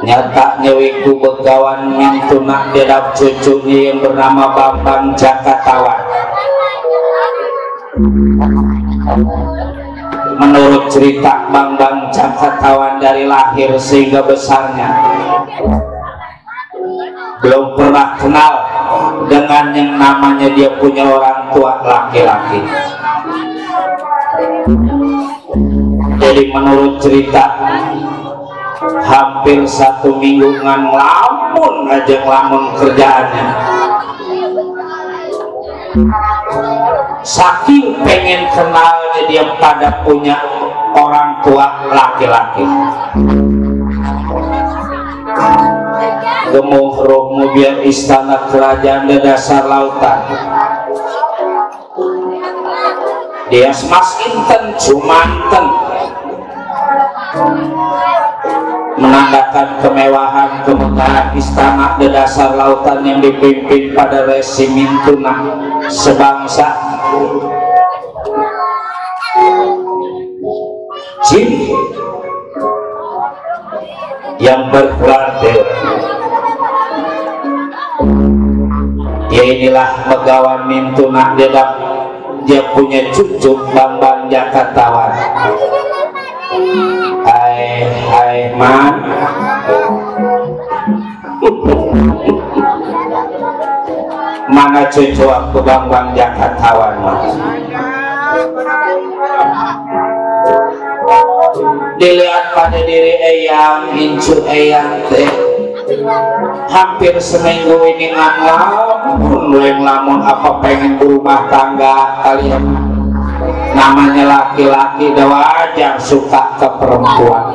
nyata nyewiku begawan mintuna dedap cucunya yang bernama Bambang Jakatawan. Menurut cerita Bambang Jakatawan dari lahir sehingga besarnya belum pernah kenal dengan yang namanya dia punya orang tua laki-laki. Jadi menurut cerita hampir 1 minggu ngan lamun aja ngelamun kerjaannya, saking pengen kenalnya dia pada punya orang tua laki-laki. Gemuh mobil istana kerajaan di dasar lautan, dia mas inten cumanten menandakan kemewahan kemegahan istana di dasar lautan yang dipimpin pada Resi Mintuna sebangsa. Jin yang bergelar ya inilah Begawan Mintuna, dia punya cucu Bambang Jakatawan. Hai man, mana cucu aku Bambang Jakatawan mas? Dilihat pada diri eyang, incu eyang teh hampir seminggu ini ngelamun apa pengen berumah tangga kalian. Namanya laki-laki dah wajar suka ke perempuan.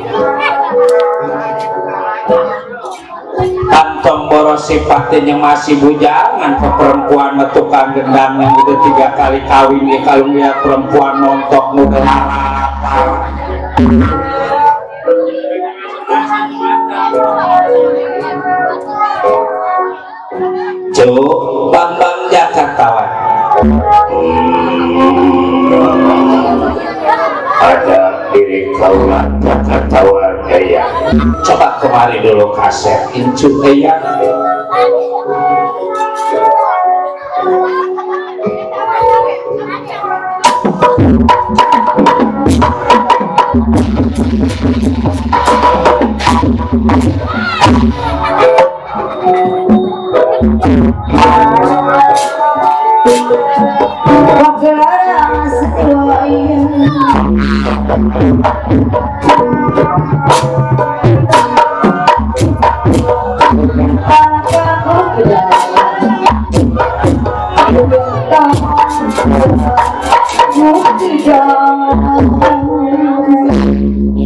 Kantong boros sifatnya masih bujangan ke perempuan tukang gendam yang udah 3 kali kawin nih, kalau lihat perempuan nontok muda Cuk Bambang Jakatawan. Ada diri kaulah Jakatawan Eyang. Coba kemari dulu kaset incu Eyang.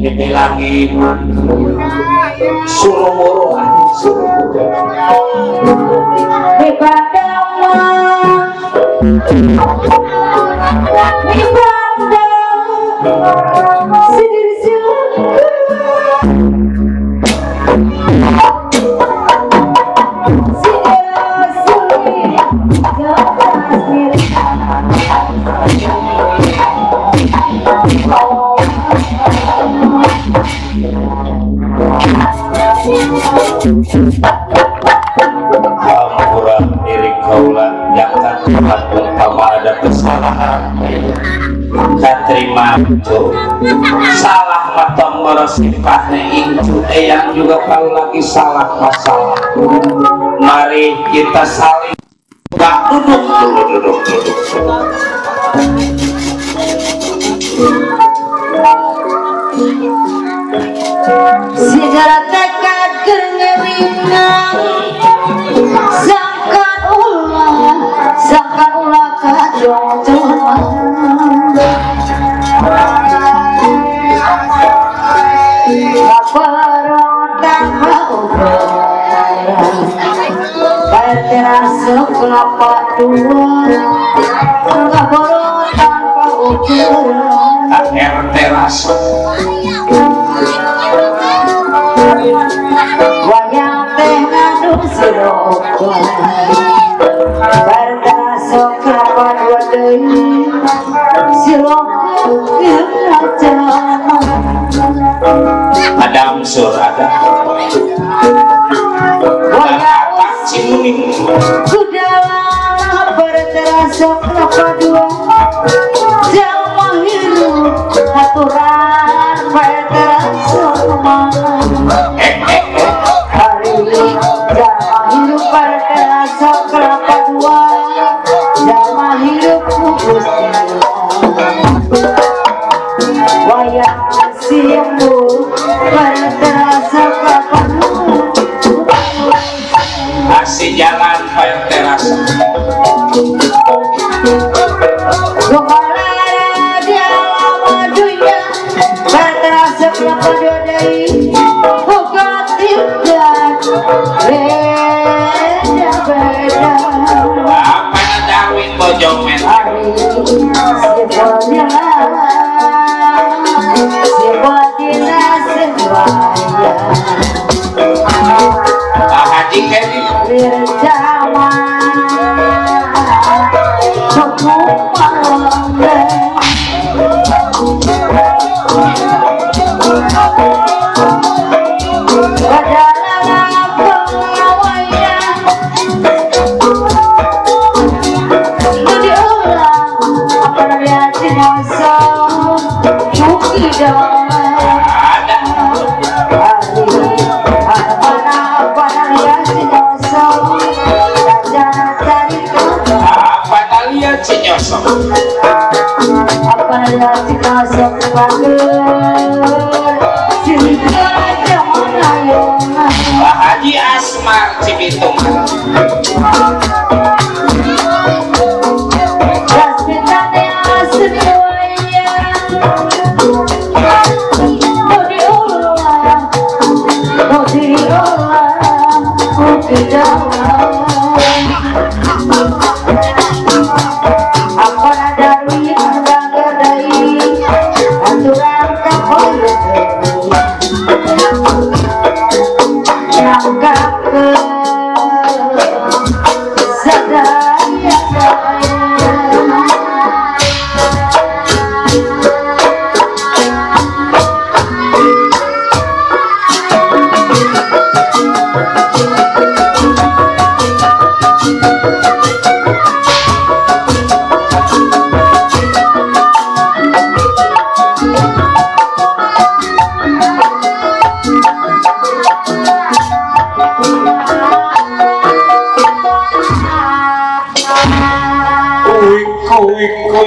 Dibilangin suruh muruan di Padang sendiri Hampura diri kaulah jangan tempat pertama ada kesalahan terima itu salah matang merosifatnya incu yang juga kalau lagi salah masalah. Mari kita saling duduk segala tekad keringan sangka ulah kacau laparan terasa kelapa dua laparan tanpa ukuran terasa wayang tengah nusirokan berterasa kelapa dua deui sirokan raja Adam lungsur ada tak cimuning kudalah berterasa kelapa dua jalma hirup aturan berterasa kemana hari jalma hirup berterasa kelapa dua jalma hirup kukus wayang siambu berterasa kelapa masih jalan fire terasa Gomala dalam dunia berterasa kelapa dua dari buka tingkat beda-beda apa Darwin Bojomen hari sebuahnya sebuahnya Pak Haji Kevin bersama Pak Haji Asmar Cibitung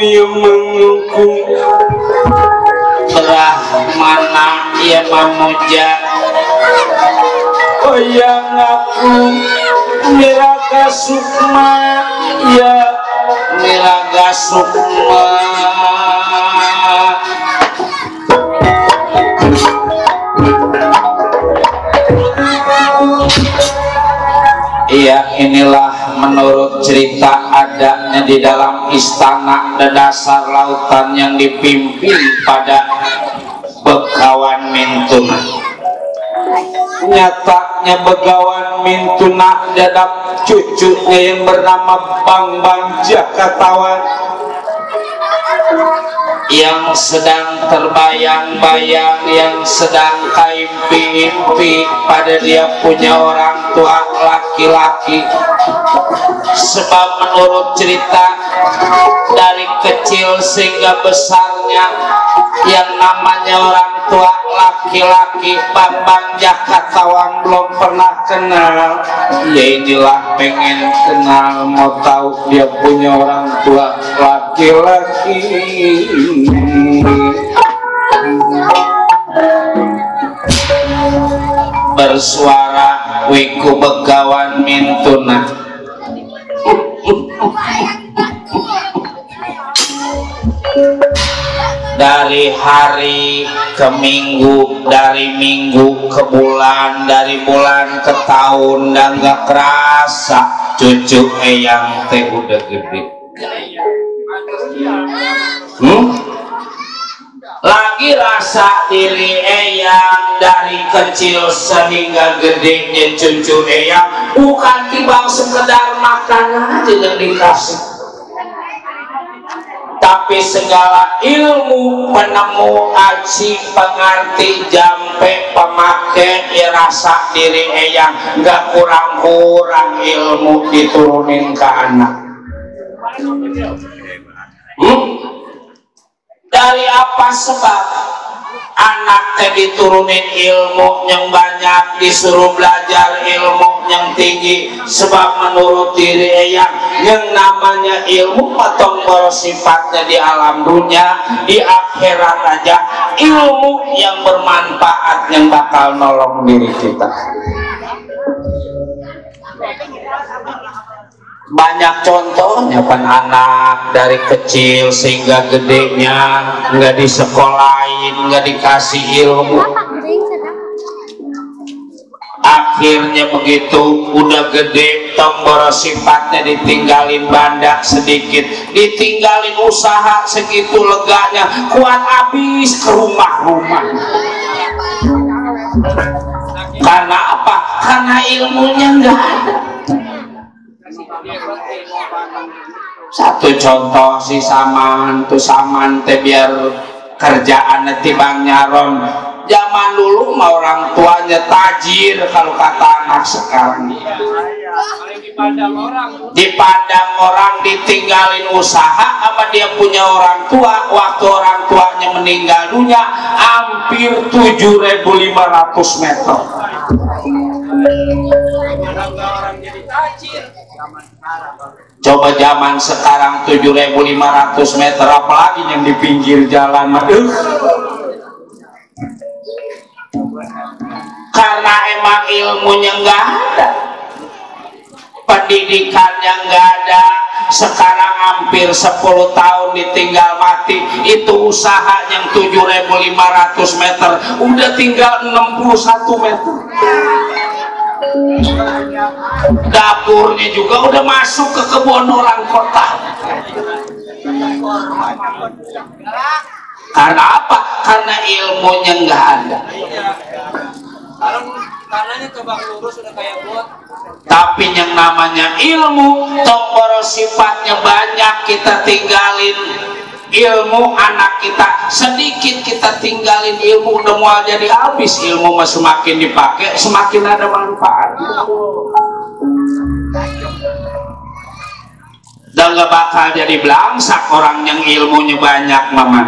yang mengungkung Brahmana ya mamuja oh yang aku Miraga Sukma ya Miraga Sukma iya inilah menurut cerita adanya di dalam istana dan dasar lautan yang dipimpin pada Begawan Mintuna. Nyatanya Begawan Mintuna dadap cucunya yang bernama Bang Jakatawang yang sedang terbayang-bayang, yang sedang kaimpi-impi pada dia punya orang tua laki-laki. Sebab menurut cerita dari kecil sehingga besarnya yang namanya orang tua laki-laki Bambang Jakatawang belum pernah kenal. Ya inilah pengen kenal, mau tahu dia punya orang tua laki-laki. Bersuara Wiku Begawan Mintuna. Dari hari ke minggu, dari minggu ke bulan, dari bulan ke tahun, dan gak kerasa cucu eyang teh udah gede. Lagi rasa diri eyang dari kecil sehingga gedenya cucu eyang bukan timbang sekedar makan aja yang dikasih, tapi segala ilmu penemu aji pengerti jampe pemakai rasa diri eyang gak kurang-kurang ilmu diturunin ke anak. Dari apa sebab anak teh diturunin ilmu yang banyak, disuruh belajar ilmu yang tinggi, sebab menurut diri eyang yang namanya ilmu atau sifatnya di alam dunia, di akhirat aja ilmu yang bermanfaat yang bakal nolong diri kita. Banyak contohnya kan, anak dari kecil sehingga gedenya nggak disekolahin, nggak dikasih ilmu, akhirnya begitu udah gede tombol sifatnya ditinggalin bandak sedikit, ditinggalin usaha segitu leganya, kuat habis ke rumah-rumah. Karena apa? Karena ilmunya nggak ada. Satu contoh si saman teh biar kerjaan tibang nyaron. Zaman dulu mah orang tuanya tajir, kalau kata anak sekarang dipandang orang ditinggalin usaha sama dia punya orang tua. Waktu orang tuanya meninggal dunia hampir 7.500 meter. Coba zaman sekarang 7.500 meter, apalagi yang di pinggir jalan. Karena emang ilmunya nggak ada, pendidikannya nggak ada. Sekarang hampir 10 tahun ditinggal mati, itu usaha yang 7.500 meter udah tinggal 61 meter. Dapurnya juga udah masuk ke kebun orang kota. Karena apa? Karena ilmunya nggak ada. Karenanya coba lurus udah kayak buat. Tapi yang namanya ilmu, tombol sifatnya banyak kita tinggalin. Ilmu anak kita sedikit kita tinggalin, ilmu udah mau jadi habis. Ilmu mah semakin dipakai semakin ada manfaat. Dan gak bakal jadi belangsak orang yang ilmunya banyak, mama.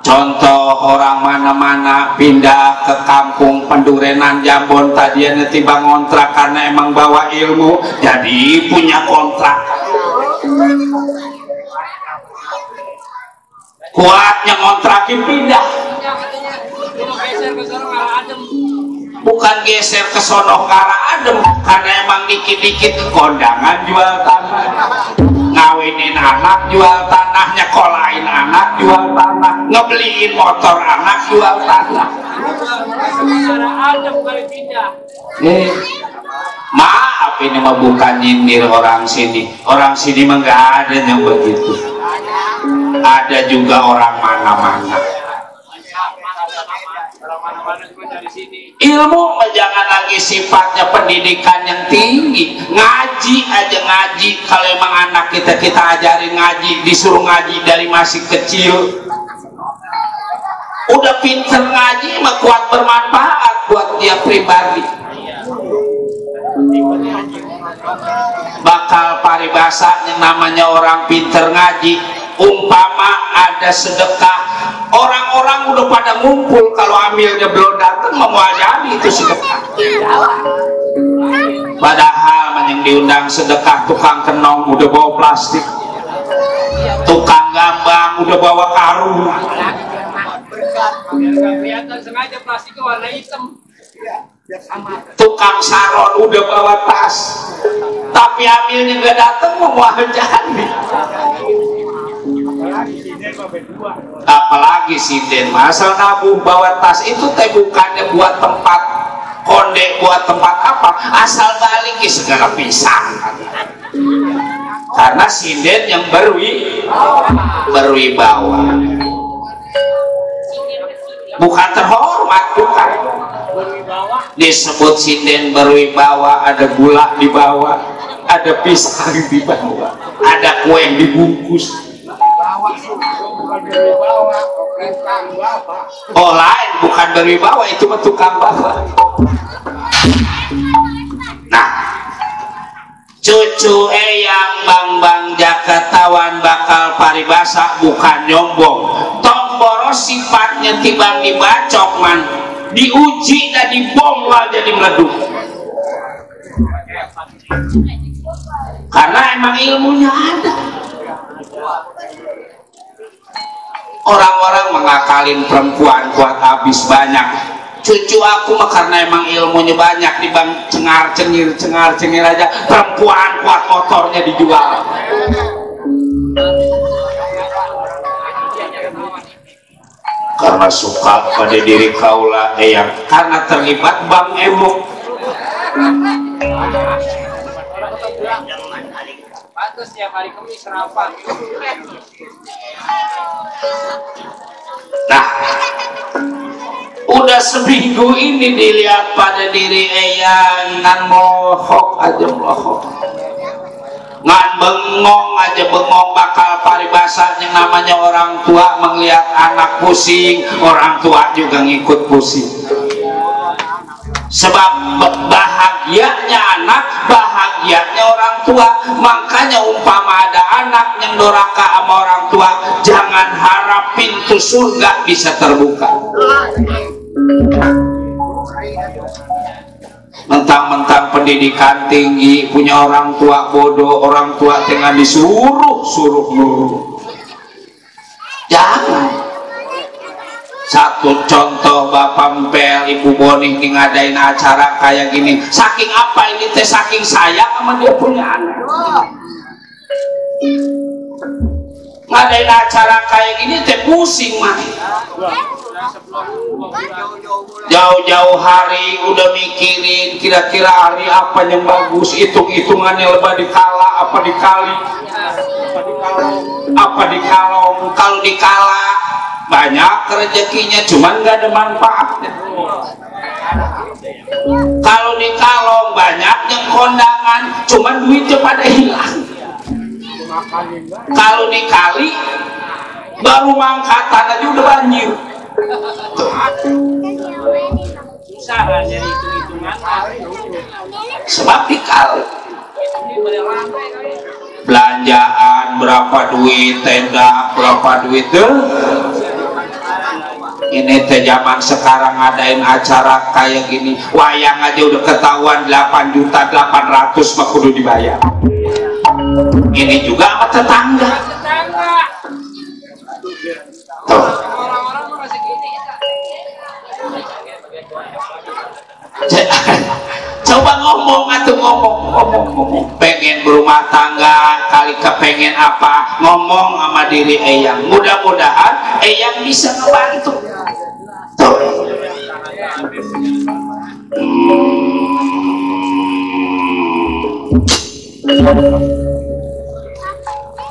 Contoh orang mana-mana pindah ke kampung pendurenan Jambon, tadinya tiba ngontrak karena emang bawa ilmu jadi punya kontrak. Kuatnya ngontrakin pindah, bukan geser ke sono kara adem, karena emang dikit-dikit kondangan jual tanah, ngawinin anak jual tanah, nyekolahin anak jual tanah, ngebeliin motor anak jual tanah. Maaf ini mah bukan nyindir orang sini mah nggak ada yang begitu. Ada juga orang mana-mana. Ilmu jangan lagi sifatnya pendidikan yang tinggi, ngaji aja ngaji. Kalau emang anak kita ajarin ngaji, disuruh ngaji dari masih kecil, udah pinter ngaji mah kuat bermanfaat buat dia pribadi. Bakal paribasa yang namanya orang pinter ngaji. Umpama ada sedekah, orang-orang udah pada ngumpul, kalau amilnya belum datang mau jadi itu sedekah. Padahal yang diundang sedekah tukang kenong udah bawa plastik, tukang gambang udah bawa karung, sengaja plastiknya warna hitam, tukang saron udah bawa tas, tapi amilnya nggak datang mau jadi. Apalagi sinden, masa nabuh bawa tas itu teh bukannya buat tempat konde, buat tempat apa, asal balik segala pisang. Karena sinden yang berwibawa, bukan terhormat, bukan. Disebut sinden berwibawa, ada gula di bawah, ada pisang di bawah, ada kue yang dibungkus. Oh lain, bukan dari bawah, itu mah tukang bawah. Nah, cucu eyang bang Jakatawan bakal paribasa bukan nyombong. Tomboros sifatnya tibang dibacok man, diuji dan dibom lah jadi meleduk. Karena emang ilmunya ada. Orang-orang mengakalin perempuan kuat habis banyak. Cucu aku mah karena emang ilmunya banyak, dibang cengar cengir aja. Perempuan kuat motornya dijual. Karena suka pada diri kaula eyang, karena terlibat bang emok. Nah, udah seminggu ini dilihat pada diri eyang ngan mohok aja mohok, ngan bengong aja bengong bakal paribasa yang namanya orang tua melihat anak pusing, orang tua juga ngikut pusing. Sebab bahagianya anak, bahagianya orang tua. Makanya umpama ada anak yang doraka sama orang tua, jangan harap pintu surga bisa terbuka. Mentang-mentang pendidikan tinggi, punya orang tua bodoh, orang tua tengah disuruh nurut. Jangan. Satu contoh Bapak Mpel, Ibu Boning ngadain acara kayak gini, saking apa ini teh, saking sayang sama dia punya anak. Ngadain acara kayak gini teh pusing mah. Jauh-jauh hari udah mikirin kira-kira hari apa yang bagus, hitung-hitungannya lebah dikala apa dikali apa dikalong. Kalau dikala banyak rezekinya, cuman nggak ada manfaatnya. Kalau dikalong banyak yang kondangan, cuman duitnya pada hilang. Kalau dikali baru mangkatan aja udah banjir. Sebab dikali belanjaan berapa duit, tenda berapa duit tuh. Ini teh zaman sekarang ngadain acara kayak gini, wayang aja udah ketahuan 8.800.000 mah kudu dibayar. Ini juga sama tetangga. Tuh. Coba ngomong atau ngomong pengen berumah tangga, kali kepengen apa, ngomong sama diri eyang, mudah-mudahan eyang bisa ngebantu. Tuh.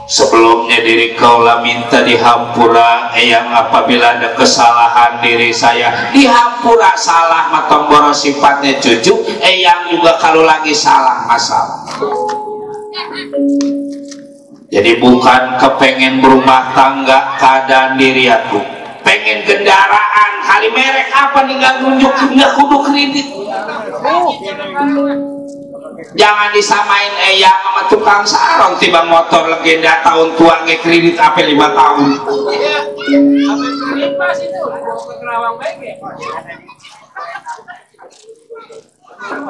Sebelumnya diri kaula minta dihampura eyang, apabila ada kesalahan diri saya dihampura. Salah matong boros sifatnya cucu eyang juga kalau lagi salah masalah. Jadi bukan kepengen berumah tangga keadaan diri aku, pengen kendaraan kali merek apa nih nggak nunjuk, nggak kudu kredit. Jangan disamain eyang sama tukang sarong, tiba motor legenda tahun tua nge kredit apa 5 tahun.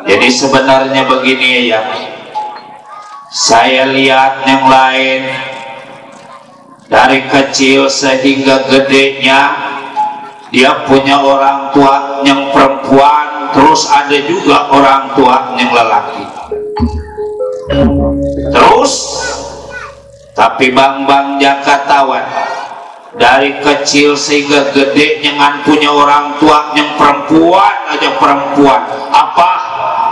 Jadi sebenarnya begini ya, saya lihat yang lain dari kecil sehingga gedenya dia punya orang tua yang perempuan, terus ada juga orang tua yang lelaki. Terus tapi bang Jakatawan dari kecil sehingga gede jangan punya orang tua yang perempuan aja perempuan. Apa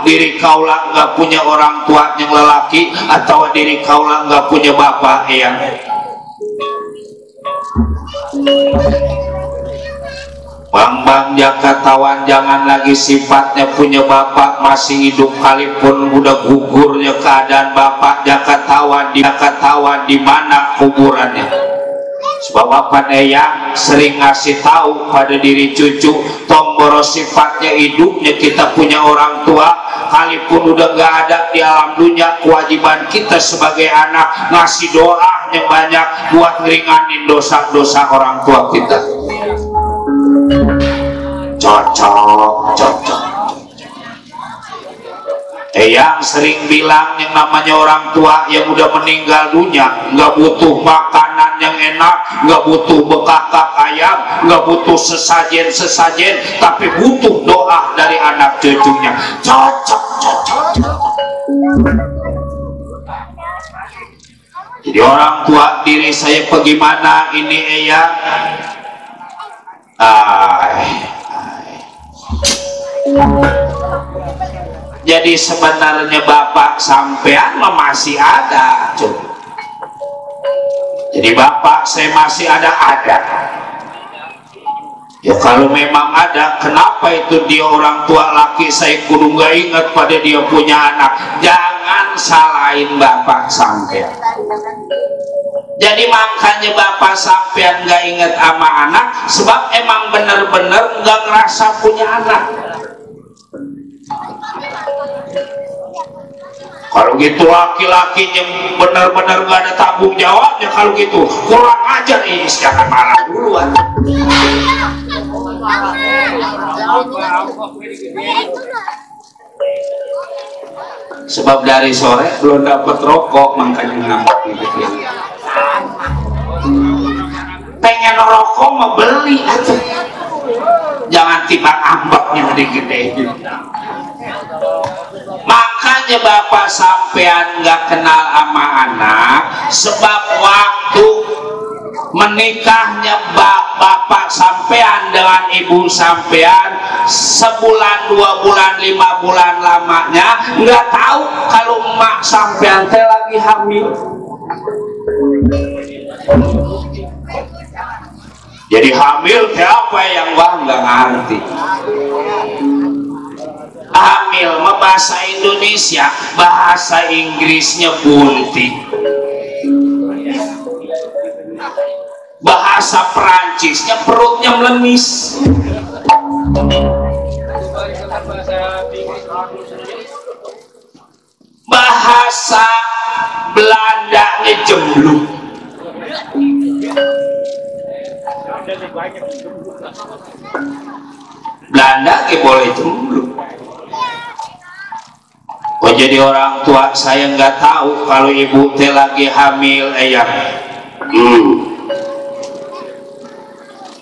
diri kaula nggak punya orang tua yang lelaki, atau diri kaula nggak punya bapak eyang? Bang Jakatawan, jangan lagi sifatnya punya bapak masih hidup kalipun udah gugurnya keadaan bapak Jakatawan di mana kuburannya. Sebab bapak Eyang sering ngasih tahu pada diri cucu, tong boros sifatnya hidupnya kita punya orang tua, kalipun udah gak ada di alam dunia, kewajiban kita sebagai anak ngasih doa yang banyak buat ngeringanin dosa-dosa orang tua kita. Cocok. Eyang sering bilang yang namanya orang tua yang udah meninggal dunia nggak butuh makanan yang enak, nggak butuh bekakak ayam, nggak butuh sesajen, tapi butuh doa dari anak cucunya. Cocok. Jadi orang tua diri saya bagaimana ini Eyang? Jadi sebenarnya bapak sampean masih ada, jadi bapak saya masih ada. Ya kalau memang ada, kenapa itu dia orang tua laki saya kudu nggak ingat pada dia punya anak? Jangan salahin bapak sampean. Jadi makanya bapak sampean nggak inget sama anak, sebab emang bener-bener nggak ngerasa punya anak. Kalau gitu laki-lakinya bener-bener nggak ada tanggung jawabnya, kalau gitu kurang ajar ini, jangan marah duluan. Sebab dari sore belum dapat rokok, makanya ngambek gitu. Pengen rokok mau beli aja, jangan tiba ambaknya gede-gede. Makanya bapak sampean nggak kenal sama anak, sebab waktu menikahnya bapak sampean dengan ibu sampean sebulan, 2 bulan, 5 bulan lamanya nggak tahu kalau emak sampean teh lagi hamil. Jadi hamil teh apa yang nggak ngerti. Hamil mah bahasa Indonesia, bahasa Inggrisnya bunting, bahasa Perancisnya perutnya melemis, bahasa Belandanya jembluk. Belanda ke boleh jembluk. Oh, jadi orang tua saya nggak tahu kalau ibu teh lagi hamil Eyang.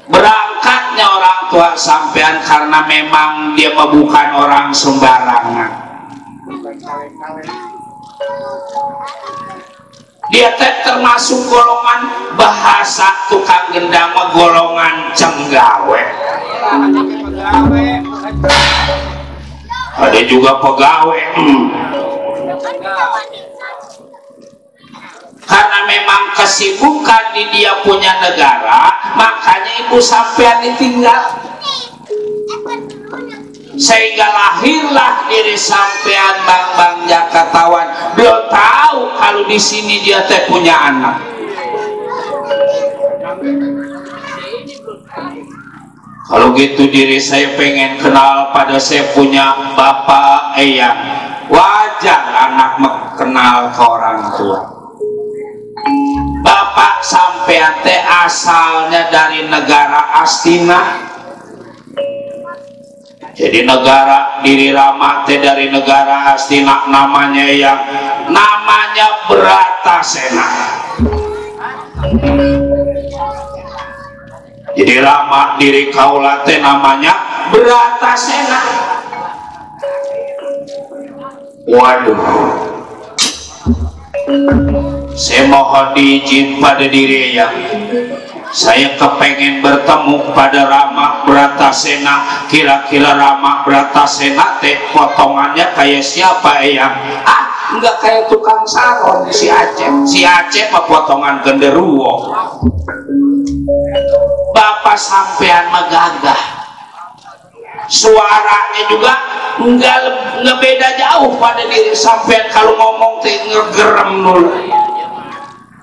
Berangkatnya orang tua sampean karena memang dia bukan orang sembarangan. Dia teh termasuk golongan, bahasa tukang gendang golongan cenggawe. Ada juga pegawai. Karena memang kesibukan di dia punya negara, makanya ibu sampean ditinggal, sehingga lahirlah diri sampean Bang Jakatawan belum tahu kalau di sini dia teh punya anak. Kalau gitu diri saya pengen kenal pada saya punya bapak Eyang. Wajar anak kenal ke orang tua. Bapak sampean teh asalnya dari negara Astina. Jadi negara diri Rama teh dari negara Astina, namanya Eyang, namanya Bratasena. Jadi Rama diri kaula teh namanya Bratasena. Waduh, saya mohon diizin pada diri Eyang, saya kepengen bertemu pada Rama Bratasena. Kira-kira Rama Bratasena teh potongannya kayak siapa Eyang? Enggak kayak tukang salon si Aceh. Si Aceh mah potongan genderuwo. Bapak sampean mah gagah. suaranya juga nggak beda jauh pada diri sampean kalau ngomong teh ngegerem dulu.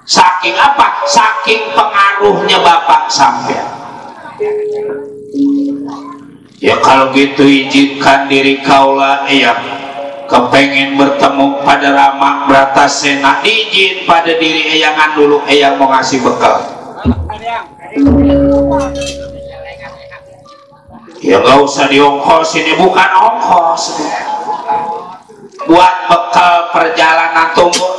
Saking apa? Saking pengaruhnya bapak sampean. Ya kalau gitu izinkan diri kaula ya kepengen bertemu pada Rama Bratasena, izin pada diri eyangan dulu, eyang mau ngasih bekal. Ya nggak usah diongkos, ini bukan ongkos, buat bekal perjalanan. Tunggu.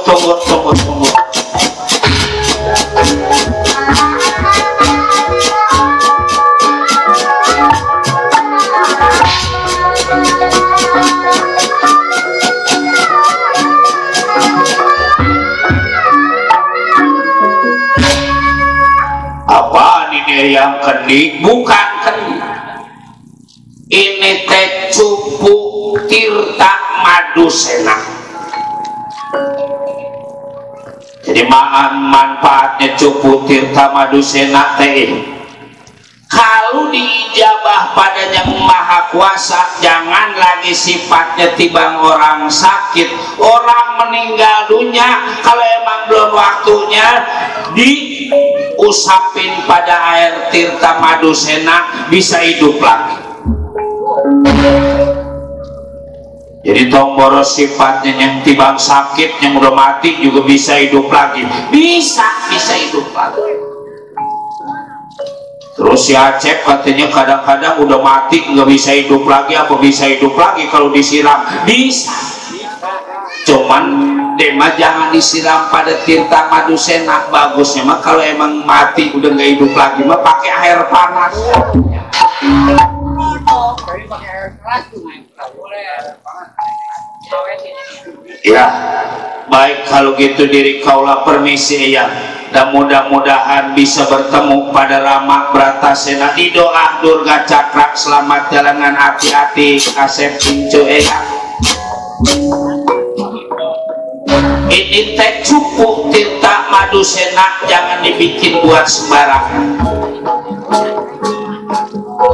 Apaan ini yang kendi? Bukan kendi. Ini teh cupu Tirta Madusena. Jadi manfaatnya cupu Tirta Madusena teh kalau diijabah pada Yang Maha Kuasa, jangan lagi sifatnya tibang orang sakit, orang meninggal dunia, kalau emang belum waktunya diusapin pada air Tirta Madusena bisa hidup lagi. Jadi tomboro sifatnya yang tibang sakit, yang udah mati juga bisa hidup lagi, bisa hidup lagi. Terus si Acep katanya kadang-kadang udah mati nggak bisa hidup lagi, apa bisa hidup lagi kalau disiram? Bisa. Cuman Dema jangan disiram pada Tirta Madusena. Bagusnya mah kalau emang mati udah nggak hidup lagi mah pakai air panas. Ya, baik kalau gitu diri kaulah permisi ya. Dan mudah-mudahan bisa bertemu pada Rama Bratasena di doa Durga Cakra. Selamat jalangan, hati-hati Kasep Incu ini teh cupu Tirta Madusena, jangan dibikin buat sembarangan.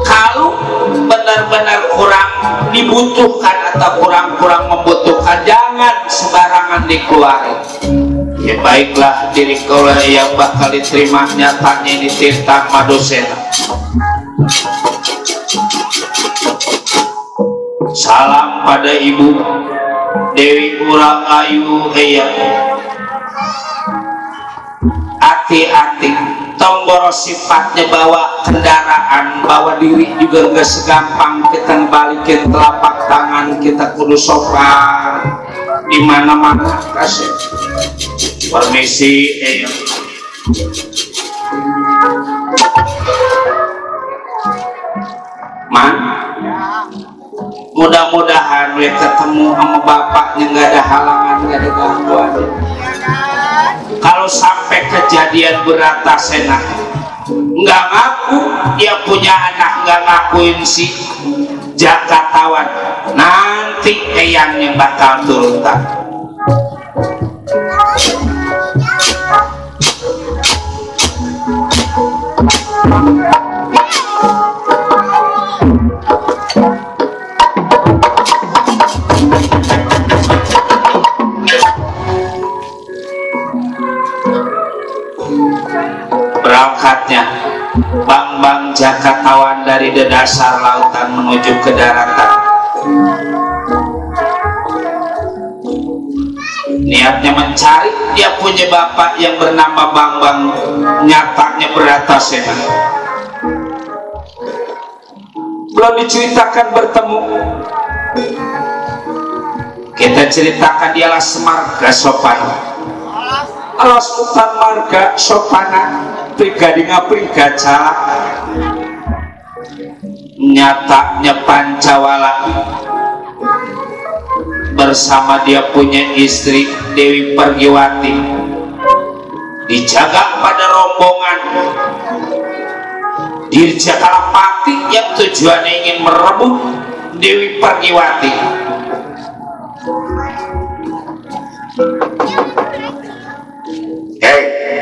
Kalau benar-benar kurang dibutuhkan atau kurang-kurang membutuhkan, jangan sembarangan dikeluarin. Ya baiklah diri kaulah yang bakal diterima nyatanya ini Tirta Madusena. Salam pada Ibu Dewi Urang Ayu Eyang. Hati-hati, tomboro sifatnya bawa kendaraan, bawa diri juga nggak segampang kita balikin telapak tangan, kita kudu sopan di mana-mana. Kasih permisi Eyang. Man, mudah-mudahan gue ketemu sama bapaknya nggak ada halangan, nggak ada gangguan. Kalau sampai kejadian Bratasena nggak ngaku dia punya anak, nggak ngakuin si Jakatawan, nanti eyangnya bakal turun tangan. Berangkatnya Bang Jakatawan dari dasar lautan menuju ke daratan. Niatnya mencari dia punya bapak yang bernama Bang, nyatanya Bratasena. Belum diceritakan bertemu, kita ceritakan dialah Semar Gasopana, alas Sultan Marga Sopana Prigadinga Prigacala, nyatanya Pancawala. Bersama dia punya istri Dewi Pergiwati, dijaga pada rombongan Dirjakalapati yang tujuannya ingin merebut Dewi Pergiwati.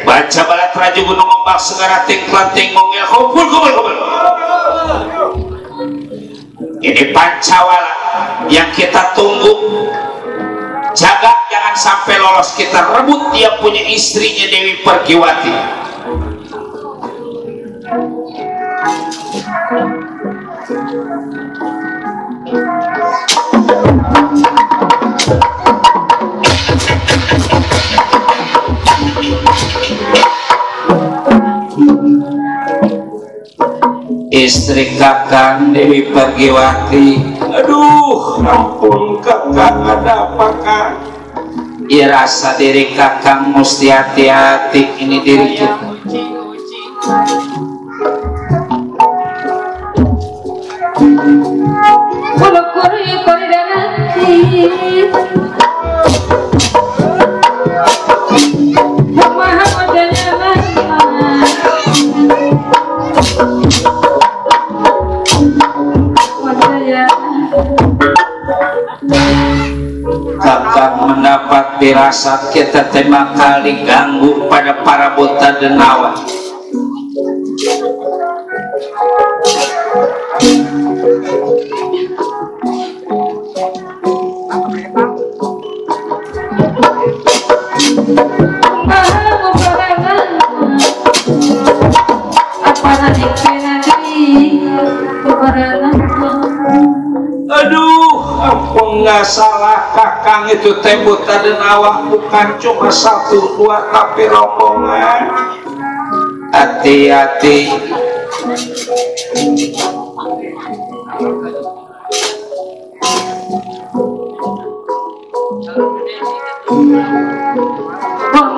Baca balat raja gunung ombak segara ting klanting mongil kumpul. Ini Pancawala yang kita tunggu. Jaga jangan sampai lolos, kita rebut dia punya istrinya Dewi Pergiwati. Istri Kakang Dewi Pergiwati. Aduh, ampun Kakang, ada apa Kang? Ya rasa diri Kakang mesti hati-hati, ini diri kita. Kuri dan hati Kakak mendapat firasat kita tema kali ganggu pada para buta denawa. Aduh, apa nggak salah Kakang itu teh buta denawa, bukan cuma 1, 2 tapi rombongan. Hati-hati.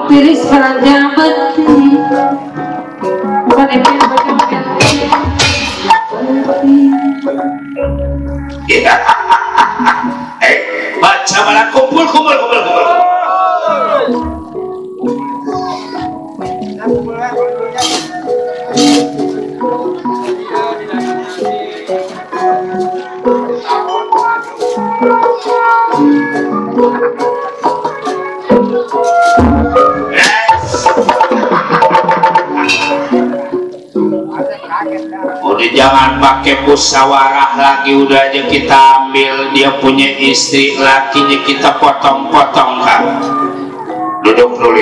Tiris peranjang beti panepin bajang ganti baca malah kumpul. Udah jangan pakai musyawarah lagi, udah aja kita ambil dia punya istri, lakinya kita potong-potong kan. Duduk dulu.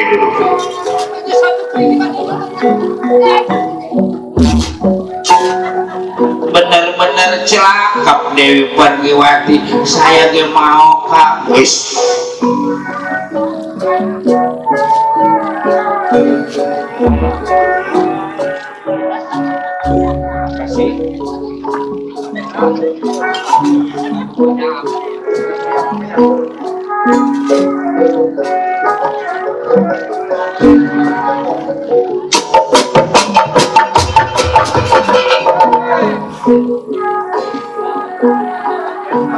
Bener-bener celakap Dewi Pergiwati, saya ge mau Kak. Wis.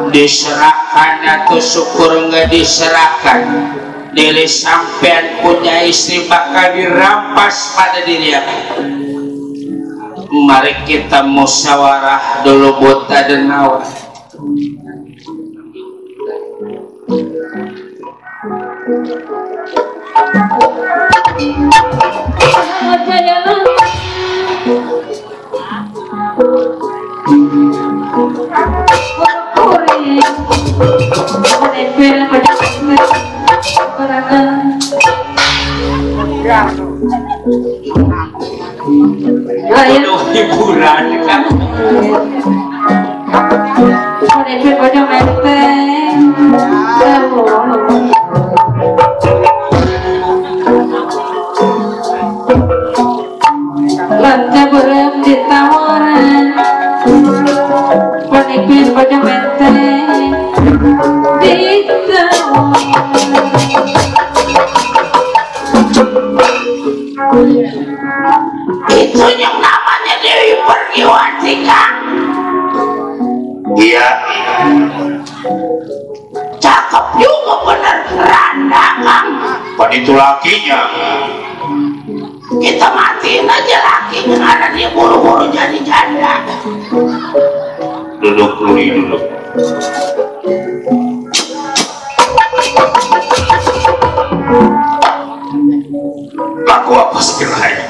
Diserahkan atau syukur nggak diserahkan, diri sampean punya istri bakal dirampas pada diri aku. Mari kita musyawarah dulu buta denawa. Aduh, hiburan kan. panepin bajang menteng lanja berem ditawaran panepin bajang menteng Itu yang namanya Dewi Pergiwati Kang. Iya. Cakep juga bener, randa Kang. Pada itu lakinya. Kita matiin aja lakinya karena dia buru-buru jadi janda. Duduk dulu. Laku apa sekiranya?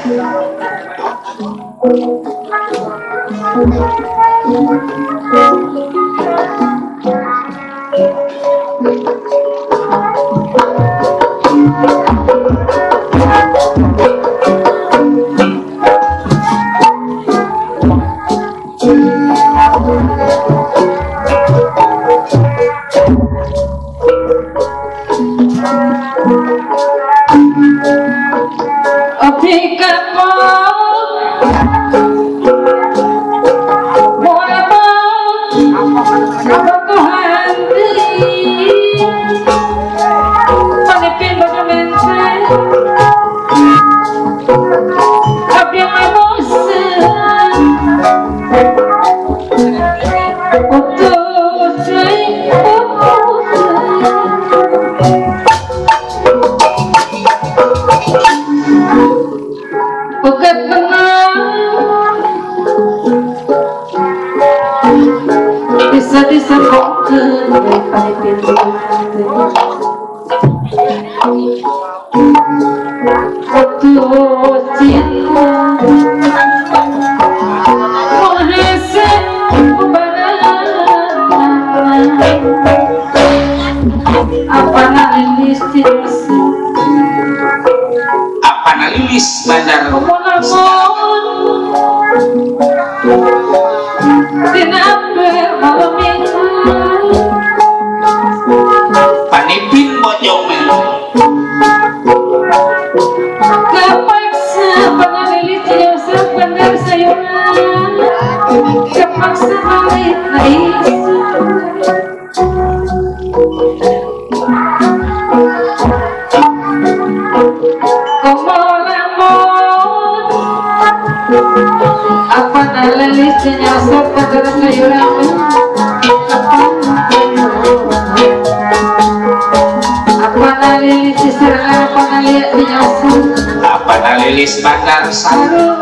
Lilis Bandar Saru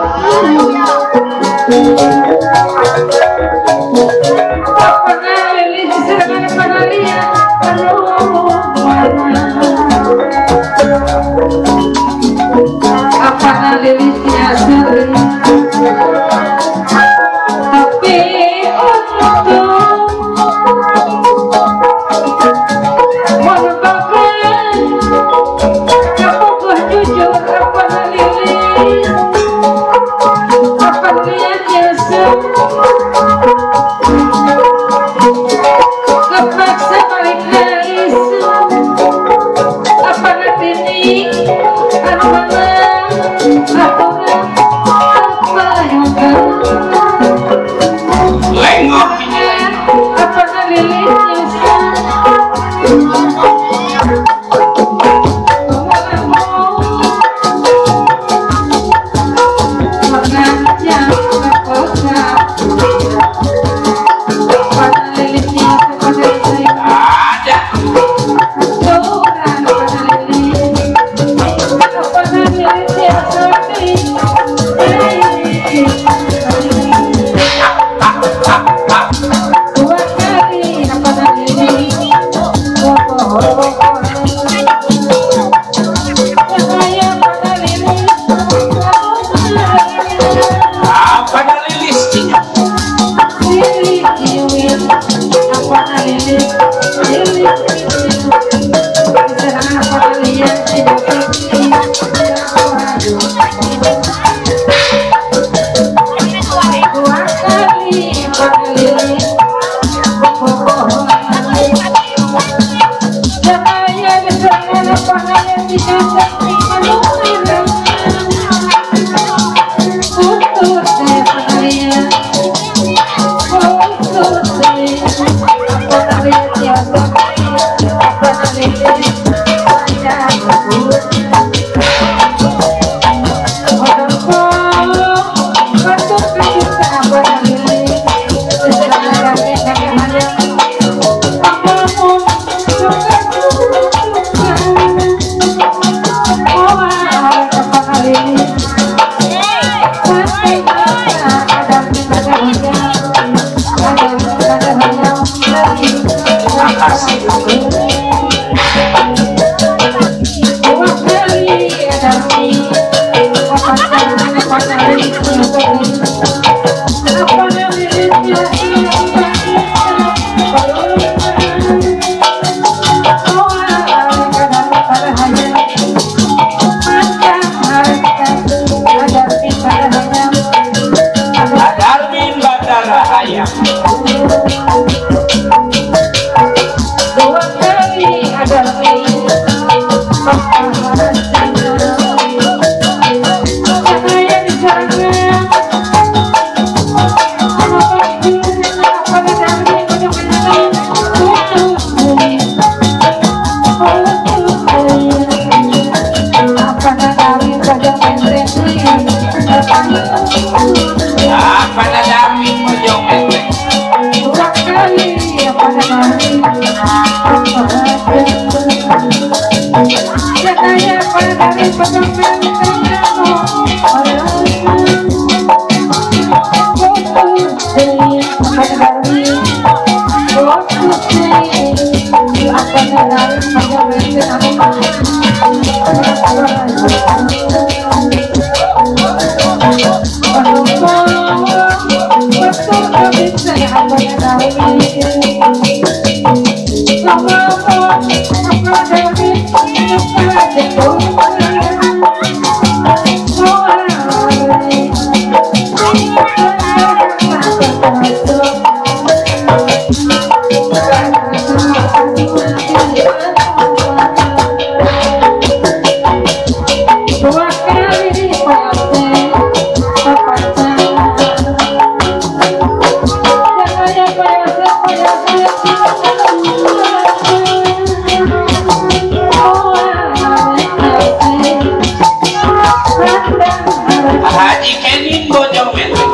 Haji Kenin bojong menteng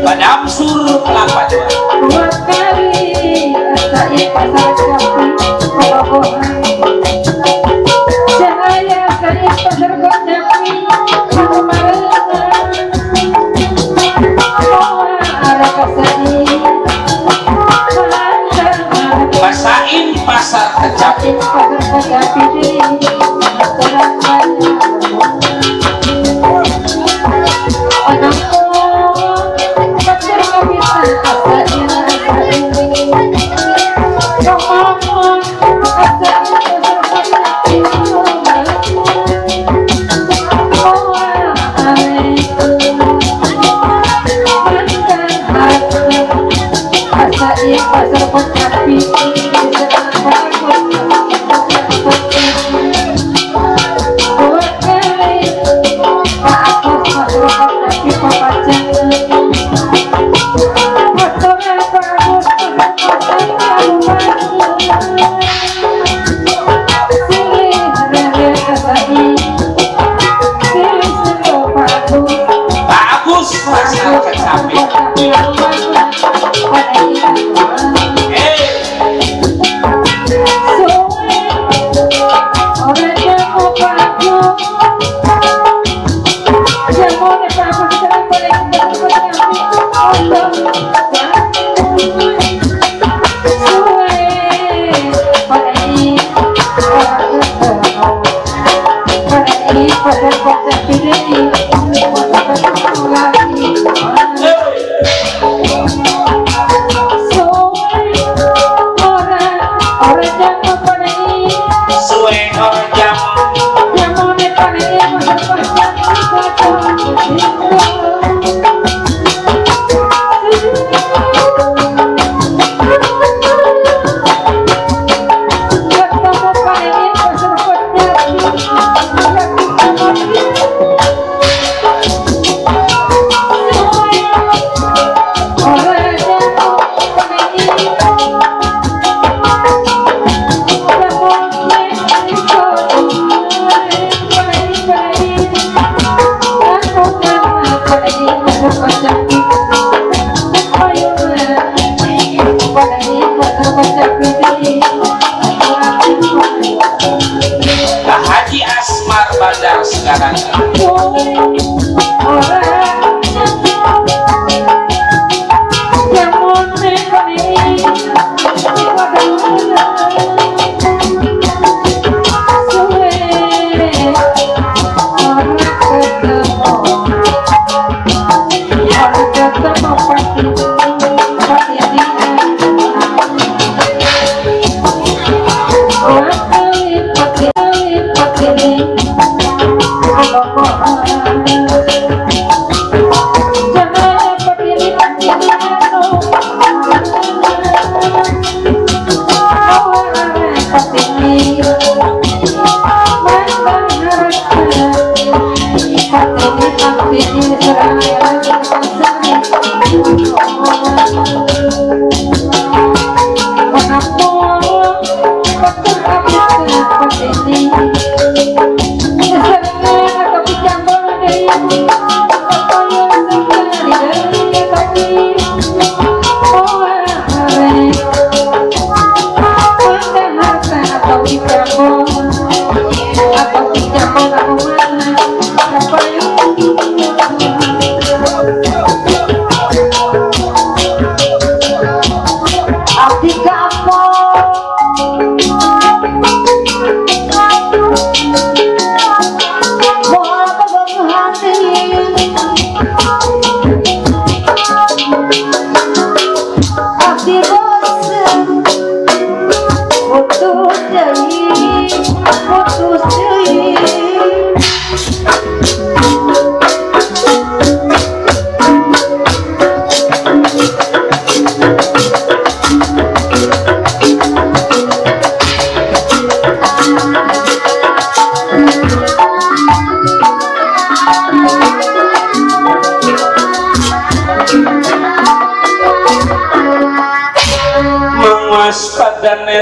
Badam sur kelapa dua Pasain pasar kecapi pasar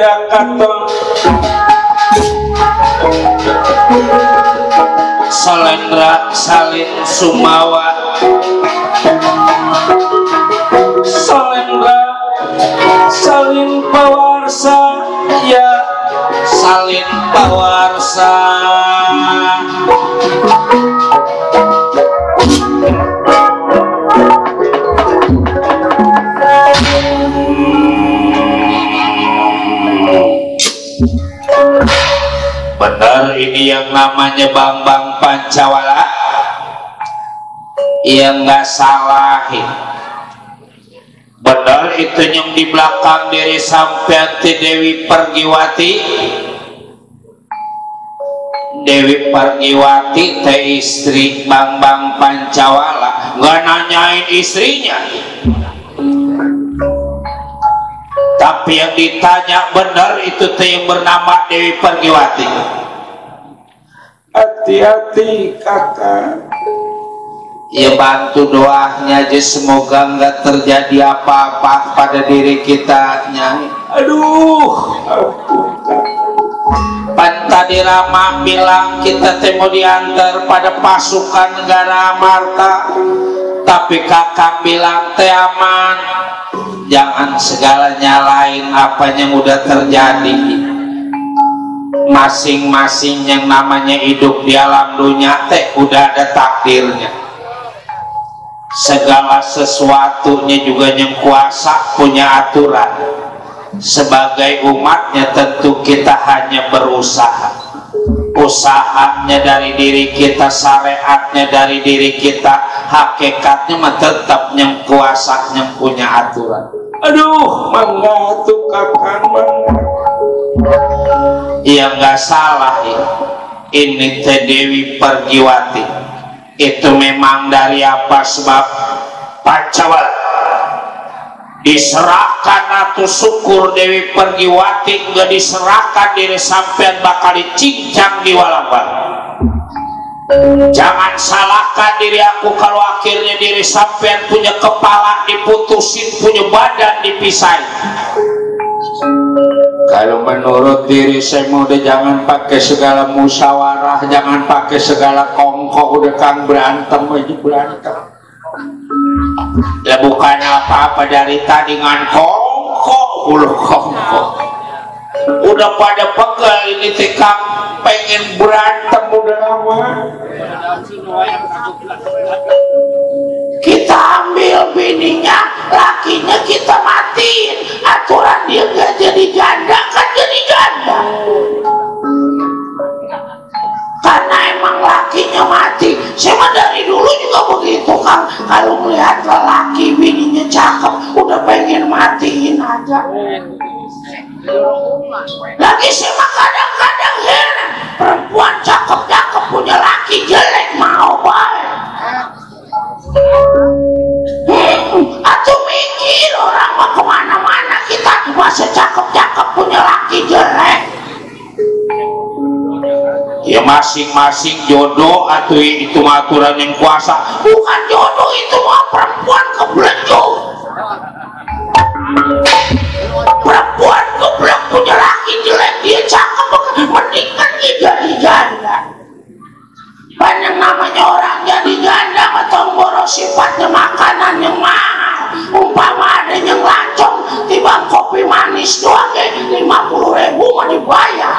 Salendra Katon, Salendra Salin Sumawa, Salendra Salin Pawarsa, ya Salin Pawarsa. Benar ini yang namanya Bambang Pancawala, yang nggak salah. Benar itu yang di belakang diri sampean Dewi Pergiwati. Dewi Pergiwati teh istri Bambang Pancawala, nggak nanyain istrinya. Tapi yang ditanya benar itu teh yang bernama Dewi Pergiwati. Hati-hati kakak. Ya bantu doanya aja, semoga nggak terjadi apa-apa pada diri kita, Nyai. Aduh, pan tadi Rama bilang kita teh mau diantar pada pasukan negara Amarta, tapi kakak bilang teh aman. Jangan segala nyalain apa yang udah terjadi. Masing-masing yang namanya hidup di alam dunia teh udah ada takdirnya. Segala sesuatunya juga yang kuasa punya aturan. Sebagai umatnya tentu kita hanya berusaha. Usahanya dari diri kita, syariatnya dari diri kita, hakikatnya mah tetap yang kuasa yang punya aturan. Aduh, mangga tuh kakak, mangga. Iya nggak salah ya. Ini teh Dewi Pergiwati. Itu memang dari apa sebab Pancawala diserahkan atau syukur Dewi Pergiwati nggak diserahkan diri sampean bakal dicincang di walang-walang. Jangan salahkan diri aku kalau akhirnya diri sampean punya kepala diputusin, punya badan dipisahin. Kalau menurut diri saya udah jangan pakai segala musyawarah, jangan pakai segala kongko, udah kang berantem aja berantem. Ya bukan apa-apa dari tadi dengan kongko, uluh kongko. Udah pada pegel ini tikam pengen berantem udah lama. Kita ambil bininya, lakinya kita matiin. Aturan dia gak jadi janda, kan jadi janda. Karena emang lakinya mati. Saya mah dari dulu juga begitu kan. Kalau melihat lelaki bininya cakep, udah pengen matiin aja. Lagi saya mah kadang-kadang heran, perempuan cakep-cakep punya laki jelek mau baik. Atuh mikir orang mah kemana-mana, kita masa cakep-cakep punya laki jelek. Ya masing-masing jodoh atau itu aturan yang kuasa. Bukan jodoh, itu mah perempuan kebelenjuk. Perempuan goblok punya laki jelek, dia cakep, mendingan dia jadi janda. Banyak namanya orang jadi janda atau boros sifatnya makanan yang mahal. Umpama ada yang lancong tiba kopi manis doang 50.000 mah dibayar.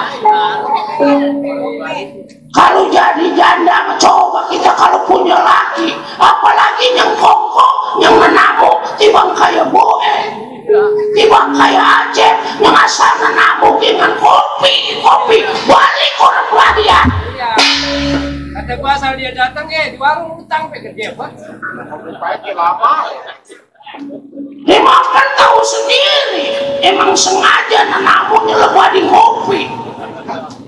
Kalau jadi janda coba kita kalau punya laki, apalagi yang kongko, yang menabung tiba kayak boe, tiba kayak Aceh, yang asal menabung dengan kopi balik orang pelarian. Kata gua asal dia datang di warung utang pikir dia apa? Lama. Emang kan tahu sendiri, emang sengaja nabungnya lebat di kopi.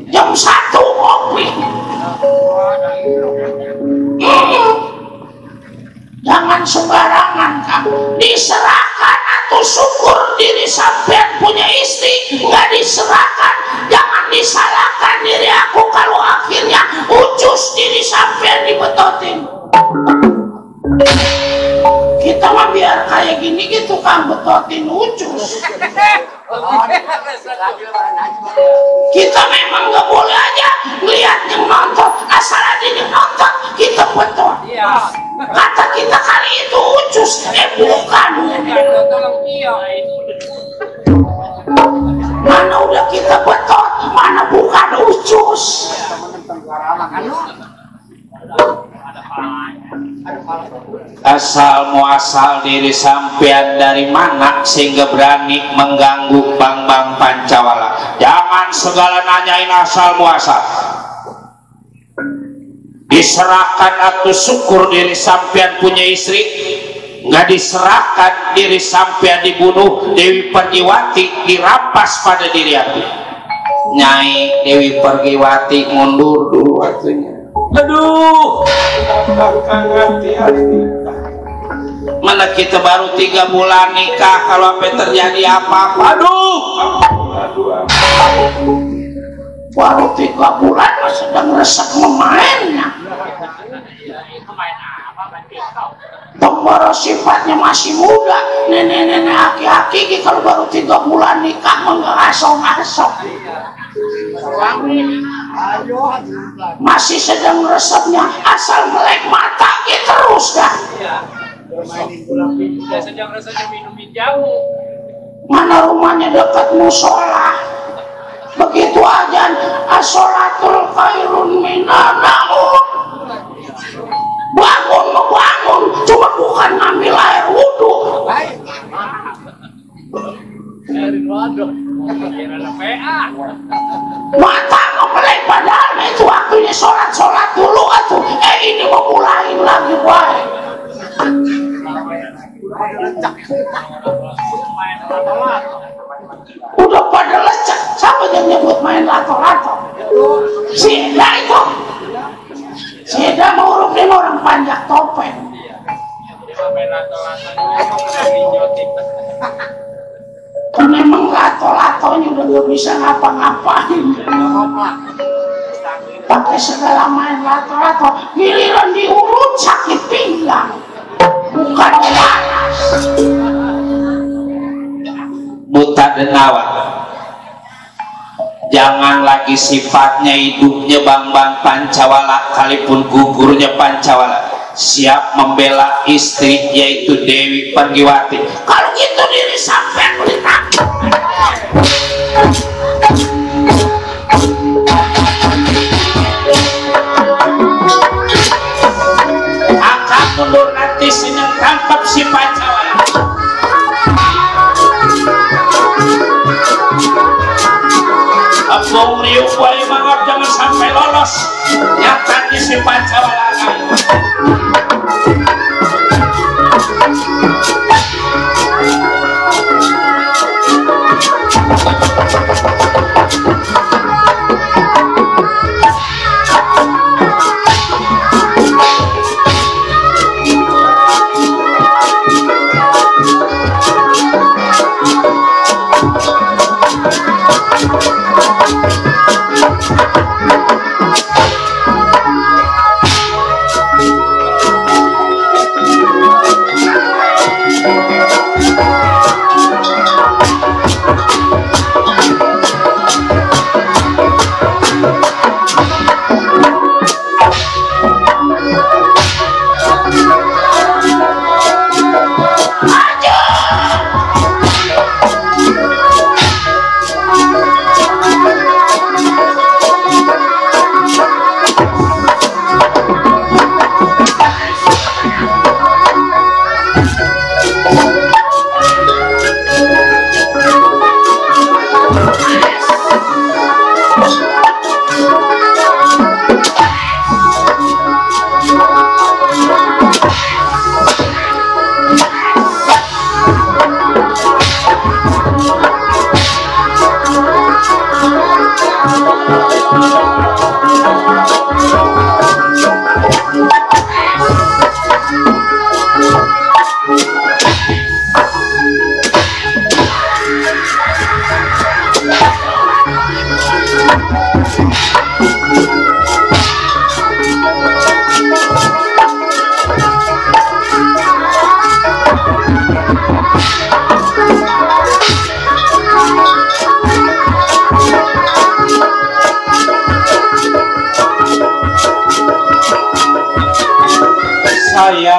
Jam 1 kopi. Jangan sembarangan kan, diserahkan atau syukur diri sampean punya istri, nggak diserahkan. Jangan disalahkan diri aku kalau akhirnya ucus diri sampean dibetotin. Kita mah biar kayak gini gitu Kang betotin Ucus. Kita memang nggak boleh aja lihat yang nonton, asal ada yang nonton kita betot. Kata kita kali itu Ucus, bukan. Mana udah kita betot, mana bukan Ucus. Asal muasal diri sampean dari mana sehingga berani mengganggu Bang Pancawala? Jangan segala nanyain asal muasal. Diserahkan atau syukur diri sampean punya istri, nggak diserahkan diri sampean dibunuh Dewi Pergiwati, dirampas pada diri aku. Nyai Dewi Pergiwati mundur dulu waktunya. Aduh, hati-hati. Mana kita baru 3 bulan nikah, kalau sampai terjadi apa-apa, aduh. Baru 3 bulan sedang resek memainnya. Tomboro sifatnya masih muda, nenek-nenek aki-aki kalau baru 3 bulan nikah mengasong-asong. Masih sedang resepnya, asal melek mata gitu terus dah. Sedang resepnya minumin jamu. Mana rumahnya dekat musola, begitu aja as-sholatul khairun minan naum. Bangun, cuma bukan ngambil air wudhu. Mata ngemelek padahal itu waktunya sholat dulu atuh. Ini mau mulain lagi baik. Udah pada lecek, siapa yang nyebut main lato-lato? Si Eda itu. Si Eda mau orang panjang topeng. Memang lato-latonya udah gak bisa ngapa-ngapain. Pakai segala main lato-lato, giliran diurut sakit pinggang, bukan waras. Buta Denawa, jangan lagi sifatnya hidupnya Bang Pancawala, kalipun gugurnya Pancawala siap membela istri yaitu Dewi Pergiwati. Kalau gitu diri sampai beritak. Akan mundur nanti senyum tangkap si Pancawala. Abang riuk wali mangap jangan sampai lolos. Nyatanya si Pancawala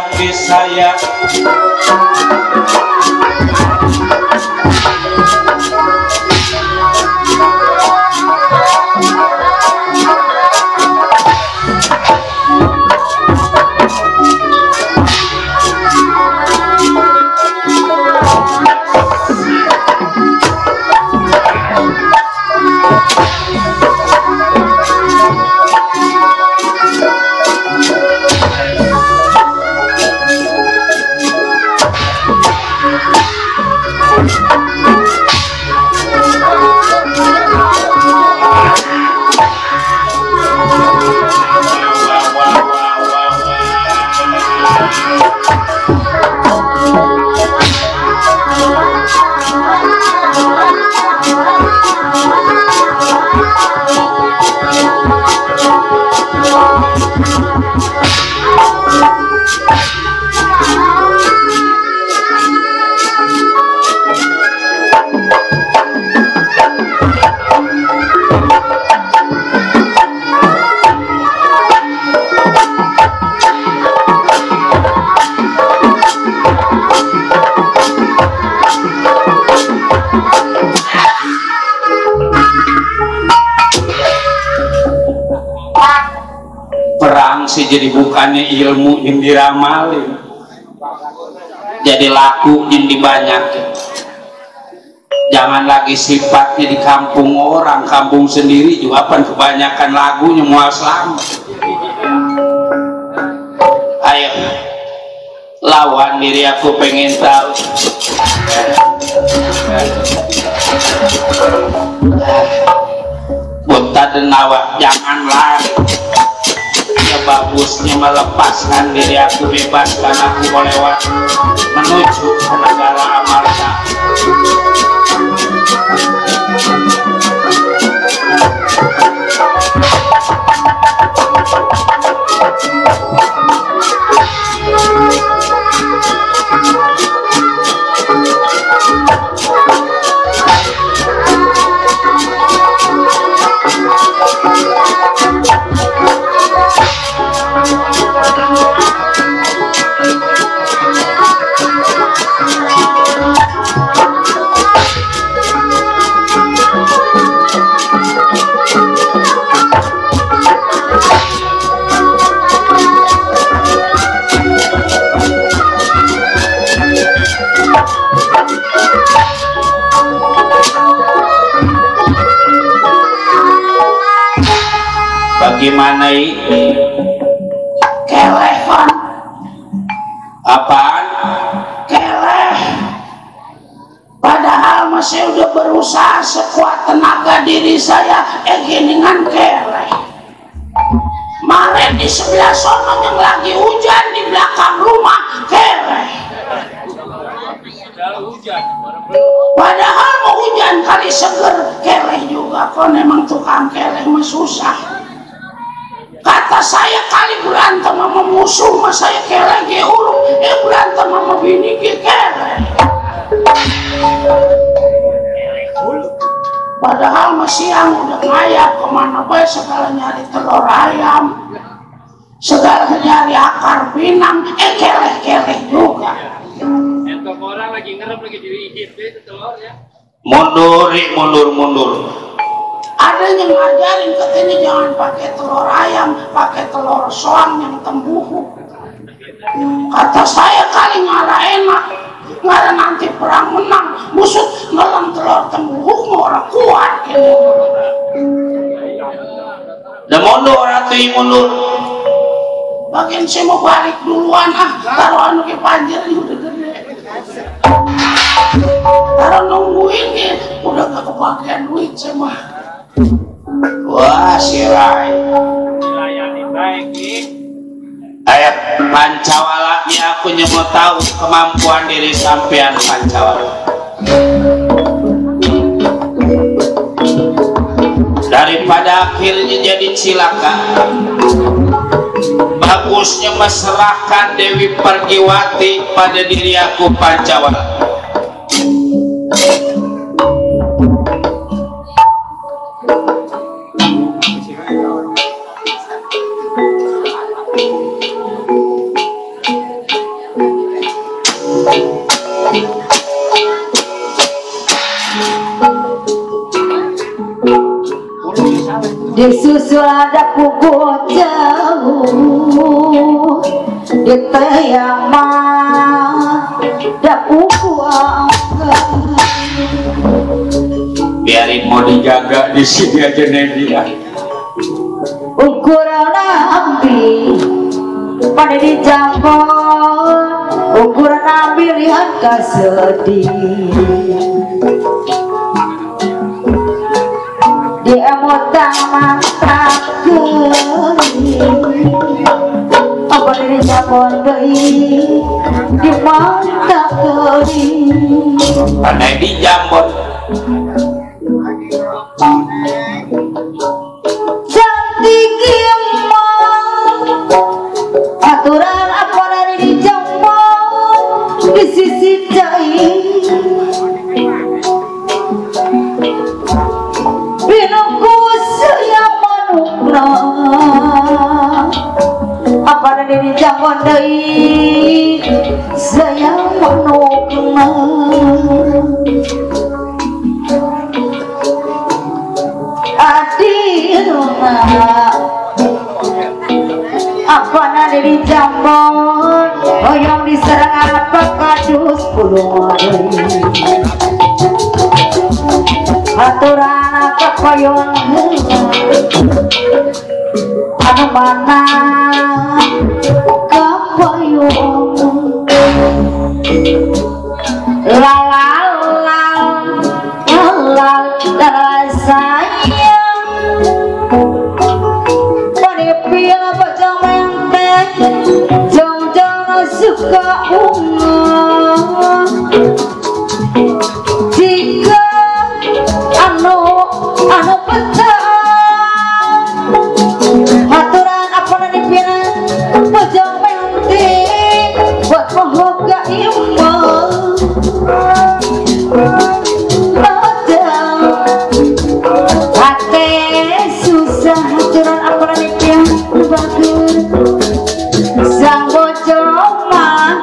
hati saya. Si jadi bukannya ilmu yang diramalin, jadi laku yang dibanyakin. Jangan lagi sifatnya di kampung orang, kampung sendiri juga kan kebanyakan lagunya mual selamat. Ayo lawan diri aku, pengen tahu. Buta dan awak jangan lari. Bagusnya melepaskan diri aku, bebaskan aku lewat menuju ke negara Amarta. Bagaimana ini? Keleh kan? Apaan? Keleh. Padahal masih udah berusaha sekuat tenaga diri saya, geningan keleh. Maren di sebelah sono yang lagi hujan di belakang rumah keleh. Padahal mau hujan kali seger keleh juga, kok memang tukang keleh mah susah. Kata saya kali berantem sama musuh mah saya keleh ge urung, berantem sama bini ge keleh. Padahal masih siang udah ngayap kemana baik, segala nyari telur ayam, segala nyari akar pinang, keleh-keleh juga. Entok orang lagi ngerem lagi dirijit itu telur ya. Mundur. Ada yang ngajarin katanya jangan pakai telur ayam, pakai telur soang yang tembuhu. Kata saya kali ngara enak, ngara nanti perang menang, busuk ngelam telur tembuhu mau orang kuat. Dah mundur mundur. Bagian saya mau balik duluan taruh anu ke panjer udah gede. Taruh nungguin ke, udah gak kebagian duit saya mah. Wah, si Rai. Layani baik nih. Ayo Pancawala, ya aku mau tahu kemampuan diri sampean Pancawala. Daripada akhirnya jadi cilaka, bagusnya maserahkan Dewi Pergiwati pada diri aku Pancawala. disusul ada pukul jauh di tayamah ada pukul biarin mau dijaga di sini aja Nedia. Ukuran Nabi pada dicampur, ukuran Nabi lihat kesedih di emotang mata kering apa dicampur deui di mata kering pada dicampur cantik aturan apa dari dijambon di sisi jahit binuku sayang manukna apa dari dijambon dari sayang manukna adilna apa nade di jambon hoyong diserang apa kadus puluh aturan apa koyong anu mana kapayong lalal sayang panipil bocah menteng jong-jong suka ungu jika anu petang aturan apa nanipil bocah menteng buat mahoga imah susah aturan apa nanipil bagus sang bocong mah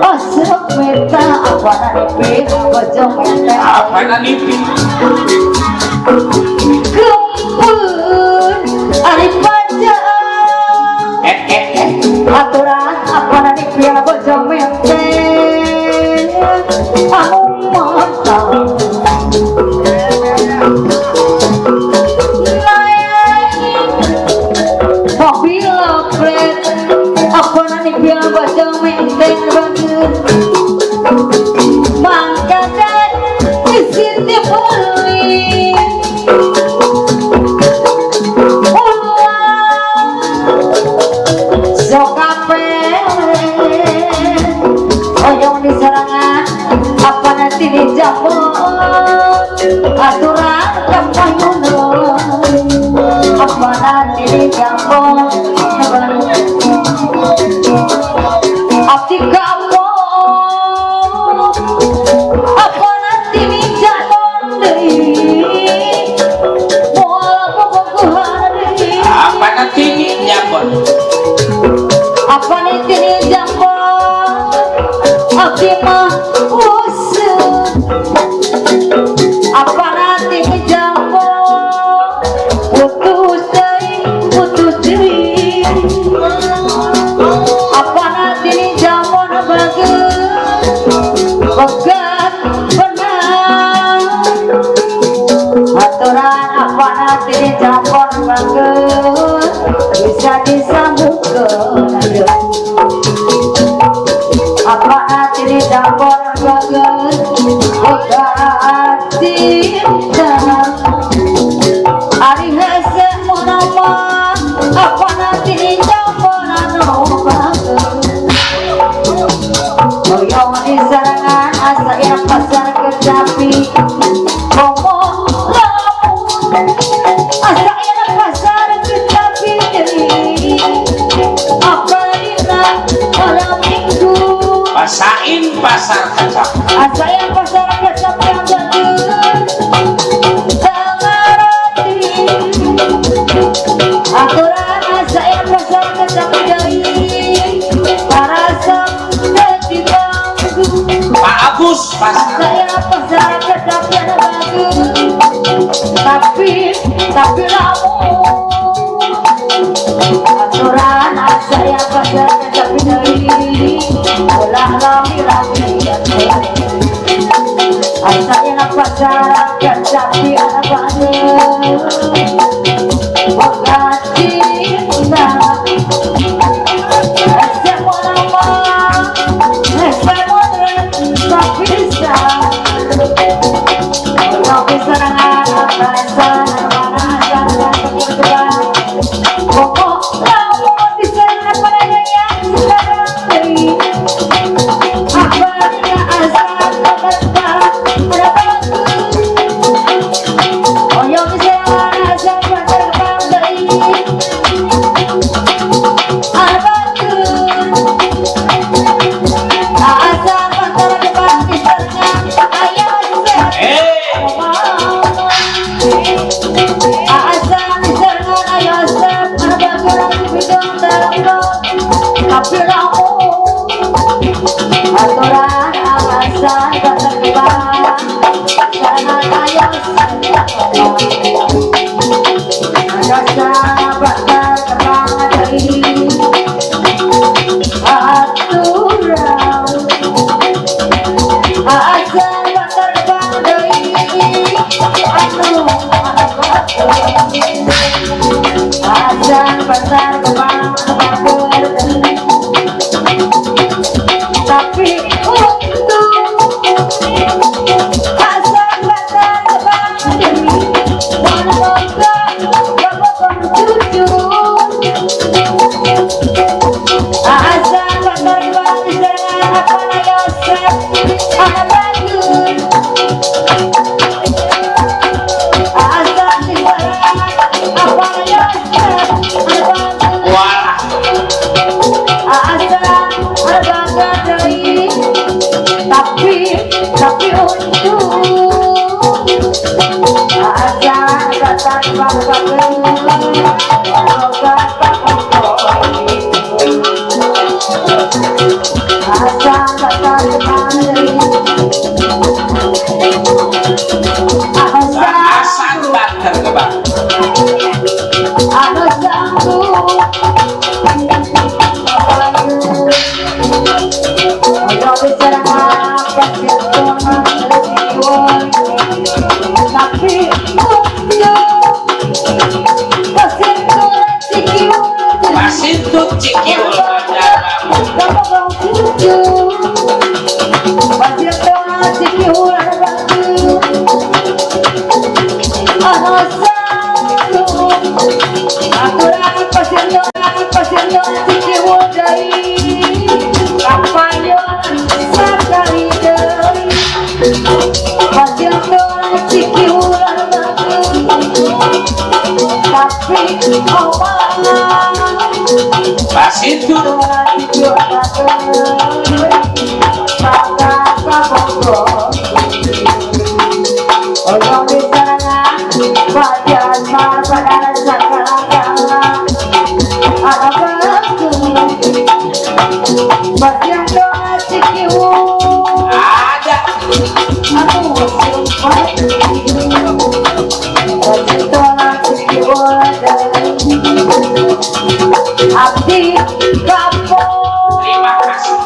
oh sepeta apa nanipil bocong menteng apa nanipil kumpul ari pajak aturan apa nanipil bocong menteng anu mantap apa nanti bilang bocong menteng banget mangkadan disini beli ulang sokape oyong diserangan apa nanti dijambon aturan kapayunan apa nanti dijambon abdi kamu apa nanti dijambon deui moal bobogohan deui apa nanti dijambon apa nanti dijambon abdi mah usut apa nanti dijambon putus deui apa nanti dijambon bagus benar aturan apa nanti dijambon bagus bisa disambungkan apa nanti dijambon bagus bagus cinta ari hese munama apa nanti dijambon anu bagus hoyong diserangan asa yang pasar kecapi ngomong lamun asa yang pasar kecapi apa dina malam minggu pasain pasar kecap asa yang pasar kecapi yang bagus tangarati aturan asa yang pasar kecapi dari parasam Pak Agus pasar saya pasar kecapi yang bagus tapi tapi namun aturan saya pacarnya tapi dari ulah lami-lami saya nak pacaran kan tapi anak banyak wakati nak semua nama semua tak bisa tak bisa dengan pokok kamu di sana pada yang sekarang apanya asal berkata ada bantu oh yang bisa asal berkata dari ada bantu asal berkata di sana ayah tapi namun aturan alasan berkembang jangan ayah alasan berkembang dari aturan alasan berkembang dari alasan berkembang tapi untuk asal batal kembali walaupun bapak cucu asal batal kembali dengan apa Yosef anak bagus asal tinggalan apa Yosef anak bagus tapi untuk asal kata bapak asal kata asal banter kebak ada sanggup tapi Pasintut Cikiul Pasintut Abdi Kapo. Terima kasih.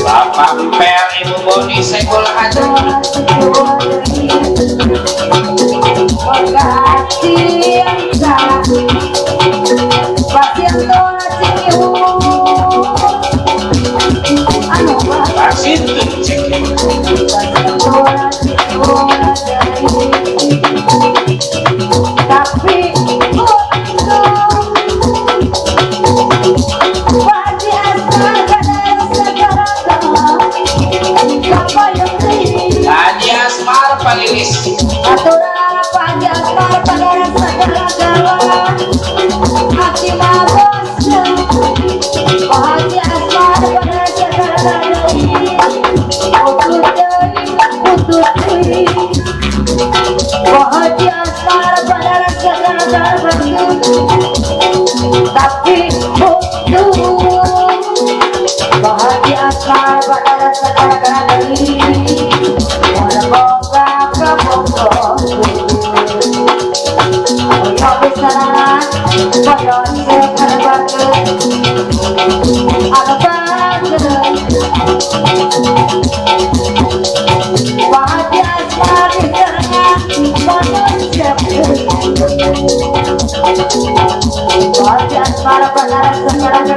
Bapak Per Ibu Boni sekolah aja. Tapi tapi butuh bahagia asmara pada sekarang ini moga kabongkong kau bisa pada sekarang ada bahagia asmara di tengah manusia bahagia asmara pada sekarang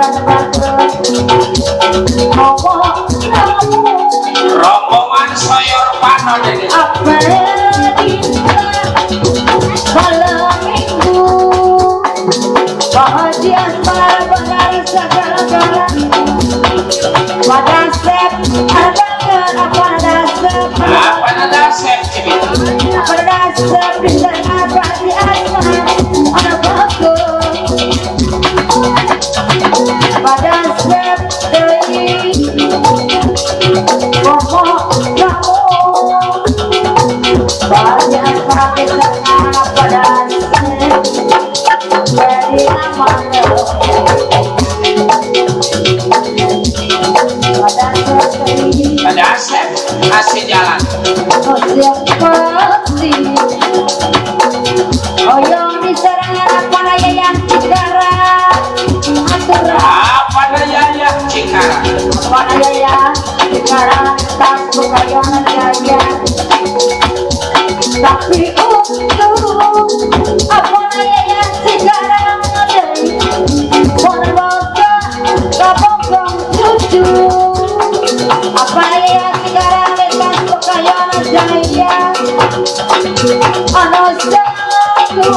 rombongan soyor pano jadi apa malam minggu bahagia asmara pada sekarang pada sep ada apa dasar apa dasar apa dasar bisa apa di asmara ada bagus pada sep dari pokok kamu banyak pakai tengah pada sep dari namanya ada asep kasih jalan oh yang diserang apa raya yang Cikarang apa daya yang Cikarang apa raya Cikarang tak bukayan jaya tapi untuk apa raya yang Cikarang Ponorogo kabongkong cucu apa raya Cikarang tak bukayan jaya ano satu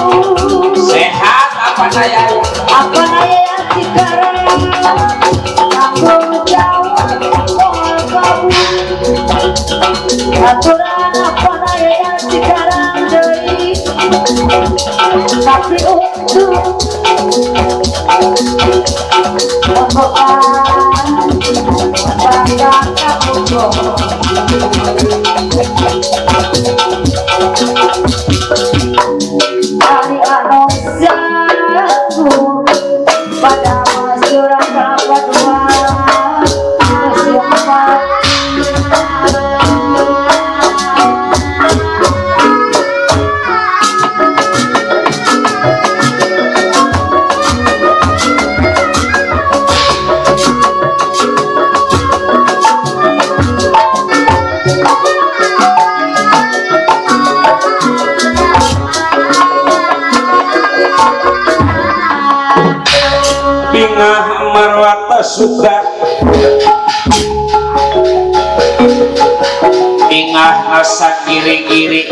sehat apa daya apa raya Cikarang kampung jauh pohon kamu aturan apa raya Cikarang dari tapi untuk pembukaan pada kampung dari anonsaku pada masuran kelapa dua siapa bingah marwata suka bingah asa kiri-kiri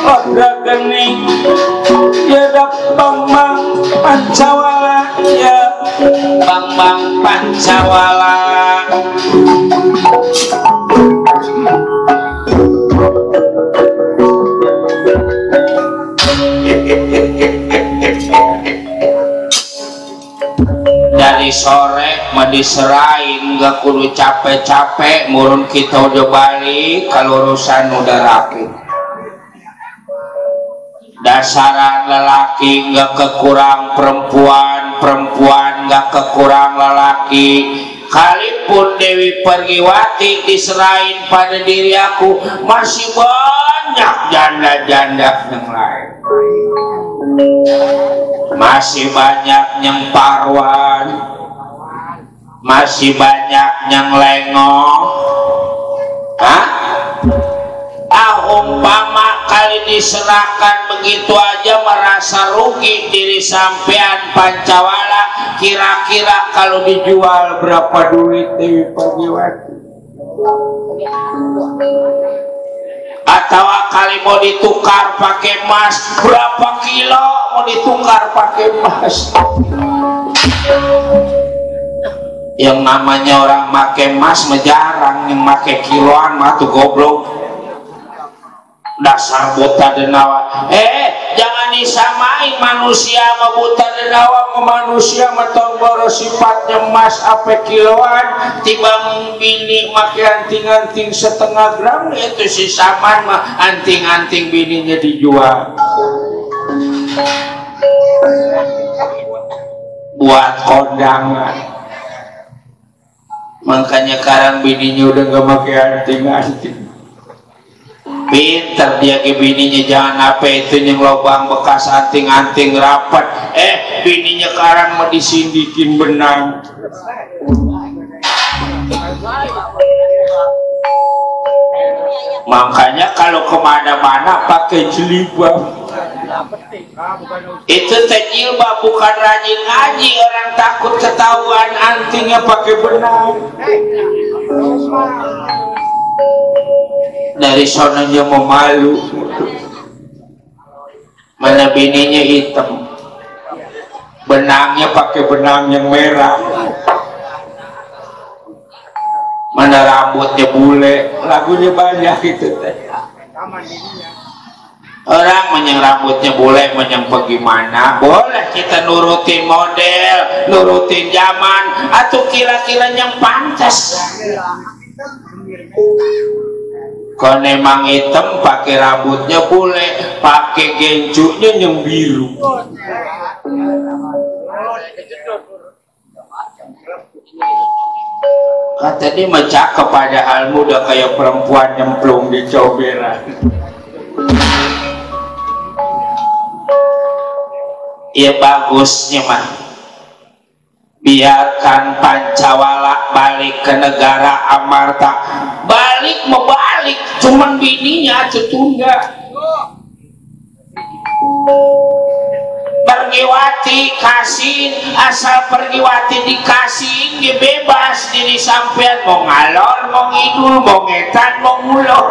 odra gening ya bang pancawala ya bang pancawala dari sore mah diserahin gak kudu capek-capek murun kita udah balik kalau urusan udah rapi dasaran lelaki gak kekurang perempuan perempuan gak kekurang lelaki kalipun Dewi Pergiwati diserahin pada diri aku masih banyak janda-janda yang lain masih banyak yang parwan masih banyak yang lengong umpama kali diserahkan begitu aja merasa rugi diri sampean Pancawala kira-kira kalau dijual berapa duit Dewi Pergiwati atau kali mau ditukar pakai emas berapa kilo mau ditukar pakai emas yang namanya orang pakai emas jarang yang pakai kiloan mah tuh goblok dasar buta denawa jangan disamain manusia sama buta denawa sama manusia sama tomboro sifatnya emas apa kiloan tibang bini make anting-anting setengah gram itu si saman mah anting-anting bininya dijual kondangan. Makanya sekarang bininya udah gak pakai anting-anting. Pinter dia ke bininya, jangan apa itu yang lubang bekas anting-anting rapat. Bininya sekarang mau disindikin benang. Makanya kalau kemana-mana pakai jilbab. Itu jilbab bukan rajin ngaji, orang takut ketahuan antingnya pakai benang. Dari sononya mau malu. Mana bininya hitam, benangnya pakai benang yang merah. Mana rambutnya bule, lagunya banyak itu teh. Orang menyang rambutnya bule, menyang bagaimana? Boleh kita nurutin model, nurutin zaman, atau kira-kira yang pantas. Kalau memang hitam, pakai rambutnya bule, pakai gencunya yang biru. Kata dia macak kepada hal muda kayak perempuan nyemplung di coberan. Ya bagusnya mah biarkan Pancawala balik ke negara Amarta. Balik mau balik, cuman bininya tunda. Pergiwati kasih, asal pergiwati dikasih, dia bebas diri sampean mau ngalor, mau ngidul, mau ngetan, mau ngulor.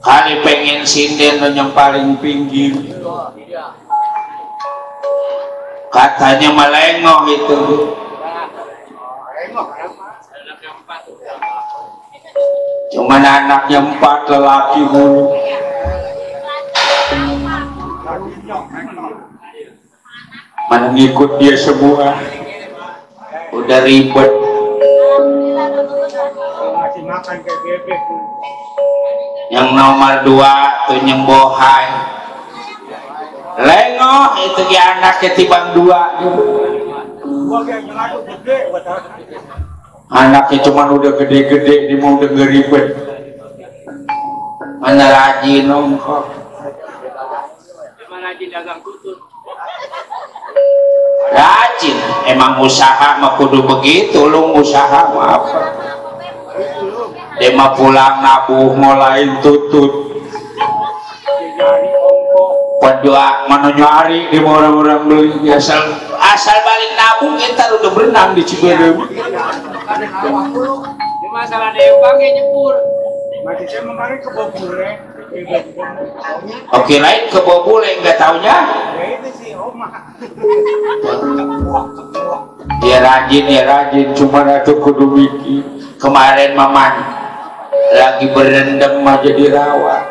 Kali pengen sinden yang paling pinggir, katanya melengok itu. Cuman anaknya 4 lelaki mulu. Mana ngikut dia semua. Udah ribet. Yang nomor 2 tuh nyembohai. Lengoh itu dia anaknya tibang 2. Anaknya cuman udah gede-gede, dia mau denger ribet. Mana rajin nongkrong. Mana rajin dagang kutut. Rajin, emang usaha mah kudu begitu, lu usaha mah apa? Dia mah pulang nabuh mulai tutut. Pendua mana nyari di orang-orang beli asal balik nabung kita udah berenang di Ciberem. Di masalah pakai nyebur. Masih saya kemarin ke Bobule. Oke lain ke Bobule nggak taunya. Itu sih Oma. Ya rajin cuma ratu kudu mikir. Kemarin Maman lagi berendam aja dirawat.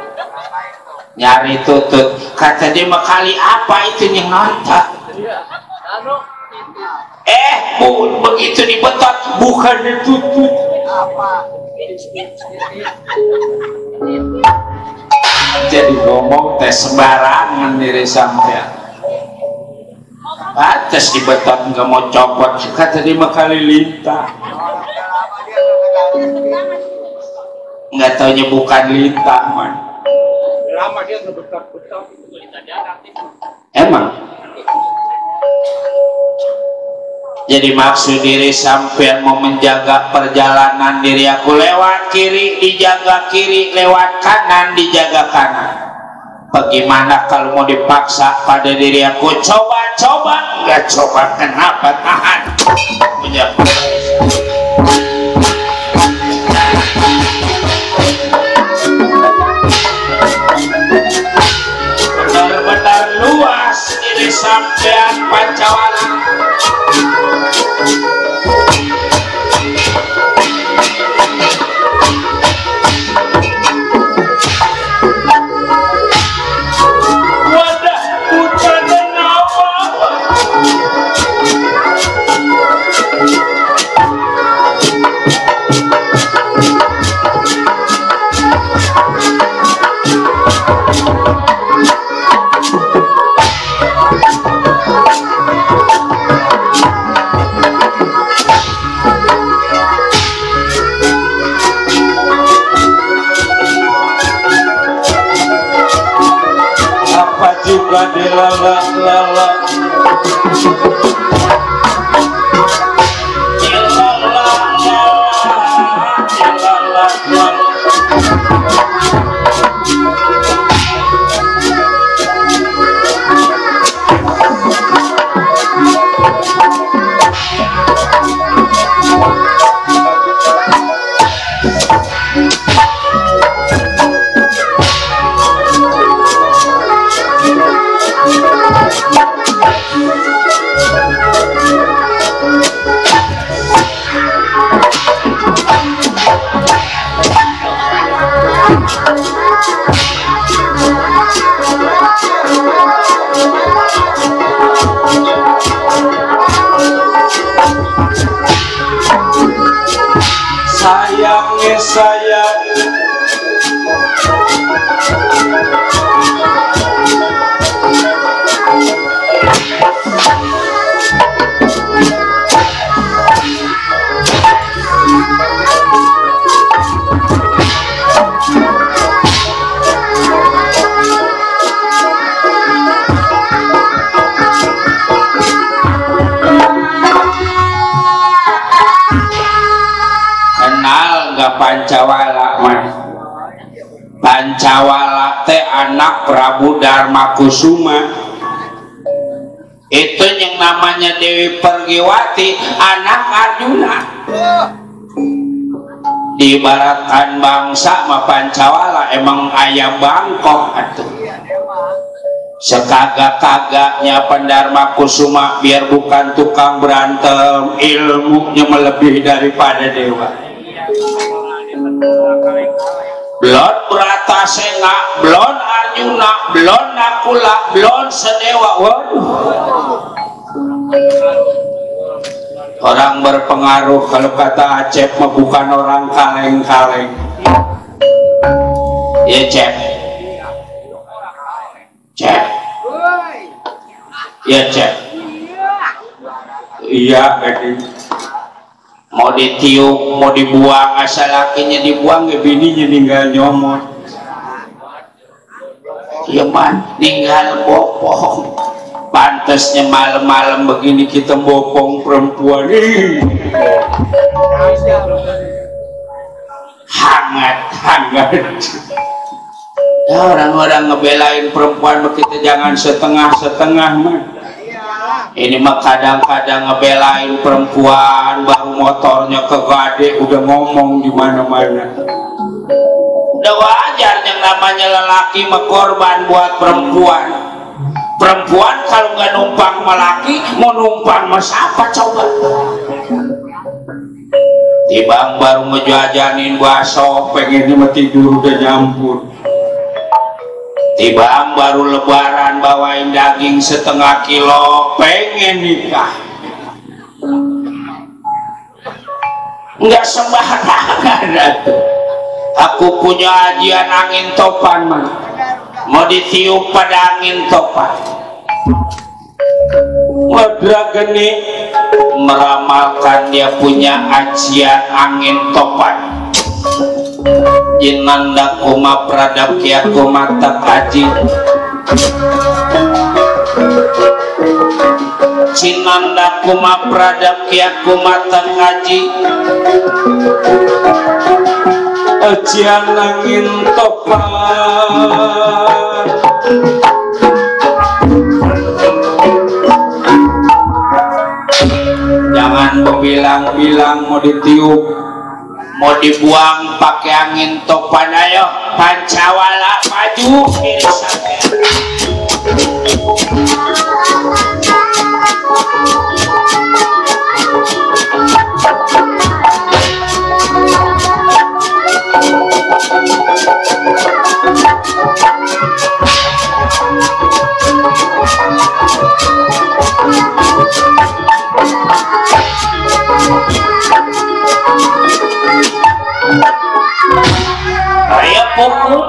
Nyari tutut, kata dia mah kali apa itu yang ngontak. Begitu dibetot bukan ditutut. Jadi ngomong tes sembarangan diri sampean. Atas dibetot nggak mau copot, kata dia mah kali lintah. Nggak taunya bukan lintah man. Lama dia ngebetot-betot itu darah itu. Emang. Jadi maksud diri sampean mau menjaga perjalanan diri aku lewat kiri dijaga kiri, lewat kanan dijaga kanan. Bagaimana kalau mau dipaksa pada diri aku coba nggak coba kenapa tahan punya benar-benar luas diri sampean Pancawala. Wadah bukan nawa. sayangnya saya Pancawala man. Pancawala teh anak Prabu Darmakusuma. Itu yang namanya Dewi Pergiwati anak Arjuna. Diibaratkan bangsa mah Pancawala emang ayam Bangkok atuh. Sekagak-kagaknya Darmakusuma biar bukan tukang berantem, ilmunya melebihi daripada dewa. Belon Bratasena, belon Arjuna, belon Nakula, belon Sedewa. Waduh. Orang berpengaruh kalau kata Acep mah bukan orang kaleng-kaleng. Ya Cep. Cep. Ya Cep. Iya, Edi. Mau ditiup, mau dibuang, asal lakinya dibuang, bininya tinggal nyomot. Ya man, tinggal bopong. Pantasnya malam-malam begini kita bopong perempuan. Hangat. Ya, orang-orang ngebelain perempuan begitu jangan setengah-setengah man. Ini mah kadang-kadang ngebelain perempuan baru motornya kegade udah ngomong di mana-mana. Udah wajar yang namanya lelaki mah korban buat perempuan. Perempuan kalau nggak numpang sama laki mau numpang sama siapa coba? Tibang baru ngejajanin bakso pengen mah tidur udah nyampur. Tibang baru lebaran bawain daging setengah kilo pengen nikah. Enggak sembarangan atuh. Aku punya ajian angin topan man. Mau ditiup pada angin topan. Wadra geni meramalkan dia punya ajian angin topan. Jinanda kuma pradap kia kuma takaji. Cinanda kuma pradap kia kuma takaji. Ajian angin topan. Jangan berbilang-bilang mau ditiup, mau dibuang pakai angin topan. Ayo Pancawala maju kiri sampai. Ayo pukul.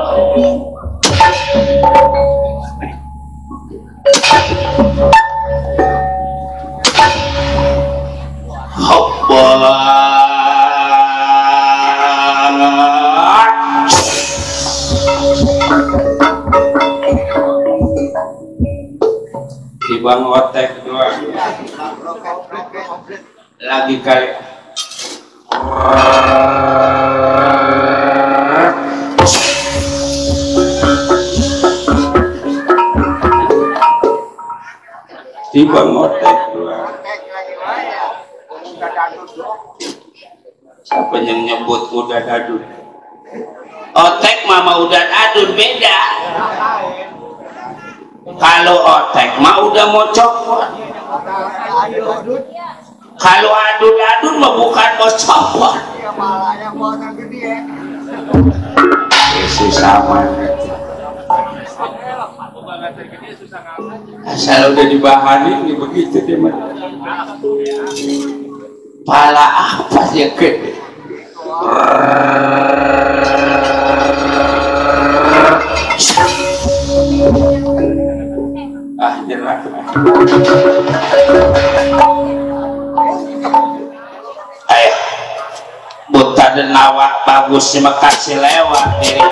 Bang Otek doang lagi kali si Bang Otek doang. Siapa yang nyebut udah dadun? Otek mama udah dadun beda. Kalau Otek mah udah mau copot. Kalau adun-adun mah bukan mau copot. Yesus sama. Asal udah dibahani begitu dia mah. Pala apa sih gede? Nyerah. Ayo, buta dan awak bagus sih makasih lewat diri.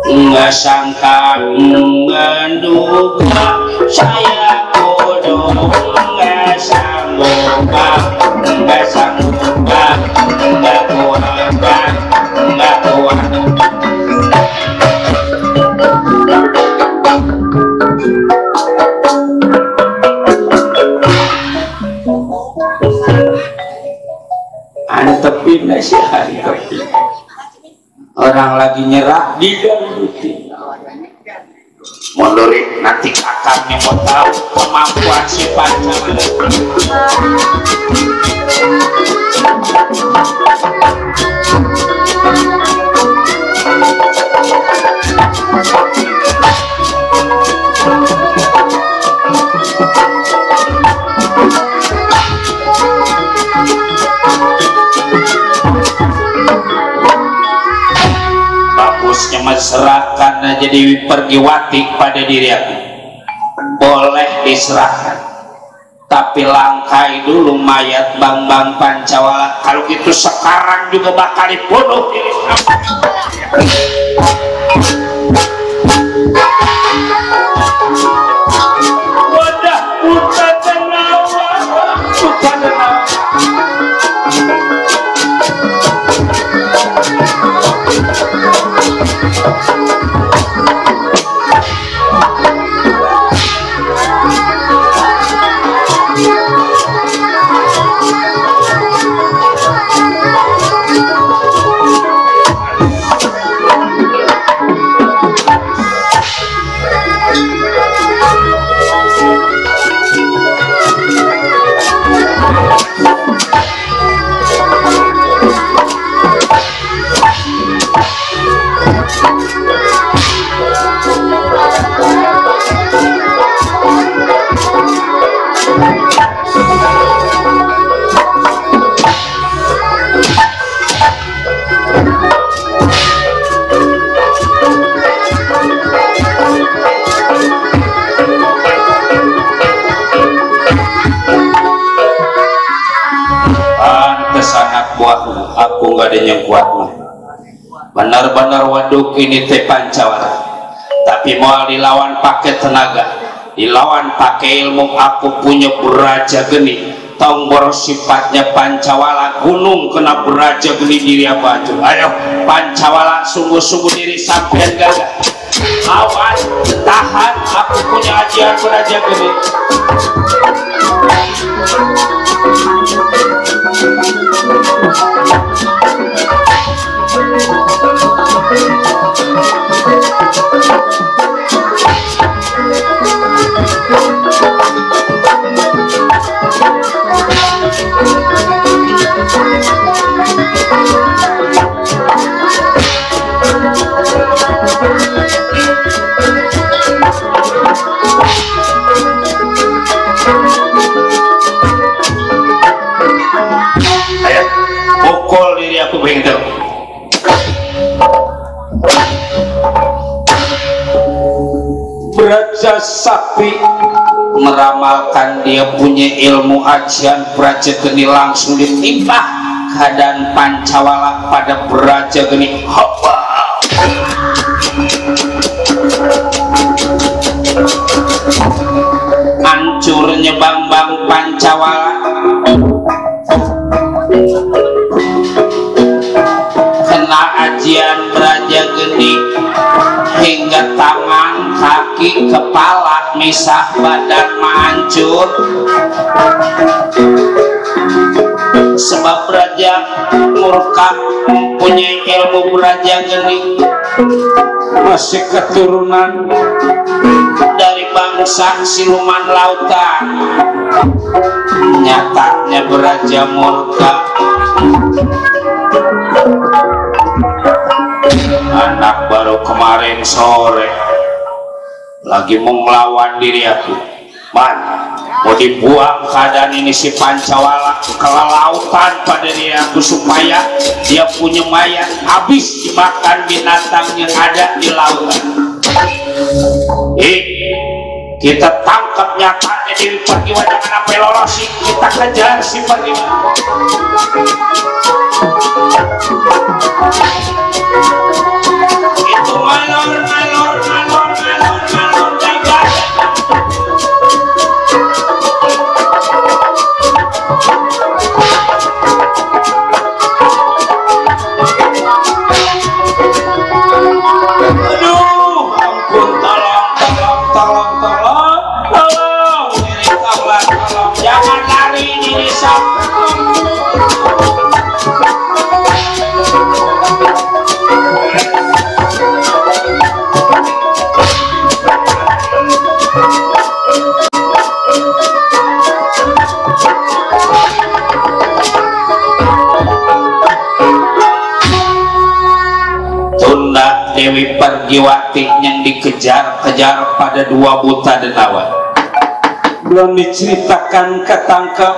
Nggak sangka menduga saya bodoh, nggak sanggup, nggak kuat. Antepin sih, antepin. Orang lagi nyerah didangdutin. Mundurin nanti kakaknya mau tahu kemampuan si Pancawala. Serahkan aja Dewi Pergiwati pada diri aku, boleh diserahkan, tapi langkai dulu mayat Bambang Pancawala. Kalau gitu sekarang juga bakal dibunuh diri aku. Wadah buta tenawa, buta tenawa. Aku nggak ada yang kuat mah. Benar-benar waduk ini teh Pancawala. Tapi mau dilawan pakai tenaga, dilawan pakai ilmu. Aku punya beraja geni. Tahu boros sifatnya Pancawala, gunung kena beraja geni diri apa aja. Ayo Pancawala, sungguh-sungguh diri sampean gagah. Awan, tahan. Aku punya ajian beraja geni. kumpul diri aku begitu. Braja Sakti meramalkan dia punya ilmu ajian Braja Geni langsung ditimpa keadaan Pancawala pada Braja Geni. Hopa. Hancurnya Bambang Pancawala kena ajian Braja Geni hingga tangan, kaki, kepala, misah badan hancur. Sebab Braja murka mempunyai ilmu Braja Geni masih keturunan dari bangsa siluman lautan. Nyatanya Braja murka, anak baru kemarin sore lagi mau melawan diri aku, man, mau dibuang keadaan ini si Pancawala ke lautan pada diri aku supaya dia punya mayat habis dimakan binatang yang ada di lautan. Kita tangkap nyatanya diri Pergiwa, jangan sampai lolos, kita kejar si Pergiwa. Itu ngalor jaga. Aduh, ampun, tolong, diri kaulah, tolong, jangan lari diri sampai. Tunda Dewi Pergiwati yang dikejar-kejar pada dua buta denawan. Belum diceritakan ketangkep,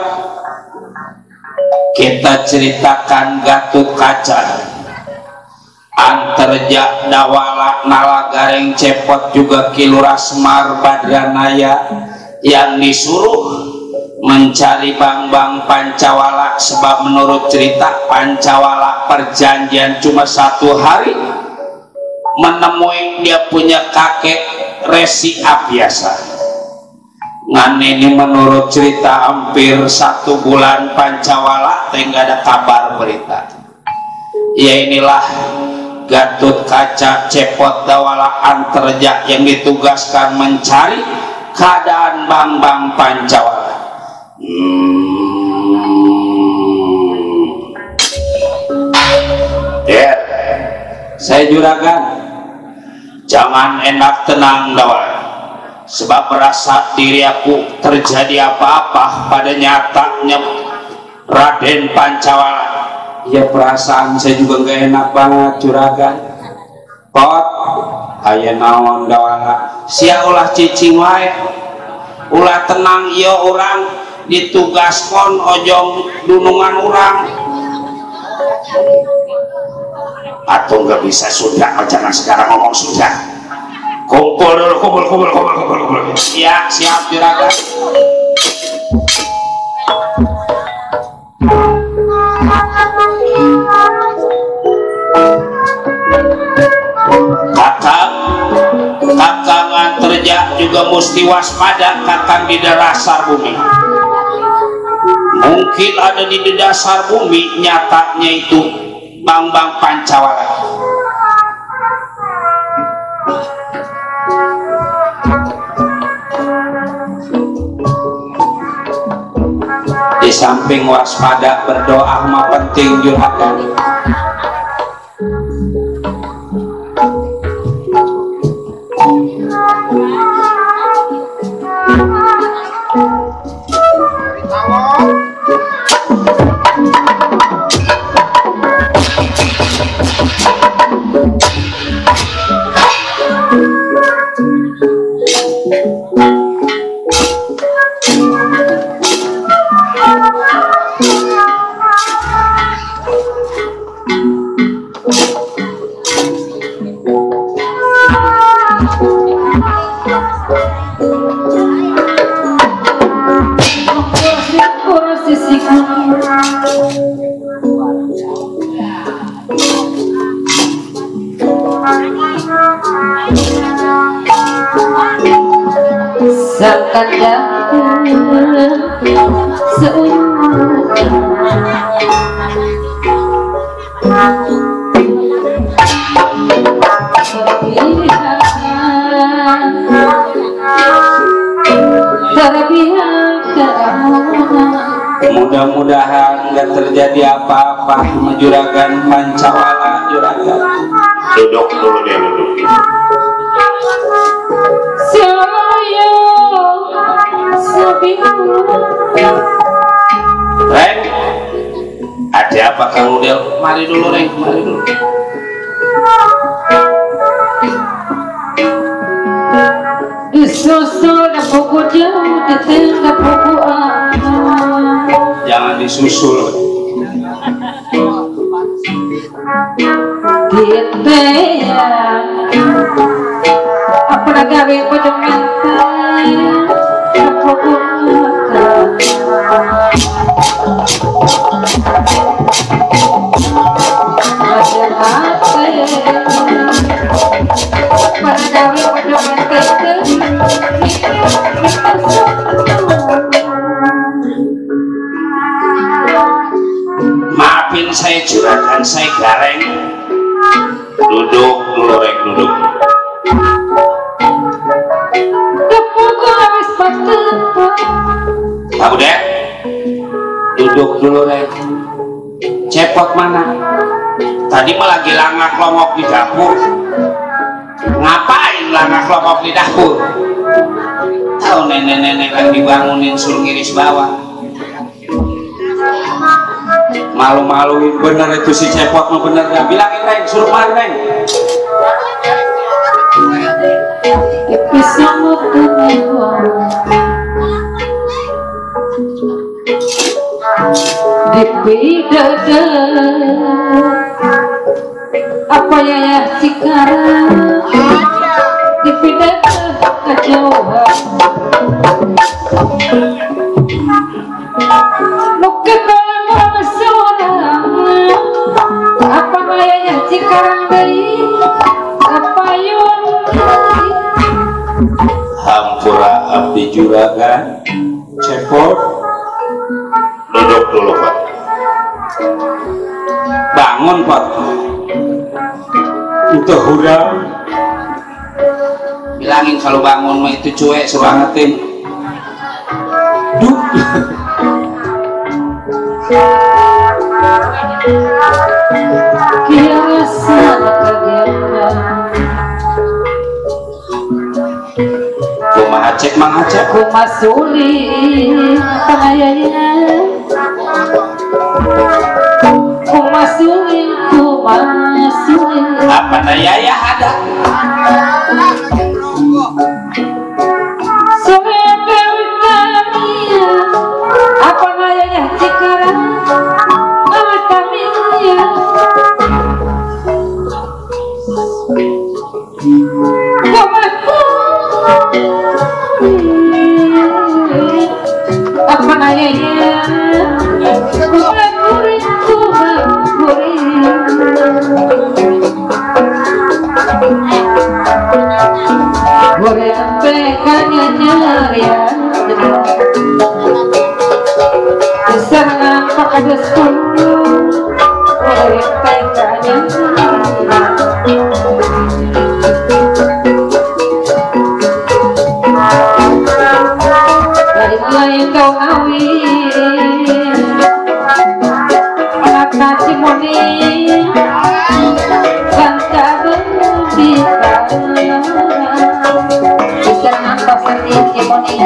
kita ceritakan Gatut Kaca, Antarja Dawala Nalagareng Cepot juga Kilura Semar Badranaya yang disuruh mencari Bambang Pancawala. Sebab menurut cerita Pancawala perjanjian cuma 1 hari menemui dia punya kakek Resi Abiasa. Ngan ini menurut cerita hampir 1 bulan Pancawala tidak ada kabar berita. Ya inilah Gatut Kaca Cepot Dawala Antarja yang ditugaskan mencari keadaan Bambang Pancawala. Ya, saya juragan, jangan enak tenang Dawala, sebab merasa diri aku terjadi apa-apa pada nyatanya Raden Pancawala. Ya perasaan saya juga gak enak banget juragan. Pot, aya naon Dawala, sia ulah cicing wae, ulah tenang iya orang ditugaskon ojong dunungan orang. Atau nggak bisa Sunda, jangan sekarang ngomong Sunda. Kumpul dulu, kumpul. Siap juragan. Kakang Antarja juga mesti waspada kakang di dasar bumi. Mungkin ada di dasar bumi nyatanya itu Bambang Pancawala. Di samping waspada berdoa mah penting juragan. Mudah-mudahan nggak terjadi apa-apa sama juragan Pancawala. Juragan duduk dulu, dia duduk. Reng, ada apa Kang Udel? Mari dulu Reng, mari dulu. Disusul dan buku jauh, ditinggal buku Jangan disusul. gitu ya. Apa gawe pojok mentai, buku Maafin saya juragan, saya gareng. Duduk dulu Reng, duduk. Pak Udah, duduk dulu Reng. Cepot mana? Tadi mah lagi langak longok di dapur. Ngapain langak longok di dapur? Tahu nenek-nenek kan dibangunin suruh ngiris bawah. Malu-maluin bener itu si Cepot mah bener gak? Bilangin Reng, suruh mari Reng. Dipidada apa ya sekarang dipidada kejauhan mungkin kalau seorang apa ya sekarang dari apa yun Hampura abdi juragan Cepot. Duduk dulu Pak. Bangun Pak. Itu udah. Bilangin kalau bangun mah itu cuek sebangetin. Duh. biasa kegiatan Kumaha cek Mang Aceh. kumasuli pengayanya kumasuli Apa daya ya ada? apa nayanya sekarang Tamiya apa nayanya Serangan pakai sepuluh dari mulai kau ngawin anak nasi moni bangsa berbisa serangan pasar di Cimoni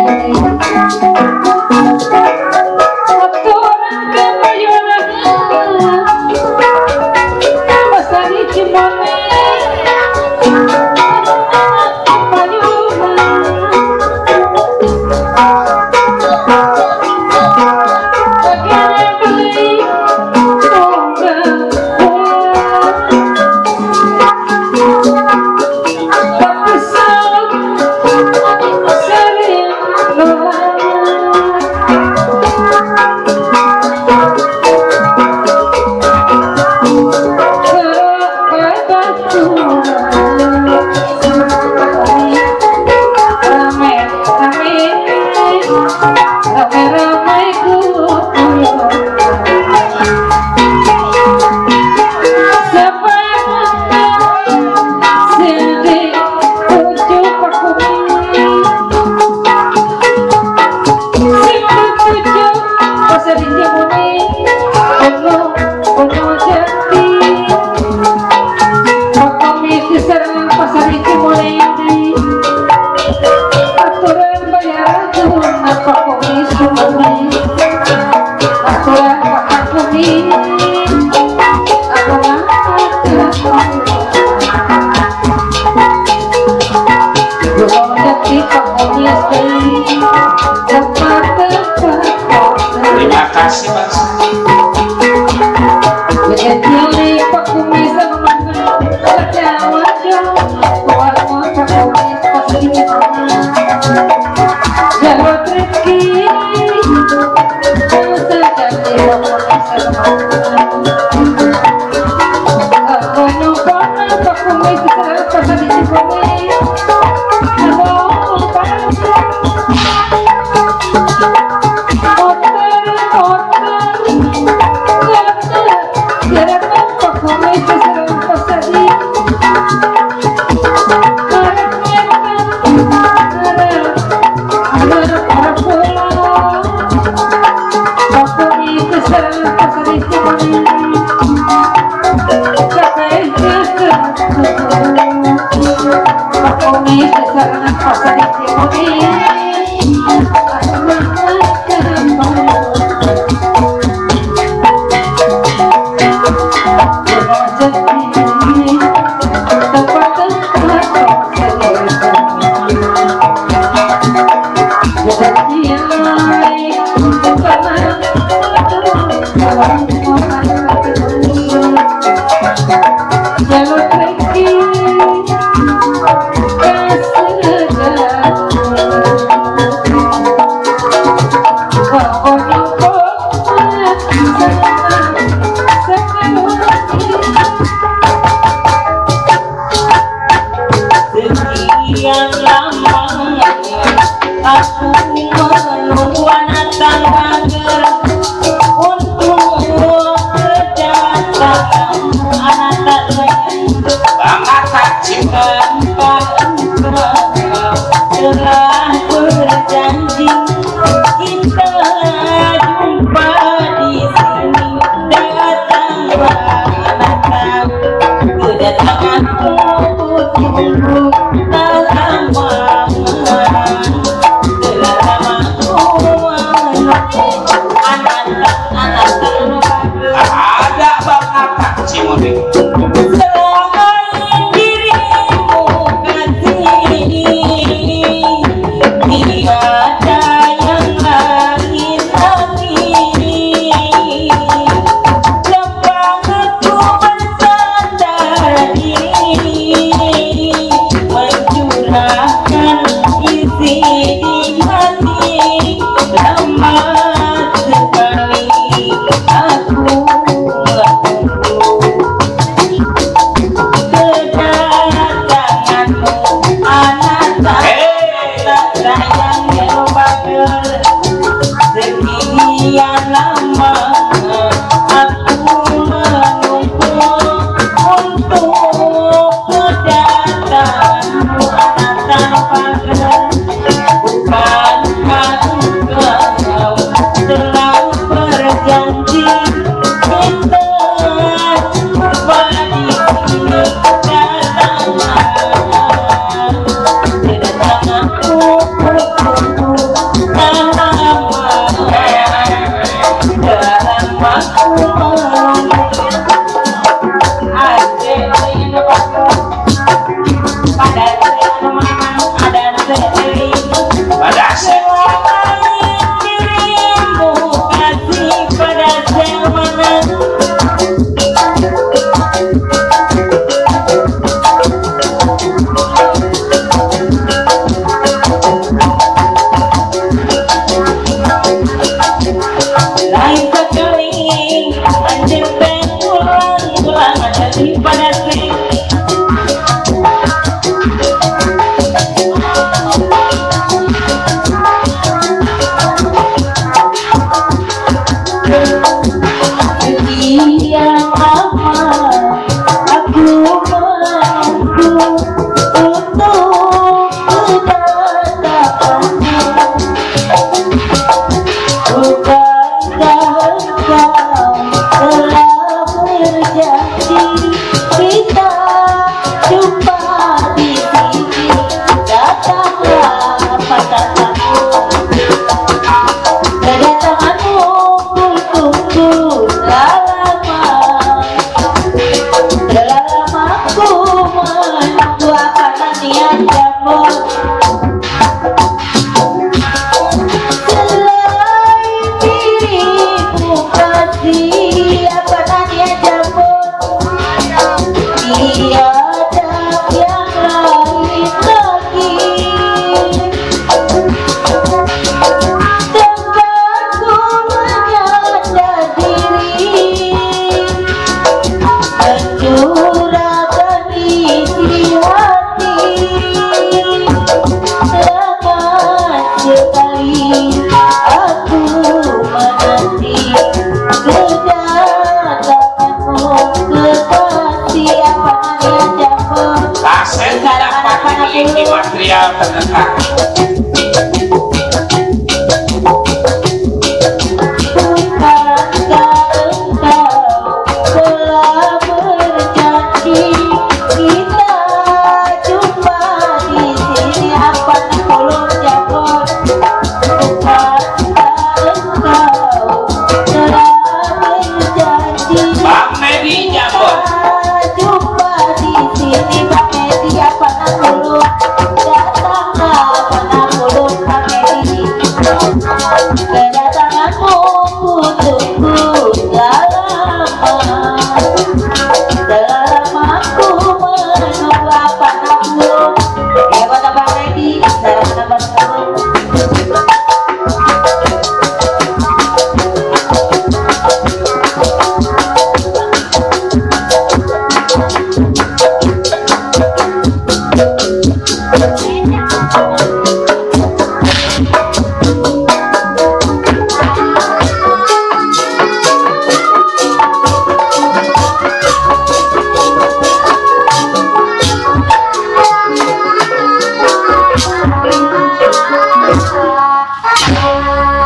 Kita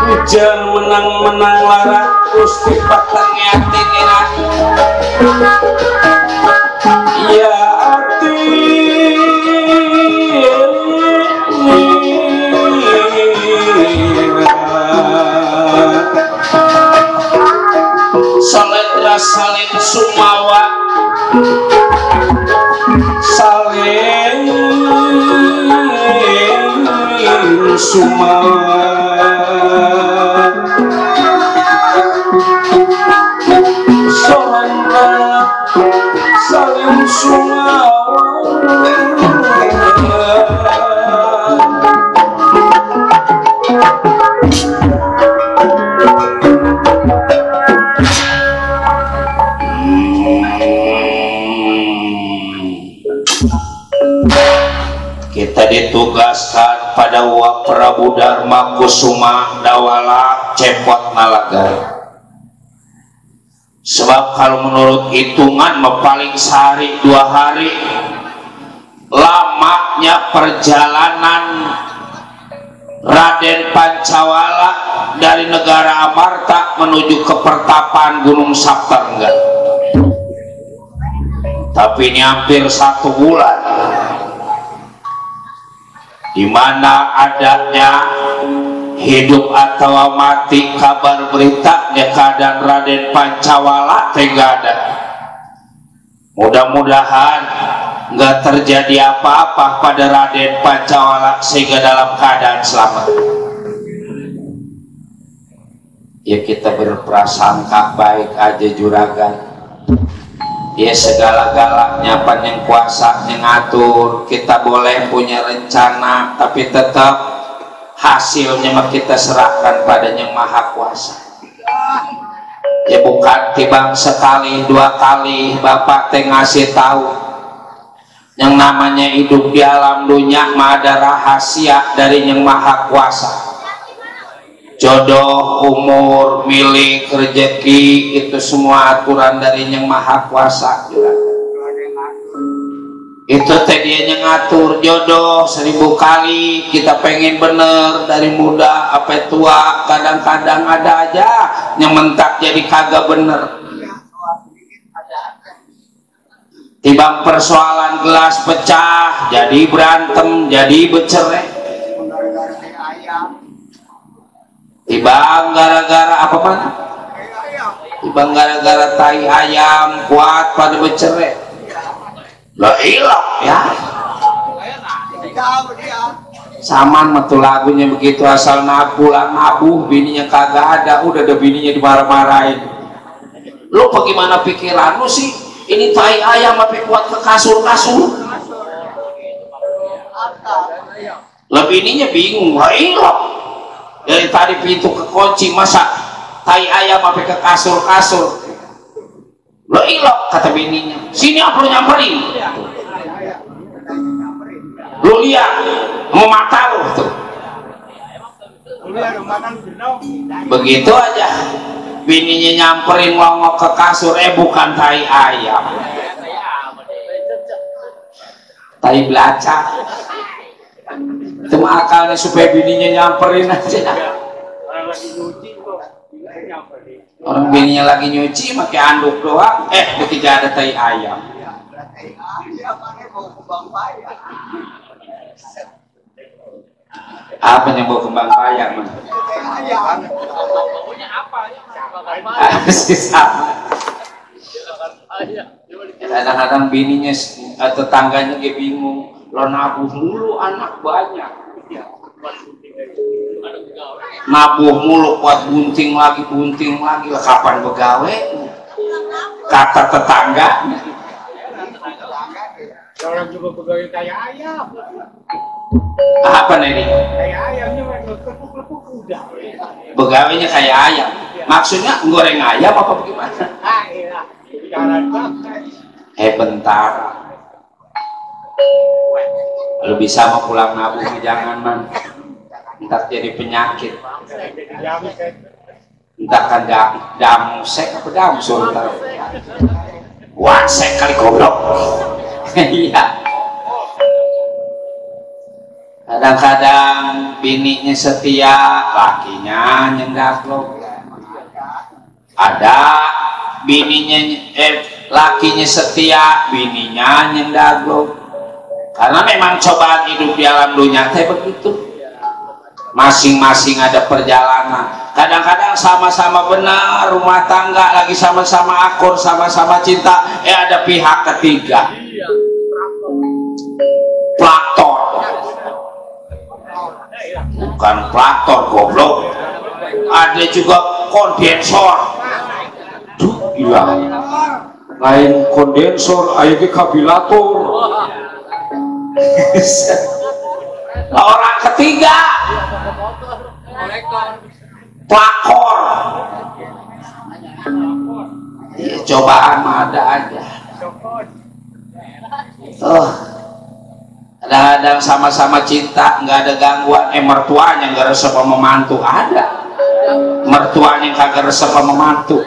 Hujan menang-menang larat Gusti patang yatin irah ya ati salendra salin sumawa salin sumawa saling sumawa kita ditugaskan pada Prabu Dharma Kusuma Dawala Cepot Nalaga. Sebab kalau menurut hitungan paling sehari 2 hari lamanya perjalanan Raden Pancawala dari negara Amarta menuju ke pertapaan Gunung Saptarengga. Tapi ini hampir 1 bulan, di mana adanya hidup atau mati kabar beritanya keadaan Raden Pancawala tidak ada. Mudah-mudahan nggak terjadi apa-apa pada Raden Pancawala sehingga dalam keadaan selamat. Ya kita berprasangka baik aja juragan. Ya segala-galanya panjang kuasa ngatur. Kita boleh punya rencana tapi tetap hasilnya mah kita serahkan pada Yang Maha Kuasa. Ya bukan tibang sekali 2 kali Bapak teh ngasih tahu yang namanya hidup di alam dunia mah ada rahasia dari Yang Maha Kuasa. Jodoh, umur, milik, rezeki itu semua aturan dari Yang Maha Kuasa juga. Itu teh dia yang ngatur jodoh 1000 kali kita pengen bener dari muda apa tua, kadang-kadang ada aja yang mentak jadi kagak bener. Tibang persoalan gelas pecah jadi berantem jadi bercerai. Tibang gara-gara apa mana? Tibang gara-gara tai ayam kuat pada bercerai. Lah ilang ya saman metu lagunya begitu asal pulang nabuh bininya kagak ada udah ada bininya dimarah-marahin. Lu bagaimana pikiran lu sih ini tai ayam apa kuat ke kasur-kasur. Lah bininya bingung lah ilang dari tadi pintu kekunci masa tai ayam apa ke kasur-kasur. Lo ilok kata bininya, sini apa lo nyamperin? Lo lihat, mau mata lo tuh. Begitu aja, bininya nyamperin ngongok ke kasur, bukan tai ayam, tai belacak. Itu mah akalnya supaya bininya nyamperin aja. Orang lagi nyuci kok, nyamperin. Orang bininya lagi nyuci pakai anduk doang, ketika ada tai ayam. Apa yang bawa kembang payang? Baunya apa? Sama. Kadang-kadang bininya atau tetangganya dia bingung, lo nabuh mulu anak banyak, nabuh mulu buat bunting lagi lah, kapan begawe? Kata tetangga. Orang juga pegawai kayak ayam. Apa nih? Kayak ayamnya lepuk-lepuk udah. Begawainya kayak ayam. Maksudnya goreng ayam apa bagaimana? Ah iya. Jalan Bentar. Lu bisa mau pulang nabuh jangan man. Ntar jadi penyakit. Ntar kan damsek apa damsul ntar. Wasek kali goblok. Iya. Kadang-kadang bininya setia, lakinya nyendak lo. Ada bininya lakinya setia, bininya nyendak lo. Karena memang cobaan hidup di alam dunia teh begitu. Masing-masing ada perjalanan. Kadang-kadang sama-sama benar rumah tangga, lagi sama-sama akur, sama-sama cinta, ada pihak ketiga. Plaktor. Bukan plaktor goblok. Ada juga kondensor. Duh, iya. Lain kondensor, ayo ke kabilator. Orang ketiga pelakor. Ya, cobaan ada aja. Kadang-kadang sama-sama cinta, nggak ada gangguan. Mertuanya nggak resep sama mantu, ada. Mertuanya kagak resep sama mantu.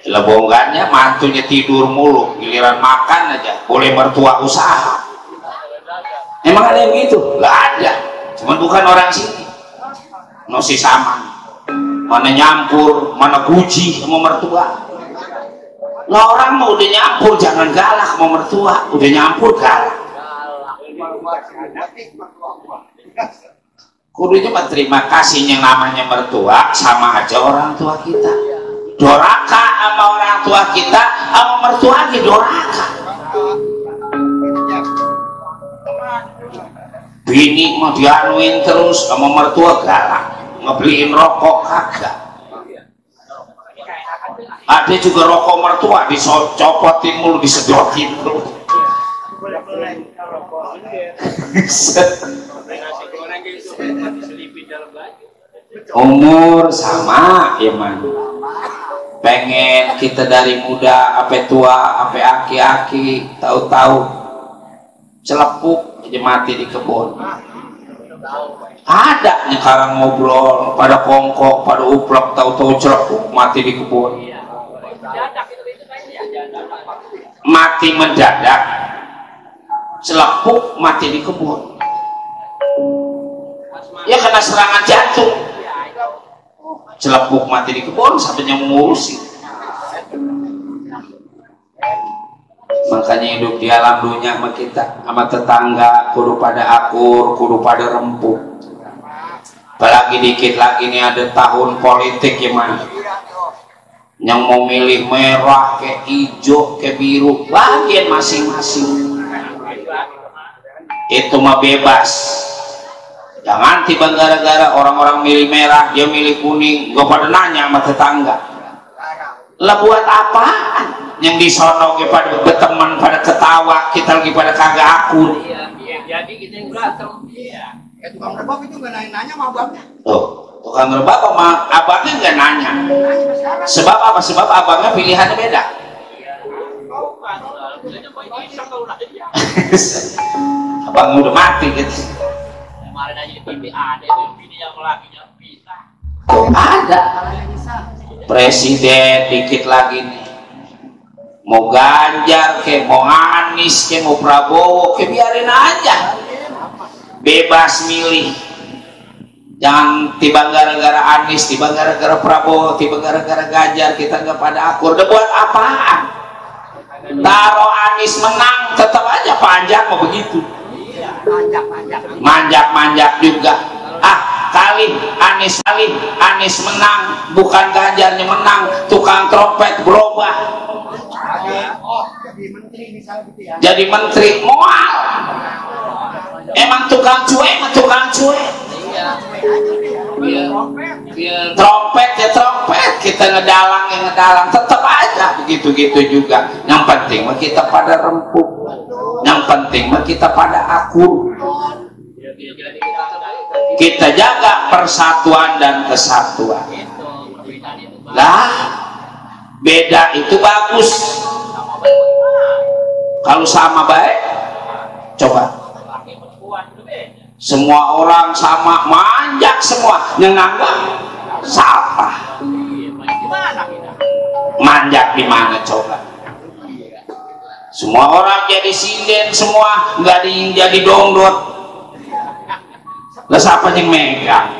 Lebongannya mantunya tidur mulu, giliran makan aja boleh mertua usaha. Emang ada yang gitu? Nggak ada. Cuman bukan orang sini. Nosi sama. Mana nyampur, mana guji sama mertua. Nah orang mau udah nyampur jangan galak sama mertua, udah nyampur galak. Kudunya berterima kasih yang namanya mertua sama aja orang tua kita. Doraka sama orang tua kita, sama mertua aja doraka. Bini mau dianuin terus sama mertua galak, ngebeliin rokok kagak. Ada juga rokok mertua dicopotin mulu, disedotin mulu. Umur sama ya man. Pengen kita dari muda apa tua apa aki-aki, tahu-tahu celepuk aja mati di kebun. Ada sekarang ngobrol pada kongkok pada uplok, tahu-tahu celepuk mati di kebun. Mati mendadak, celepuk mati di kebun. Ya kena serangan jantung, celepuk mati di kebun sampai yang mengurusi. Makanya hidup di alam dunia sama kita sama tetangga kudu pada akur, kudu pada rempuh. Apalagi dikit lagi nih ada tahun politik ya man. Yang mau milih merah ke hijau ke biru bagian masing-masing. Itu mah bebas. Jangan tiba gara-gara orang-orang milih merah dia milih kuning gak pada nanya sama tetangga. Lah buat apaan? Yang disono pada berteman pada ketawa kita lagi pada kagak akur. Jadi kita yang berantem. Tukang rebab itu nggak nanya sama abangnya. Tukang rebab sama abangnya nggak nanya. Sebab apa? Sebab abangnya pilihannya beda. Abang udah mati gitu. Kemarin aja di TV ada itu bini yang lakinya bisa. Ada. Presiden dikit lagi nih. Mau Ganjar ke, mau Anies ke, mau Prabowo ke, biarin aja. bebas milih. Jangan tiba gara-gara Anies, tiba gara-gara Prabowo, tiba gara-gara Ganjar kita nggak pada akur. Udah buat apaan? Taruh Anies menang, tetap aja panjang mau begitu. Manjak juga. Kali Anies menang, bukan Ganjarnya menang, tukang trompet berubah. Jadi menteri moal. Emang tukang cuek. Trompet ya trompet, kita ngedalang, tetap aja begitu juga. Yang penting mah kita pada rempuk, yang penting mah kita pada akur. Kita jaga persatuan dan kesatuan. Lah, beda itu bagus. Kalau sama baik, coba. Semua orang sama, manjak semua, nyenangkan siapa? Manjak di mana coba? Semua orang jadi sinden semua, nggak jadi dongdot. Lah siapa yang megang?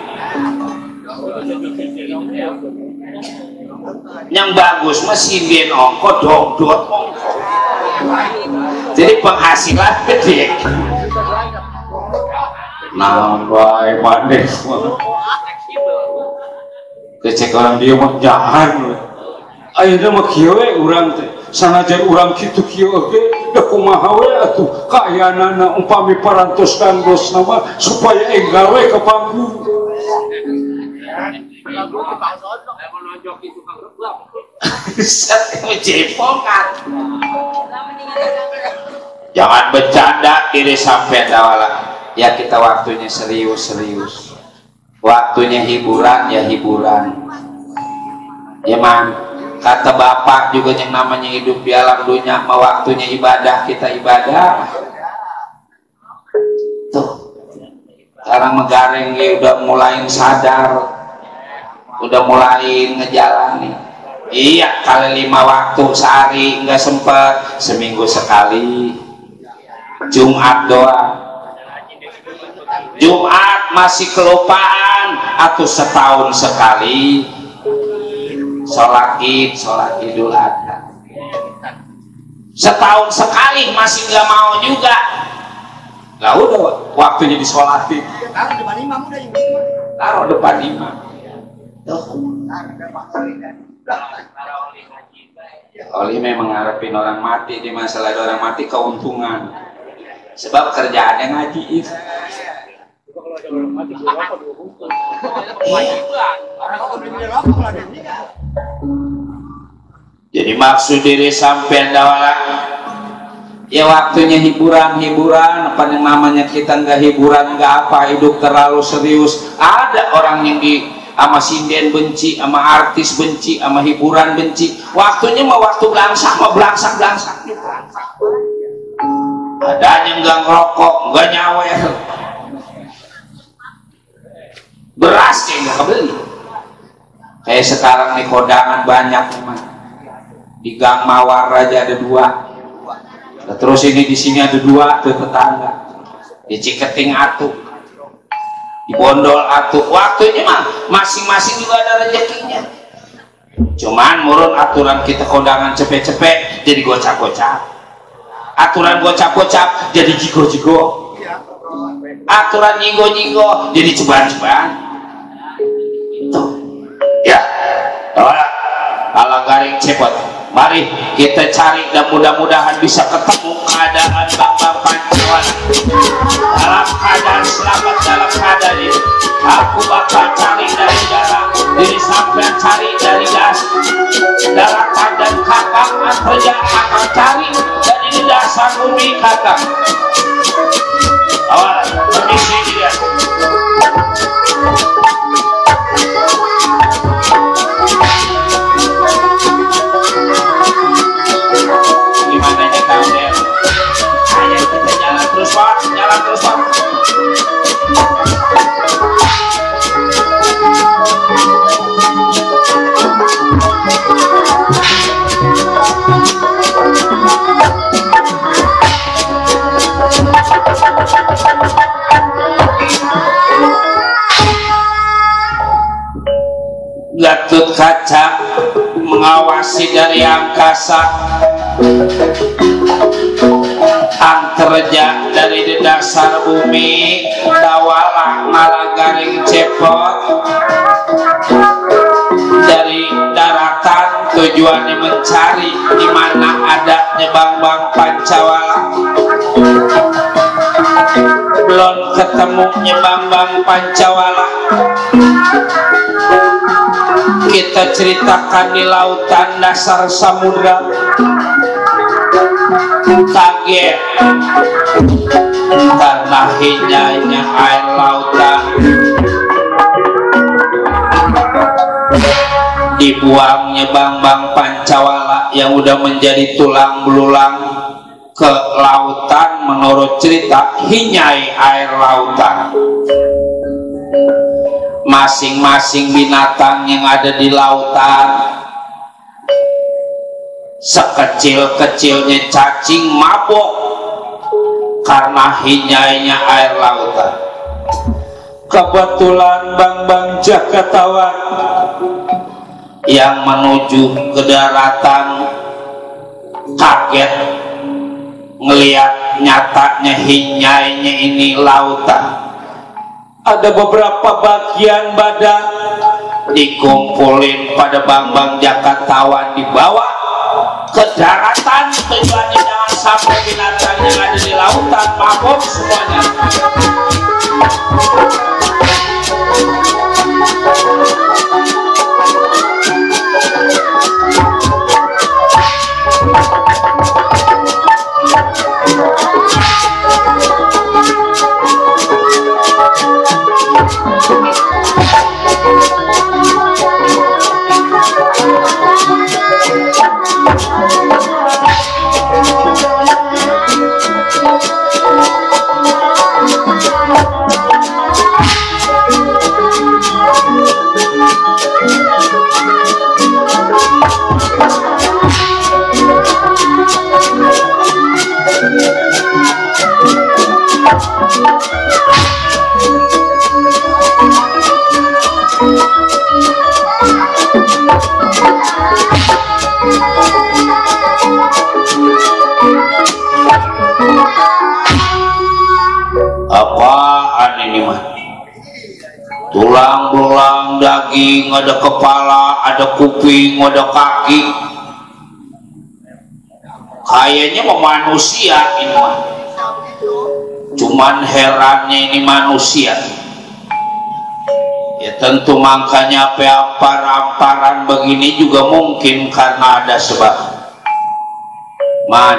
Yang bagus mah sinden ongko, dongdot ongko. Jadi penghasilan gede. Nampai maneh kecek orang dia mah jahan ayeuna mah kieu we urang teh sanajan urang kitu kieu oge da kumaha we atuh kaayana umpami parantoskan bos nama supaya enggal we ka panggung. Jangan bercanda diri sampai dawala. Ya kita waktunya serius, waktunya hiburan ya hiburan. Ya man, kata bapak juga yang namanya hidup di alam dunia, mau waktunya ibadah kita ibadah. Tuh, sekarang Megareng ya udah mulai sadar, udah mulai ngejalani. Iya, kali 5 waktu sehari nggak sempat, seminggu sekali. Jumat doang. Jumat masih kelupaan atau setahun sekali sholat Idul Adha, setahun sekali masih nggak mau juga. Lah udah waktunya disolatin, taruh depan imam. Oli memang ngarepin orang mati, di masalah orang mati keuntungan, sebab kerjaannya ngaji itu. Jadi maksud diri sampai dawala ya waktunya hiburan apa yang namanya kita nggak hiburan nggak apa, hidup terlalu serius. Ada orang yang sama sinden benci, sama artis benci, sama hiburan benci. Waktunya mau waktu belangsak gitu. Ada yang nggak ngerokok, nggak nyawer, beras kayak nggak kebeli. Kayak sekarang nih kondangan banyak memang. Di Gang Mawar aja ada 2. Terus ini di sini ada 2 tuh tetangga. Di Ciketing atuh, di Bondol atuh. Waktunya mah masing-masing juga ada rezekinya. Cuman murun aturan kita kondangan cepet-cepet jadi gocap-gocap. Aturan gocap-gocap jadi jigo-jigo. Aturan nyinggo-nyinggo jadi ceban-ceban. Ya, kalau garing cepot, mari kita cari dan mudah-mudahan bisa ketemu keadaan Bapak Pancawala dalam keadaan selamat, dalam keadaan ini. Aku bakal cari dari dalam diri sampai cari dari daratan dan kakak kerja akan cari dan ini dasar bumi kakak. Awal permisi dia. Gimana nya kau Del? Ayo kita jalan terus Pak, jalan terus Pak. Masih dari angkasa, anterja dari dasar bumi, dawala malah garing cepot. Dari daratan tujuannya mencari di mana adanya Bambang Pancawala. Belum ketemunya Bambang Pancawala, kita ceritakan di lautan dasar samudra. Kaget karena hijaunya air lautan, dibuangnya Bambang Pancawala yang udah menjadi tulang belulang ke lautan. Menurut cerita hinyai air lautan. Masing-masing binatang yang ada di lautan, sekecil-kecilnya cacing mabok karena hinyainya air lautan. Kebetulan Bambang Jakatawan yang menuju ke daratan kaget ngelihat nyatanya hinyainya ini lautan. Ada beberapa bagian badan dikumpulin pada Bambang Jakatawan, dibawa ke daratan. Tujuannya jangan sampai binatang yang ada di lautan mabok semuanya. Apaan ini mah? Tulang belang, daging, ada kepala, ada kuping, ada kaki. Kayaknya mau manusia ini mah. Cuman herannya ini manusia. Ya tentu makanya amparan begini juga mungkin karena ada sebab. Man,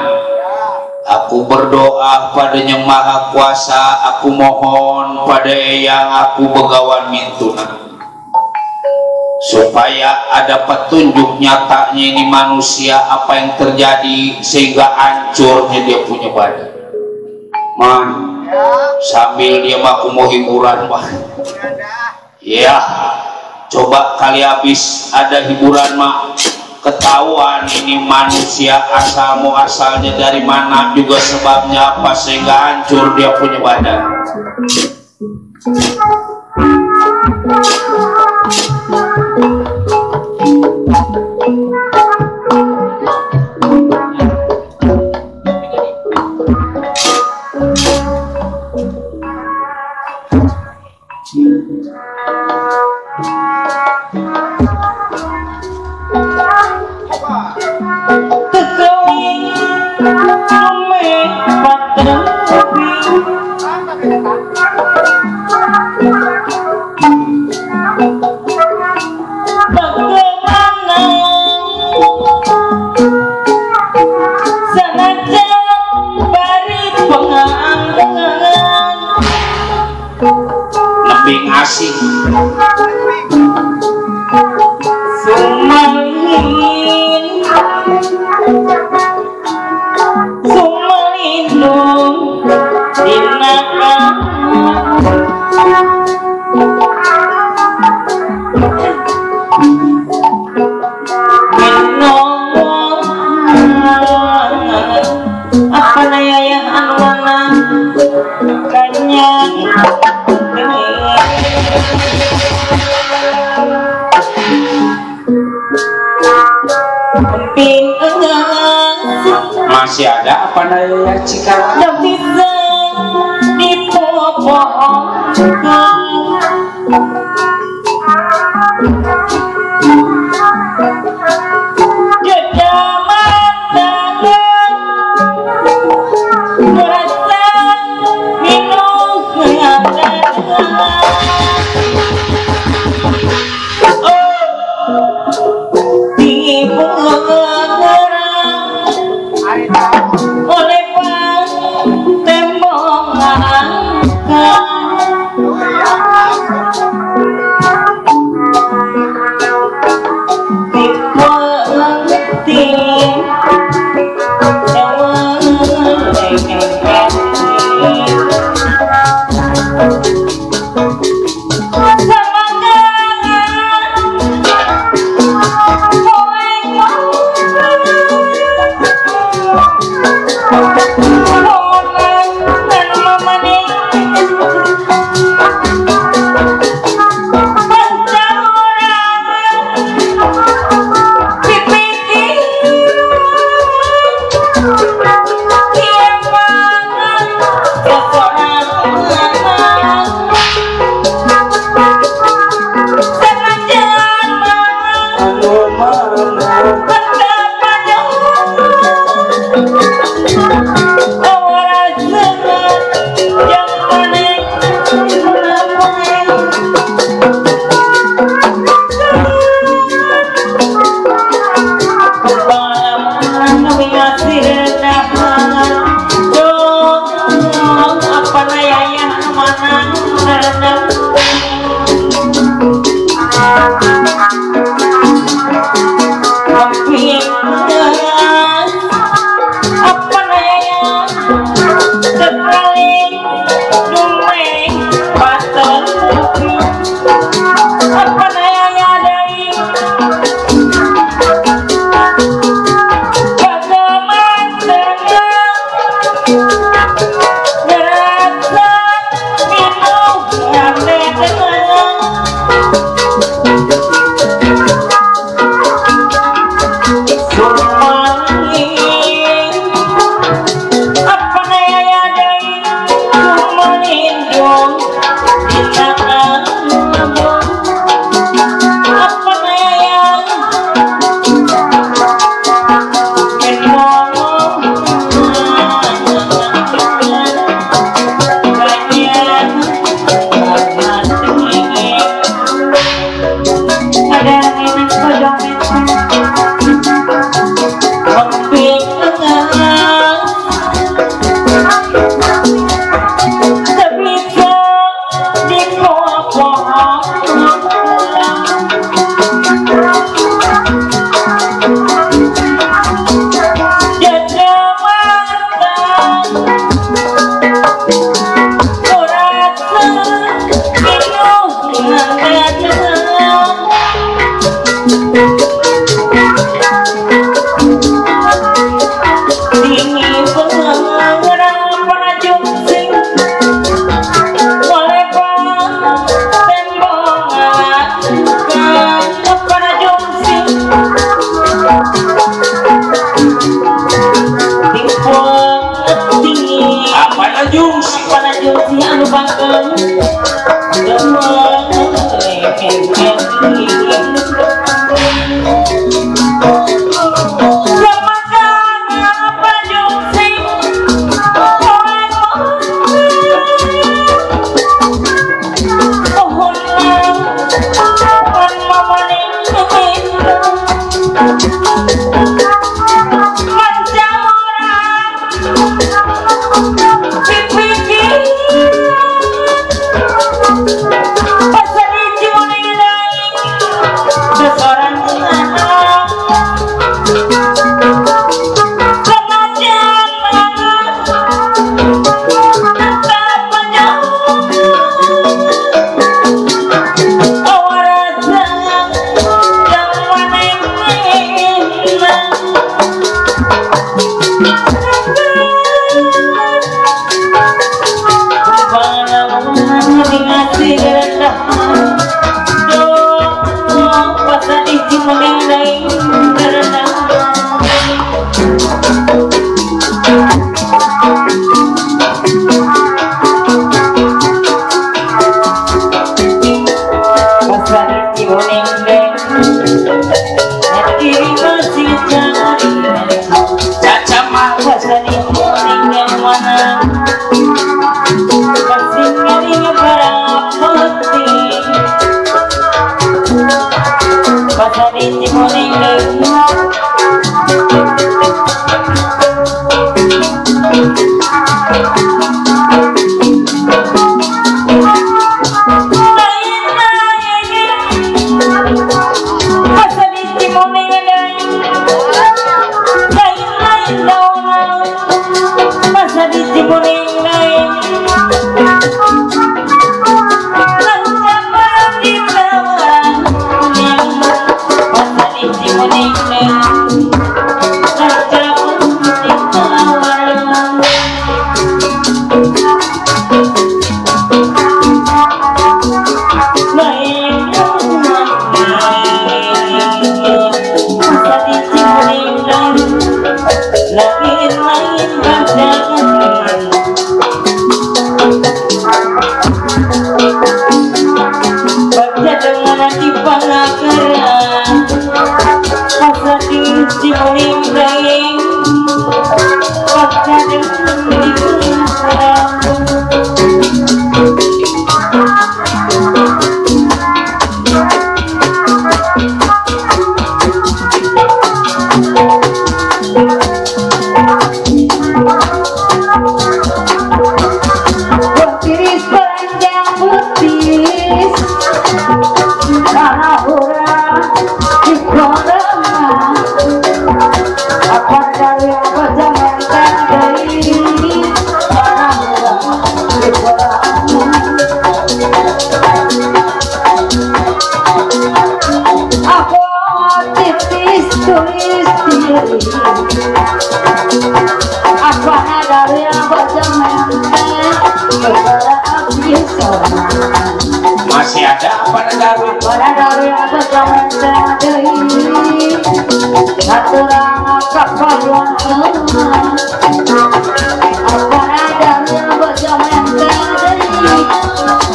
aku berdoa pada Yang Maha Kuasa, aku mohon pada Eyang aku begawan mintuna supaya ada petunjuk nyatanya ini manusia apa yang terjadi sehingga hancurnya dia punya badan. Man, sambil dia aku mau hiburan mah. Ya, coba kali habis ada hiburan mah ketahuan ini manusia asalnya dari mana, juga sebabnya apa sehingga hancur dia punya badan. Lebih asik Sumalindung dinakan apa naya anwana kanyang masih ada apa naya Cikarang? yang bisa dipopohkan Langit-langit pandangan baca dengan di panakaran masa di mulim-mulim baca dengan di masih ada apa dari apa zaman tadi aturan kapal apa dari apa zaman tadi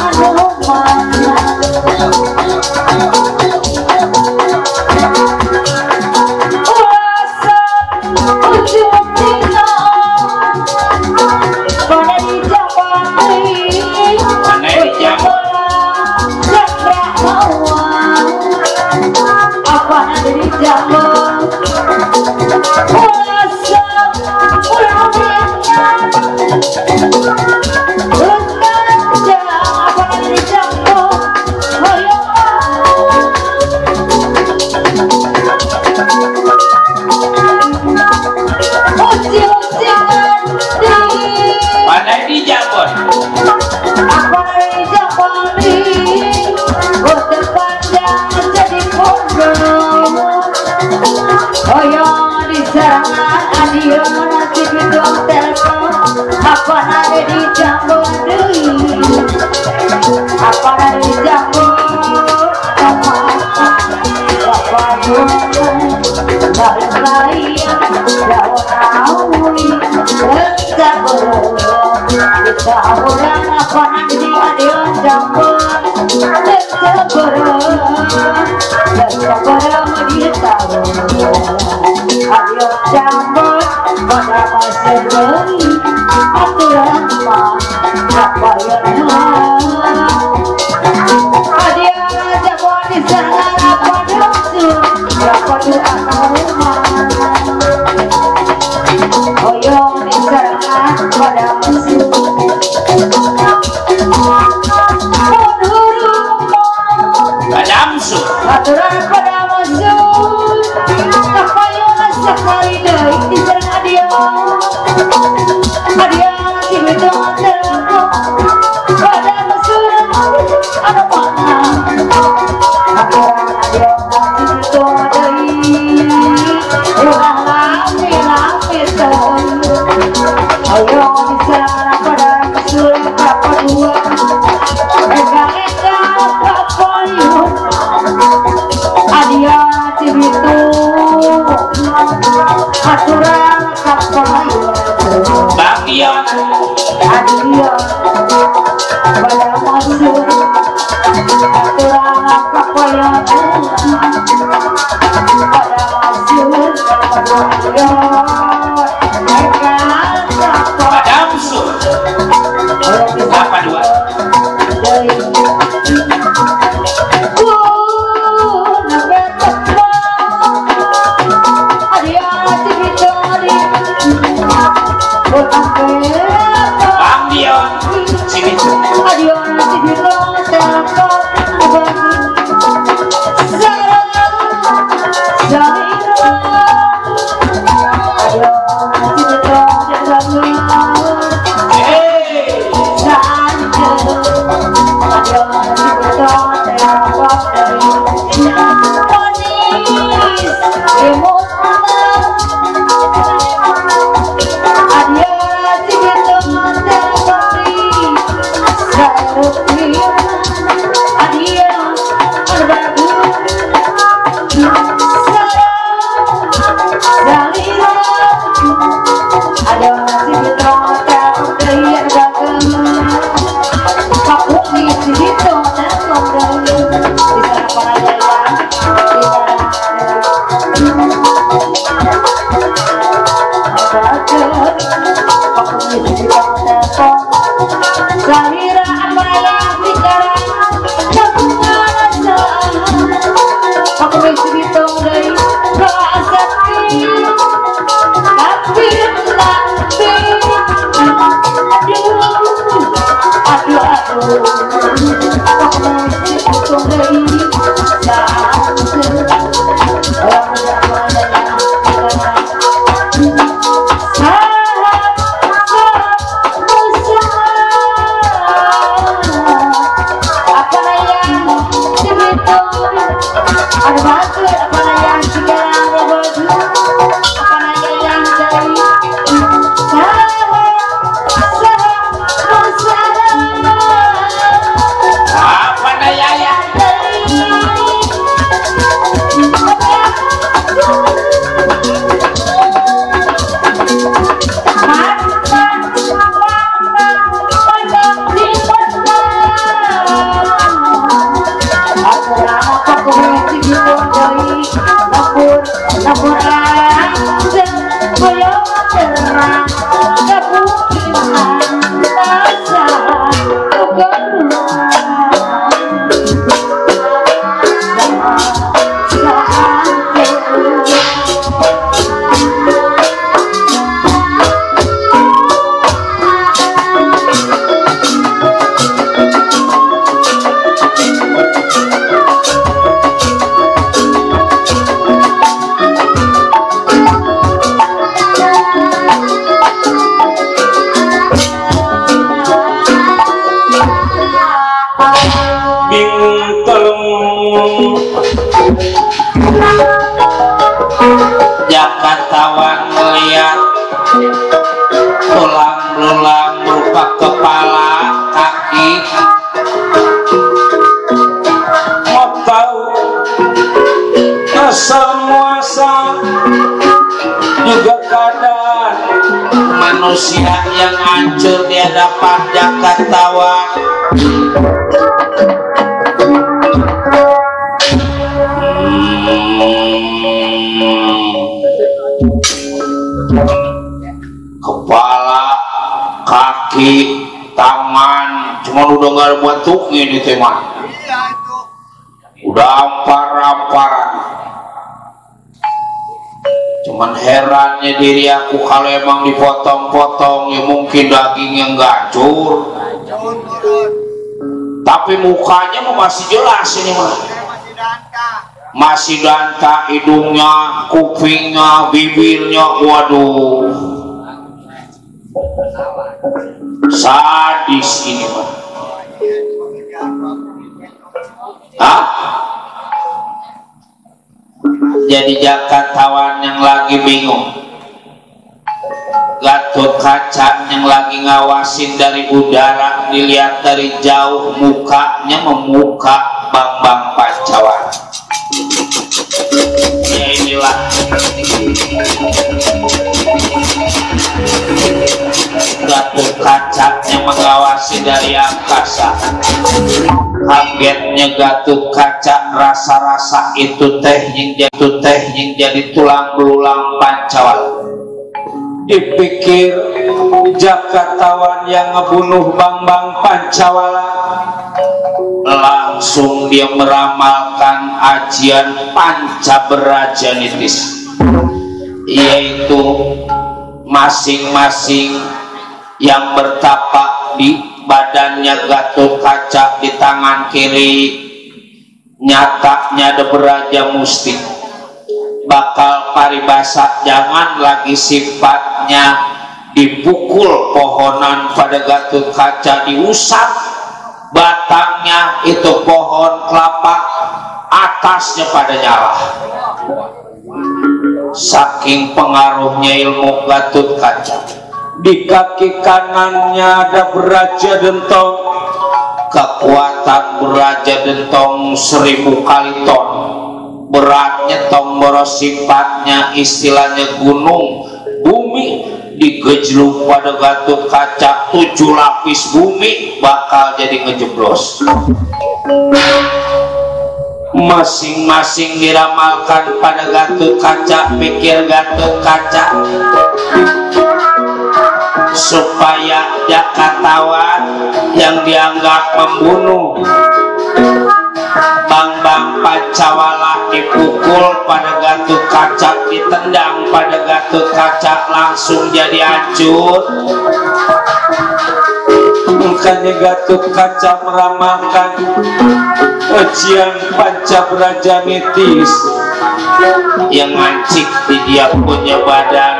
aduh apa ada di jambu apa ada di jambu apa dalam layan jauh tahu kita orang apa nanti ada jambu dia tahu ada jambu pada masa beri aturan apa yang dia jago di sana apa dosu apa doa rumah oyo di sana pada masa Adamsu aturan pada masa apa yang sekali dari di sana dia itu terlalu pada mesra ada mana aturan ada itu dari orang lapis ayo bisa pada mesra apa dua ega apa yuk adia itu aturan apa bagian adia pada masuk aturan apa yang pada masuk Adamsu apa dua Bang Dion sini Adiós, Jakatawan melihat tulang belulang berupa kepala, kaki, mau tahu asal muasal juga keadaan manusia yang hancur di hadapan Jakatawan. Kepala, kaki, tangan, cuman udah gak ada bentuknya ini teman. Udah ampar-amparan. Cuman herannya diri aku kalau emang dipotong-potong ya mungkin dagingnya nggak hancur. Tapi mukanya masih jelas ini mah. Masih danta, hidungnya, kupingnya, bibirnya, waduh, sadis ini mah. Hah? Jadi Jakatawan yang lagi bingung, Gatot Kaca yang lagi ngawasin dari udara, dilihat dari jauh mukanya memuka Bambang Pancawala. Ya inilah Gatot Kaca yang mengawasi dari angkasa. Kagetnya Gatot Kaca, rasa-rasa itu teh yang jadi tulang belulang Pancawala. Dipikir Jakatawan yang ngebunuh Bambang Pancawala, langsung dia meramalkan ajian Pancaberajanitis, yaitu masing-masing yang bertapak di badannya Gatot Kaca di tangan kiri nyatanya ada Beraja Musti bakal paribasa, jangan lagi sifatnya dipukul pohonan pada Gatot Kaca, diusap batangnya itu pohon kelapa, atasnya pada nyala. Saking pengaruhnya ilmu Gatot Kaca, di kaki kanannya ada Beraja Dentong. Kekuatan Beraja Dentong 1000 kali ton. Beratnya tomboro, sifatnya istilahnya gunung bumi, digejluk pada Gatot Kaca 7 lapis bumi bakal jadi ngejeblos. masing-masing diramalkan pada Gatot Kaca, pikir Gatot Kaca supaya Jakatawan yang dianggap membunuh Bambang Pancawala dipukul pada Gatot Kaca, ditendang pada Gatot Kaca, langsung jadi hancur. Makanya Gatot Kaca meramalkan ujian Pancabrajanitis yang ngancik di dia punya badan.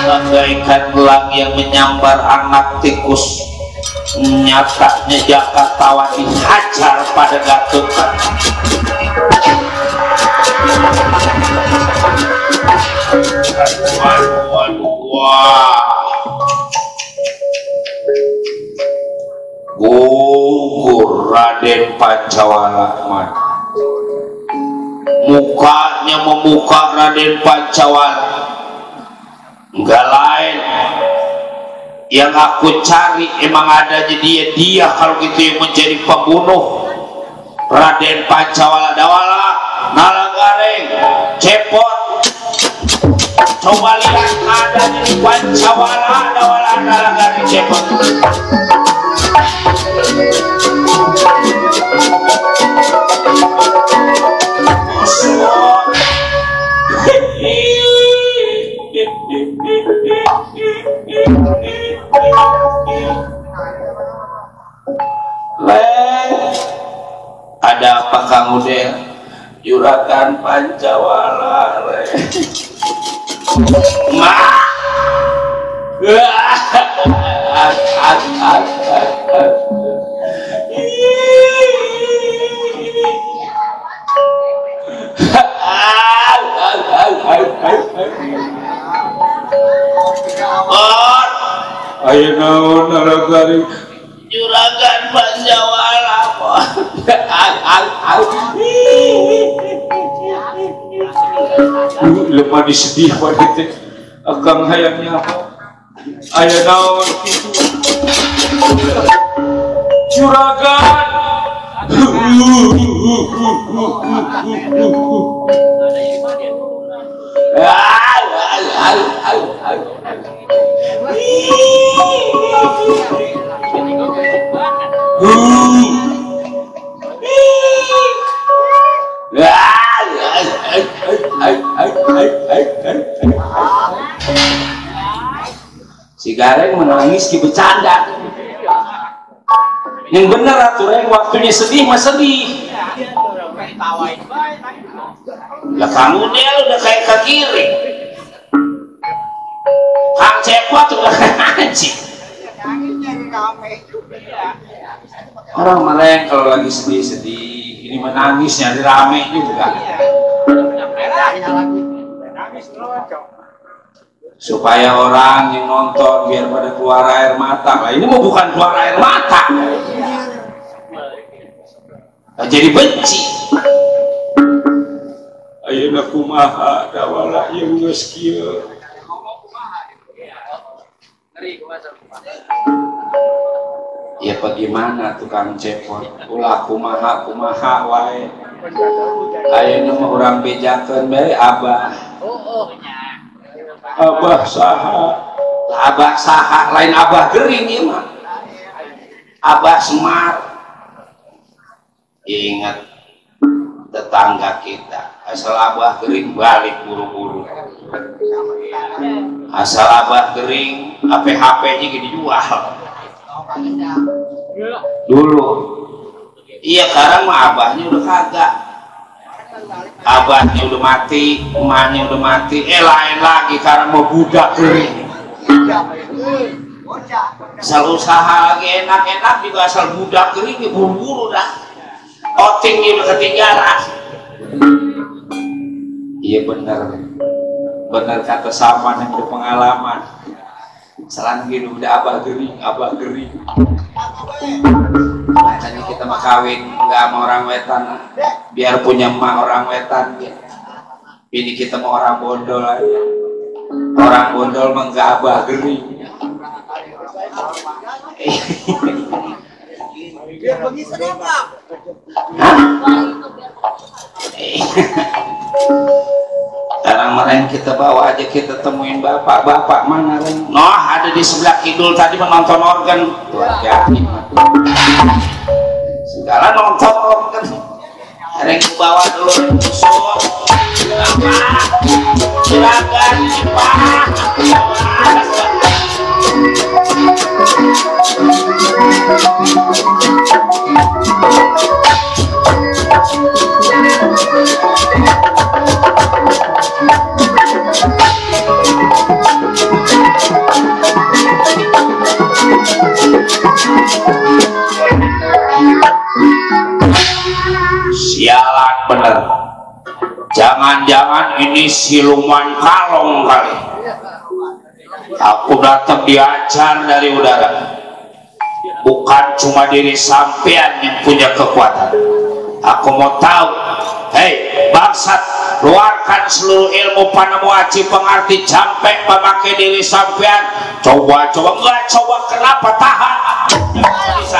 Bagaikan elang yang menyambar anak tikus, nyatanya Jakatawan dihajar pada Gatot Kaca. Wah, gugur Raden Pancawala. Mukanya memuka Raden Pancawala. Enggak lain yang aku cari emang adanya dia kalau gitu yang menjadi pembunuh Raden Pancawala. Dawala Nalagareng cepot, coba lihat adanya di Pancawala. Dawala Nalagareng cepot. Ada apa Kang Udel? Juragan Pancawala. Ma. Ayo naon Nalagari Juragan Pancawala. Lemah disedih pada itu akang hayangnya ayo naon Juragan. Si Gareng menangis di bercanda. Yang bener atuh Reng, waktunya sedih mah sedih. Lah kamu dia udah kayak ke kiri. Kang Cepot udah ngaji. Orang Maleng kalau lagi sedih-sedih, ini menangis nyari rame juga. Supaya orang yang nonton biar pada keluar air mata. Lah ini mau bukan keluar air mata. Jadi benci. Ayeuna kumaha dawala ieu geus kieu. Ya bagaimana tukang cepot? Ulah kumaha wae. Ayeuna mah urang bejakeun bae Abah. Abah saha? Abah saha lain Abah Gering ieu mah. Abah Semar. Ingat tetangga kita, asal Abah Gering balik buru-buru. Asal Abah Gering HP-nya gini dijual dulu. Iya sekarang mah abahnya udah kagak, abahnya udah mati, emaknya udah mati. Lain lagi karena mau budak Gering. Asal usaha lagi enak-enak juga asal budak Gering buru-buru dah. Otingnya udah ketinggalan. Iya bener kata Saman yang berpengalaman. Selang gitu udah Abah Gering. Makanya kita mah kawin nggak sama orang wetan, biar punya emak orang wetan ya. Ini kita mau orang bondol aja. Orang bondol mah nggak Abah Gering. Biar begitu apa? Sekarang meren kita bawa aja, kita temuin bapak mana Ren? Noh ada di sebelah kidul tadi menonton organ tuh hati segala nonton organ. Ren bawa dulu musuh silakan Pak. Sialan bener, jangan-jangan ini siluman kalong kali. Aku datang diajar dari udara. Bukan cuma diri sampean yang punya kekuatan. Aku mau tahu, hei bangsat, keluarkan seluruh ilmu panamu aji pengerti sampai memakai diri sampean. Coba enggak coba, kenapa tahan? Bisa.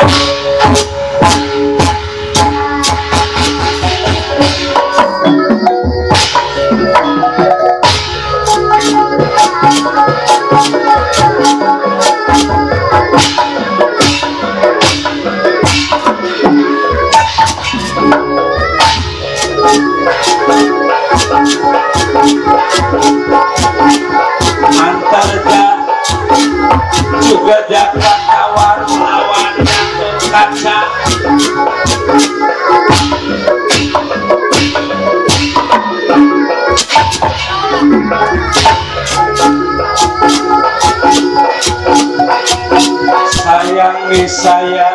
Antarja juga dapat tawar lawan jatuh kaca. Sayangi saya.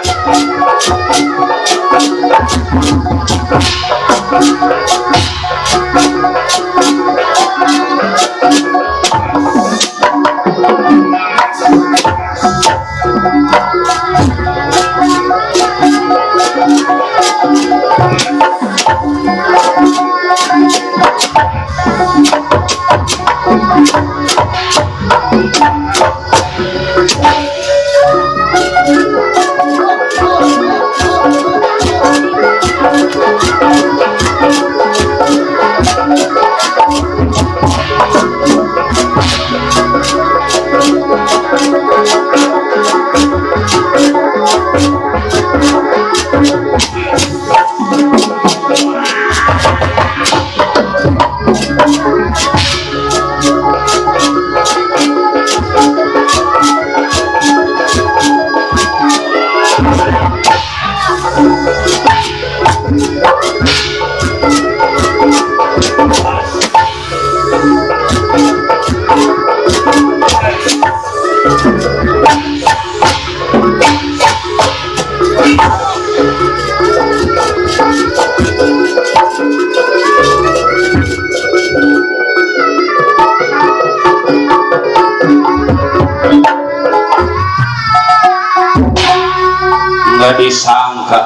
Nggak disangka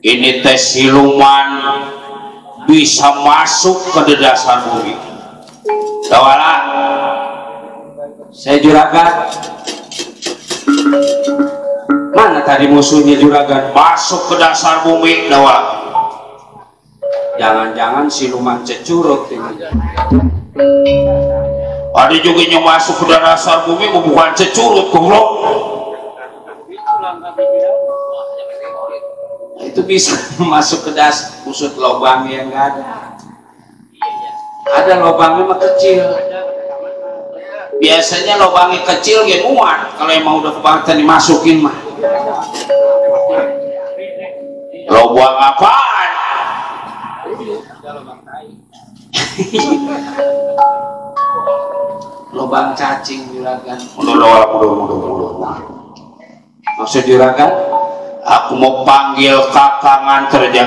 ini teh siluman bisa masuk ke dasar bumi. Tawala, saya juragan. Mana tadi musuhnya juragan? Masuk ke dasar bumi, Tawala. Jangan-jangan siluman cecurut ini. Ada juga yang masuk ke dasar bumi, bukan cecurut, goblok. Itu bisa masuk ke dasar, usut lubang yang nggak ada. Ada lubangnya mah kecil. Biasanya lubangnya kecil ya muat. Kalau yang mau udah kebangetan dimasukin mah. Lubang apaan? Lubang cacing juragan. Mudah. Maksud juragan? Aku mau panggil kakangan kerja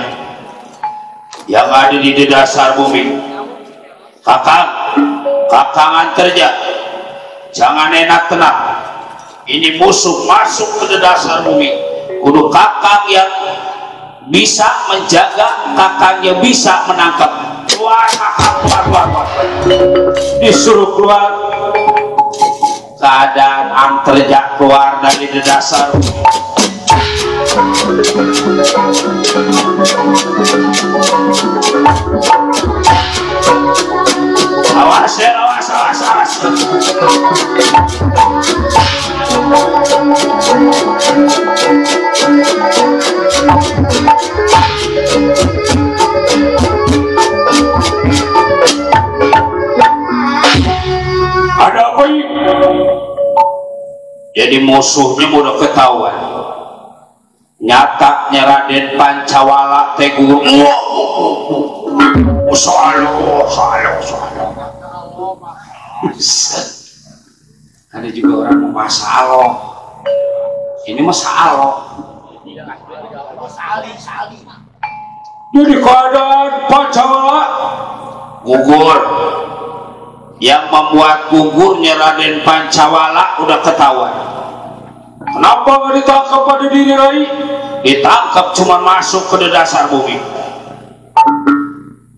yang ada di dasar bumi. Kakangan kerja, jangan enak tenang. Ini musuh masuk ke dasar bumi. Kudu kakang yang bisa menjaga, kakang yang bisa menangkap. Keluar kakang, keluar. Disuruh keluar. keadaan angterja keluar dari dasar. Awas ya, awas. Ada apa ini? Jadi musuhnya udah ketahuan. Nyatanya Raden Pancawala tegur. Salah. Ada juga orang mau masalah. Ini masalah. Jadi keadaan Pancawala gugur. Yang membuat gugurnya Raden Pancawala udah ketahuan. Kenapa nggak ditangkap pada diri Rai? Ditangkap cuma masuk ke dasar bumi.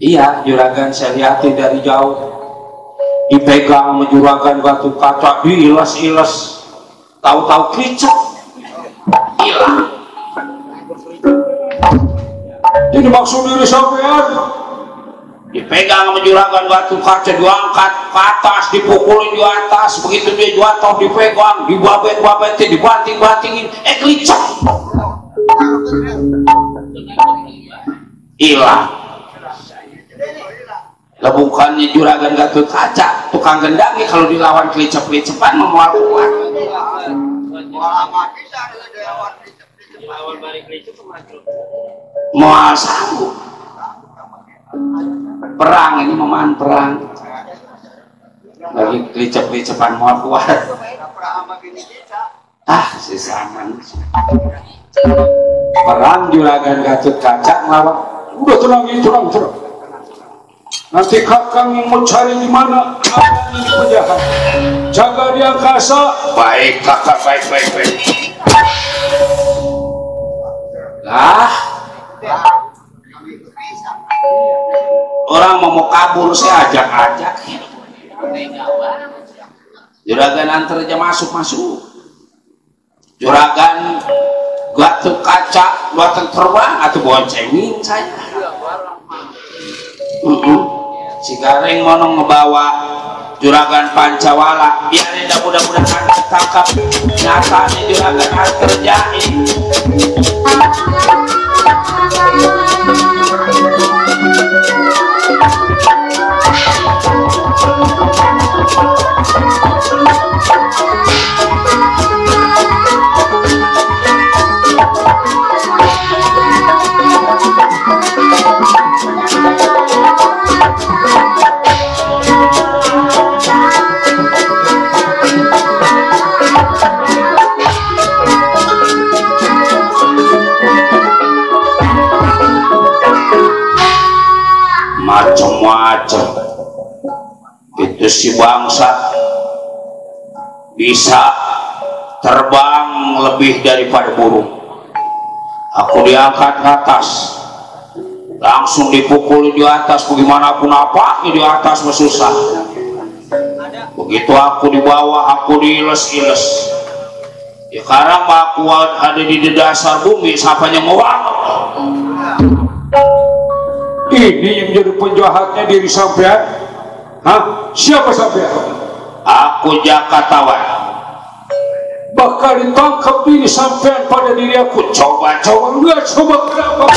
Iya, juragan saya lihatin dari jauh. Dipegang sama juragan batu kaca, diiles-iles. Tahu-tahu kricak. Hilang. Jadi maksud diri sampean dipegang sama juragan batu kaca, diangkat ke atas, dipukulin di atas, begitu dia jatuh dipegang, dibabet-babetin, dibanting-bantingin, klicak, hilang. Lah bukannya juragan Gatot Kaca tukang gendangnya, kalau dilawan klicap-klicapan memual kuat. Mual sanggup. Perang ini meman perang. Lagi klicap-klicapan mual kuat. Si zaman. Perang juragan Gatot Kaca ngelawan. Udah tenang. Nanti kakang yang mau cari di mana ini penjahat. Jaga di angkasa. Baik kakak, baik. Lah, orang mau kabur saya ajak. Juragan antar aja masuk. Juragan Gatot Kaca buatan terbang atau boncengin saya. Si Gareng mau ngebawa juragan Pancawala, biarin mudah-mudahan ditangkap. Nyatanya juragan harus kerjain. Macam-macam itu si bangsa bisa terbang lebih daripada burung. Aku diangkat ke atas, langsung dipukuli di atas, bagaimanapun apanya di atas susah. Begitu aku di bawah, aku diiles-iles. Ya sekarang aku ada di dasar bumi, siapanya ngewang. Ini yang jadi penjahatnya diri sampean. Siapa sampean? Aku Jakatawan. Bakal ditangkap diri sampean pada diri aku. Coba kenapa?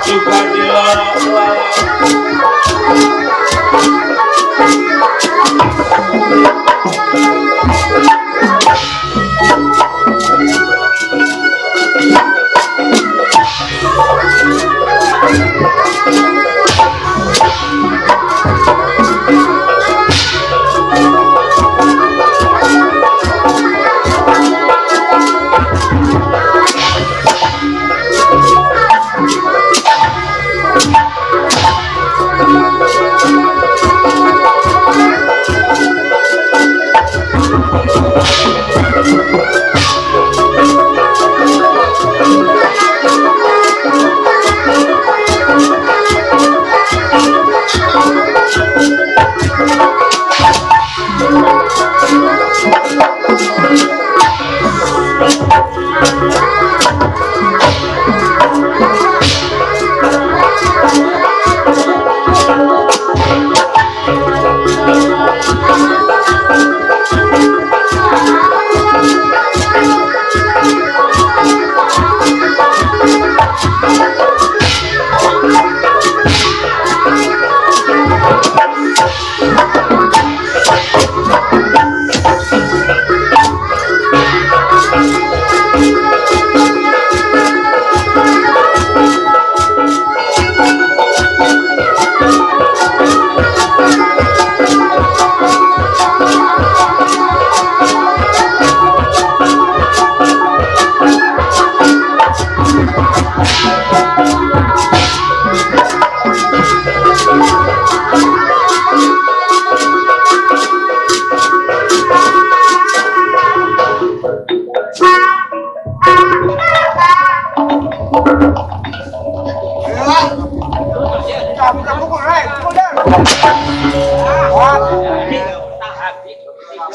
Juga di lorong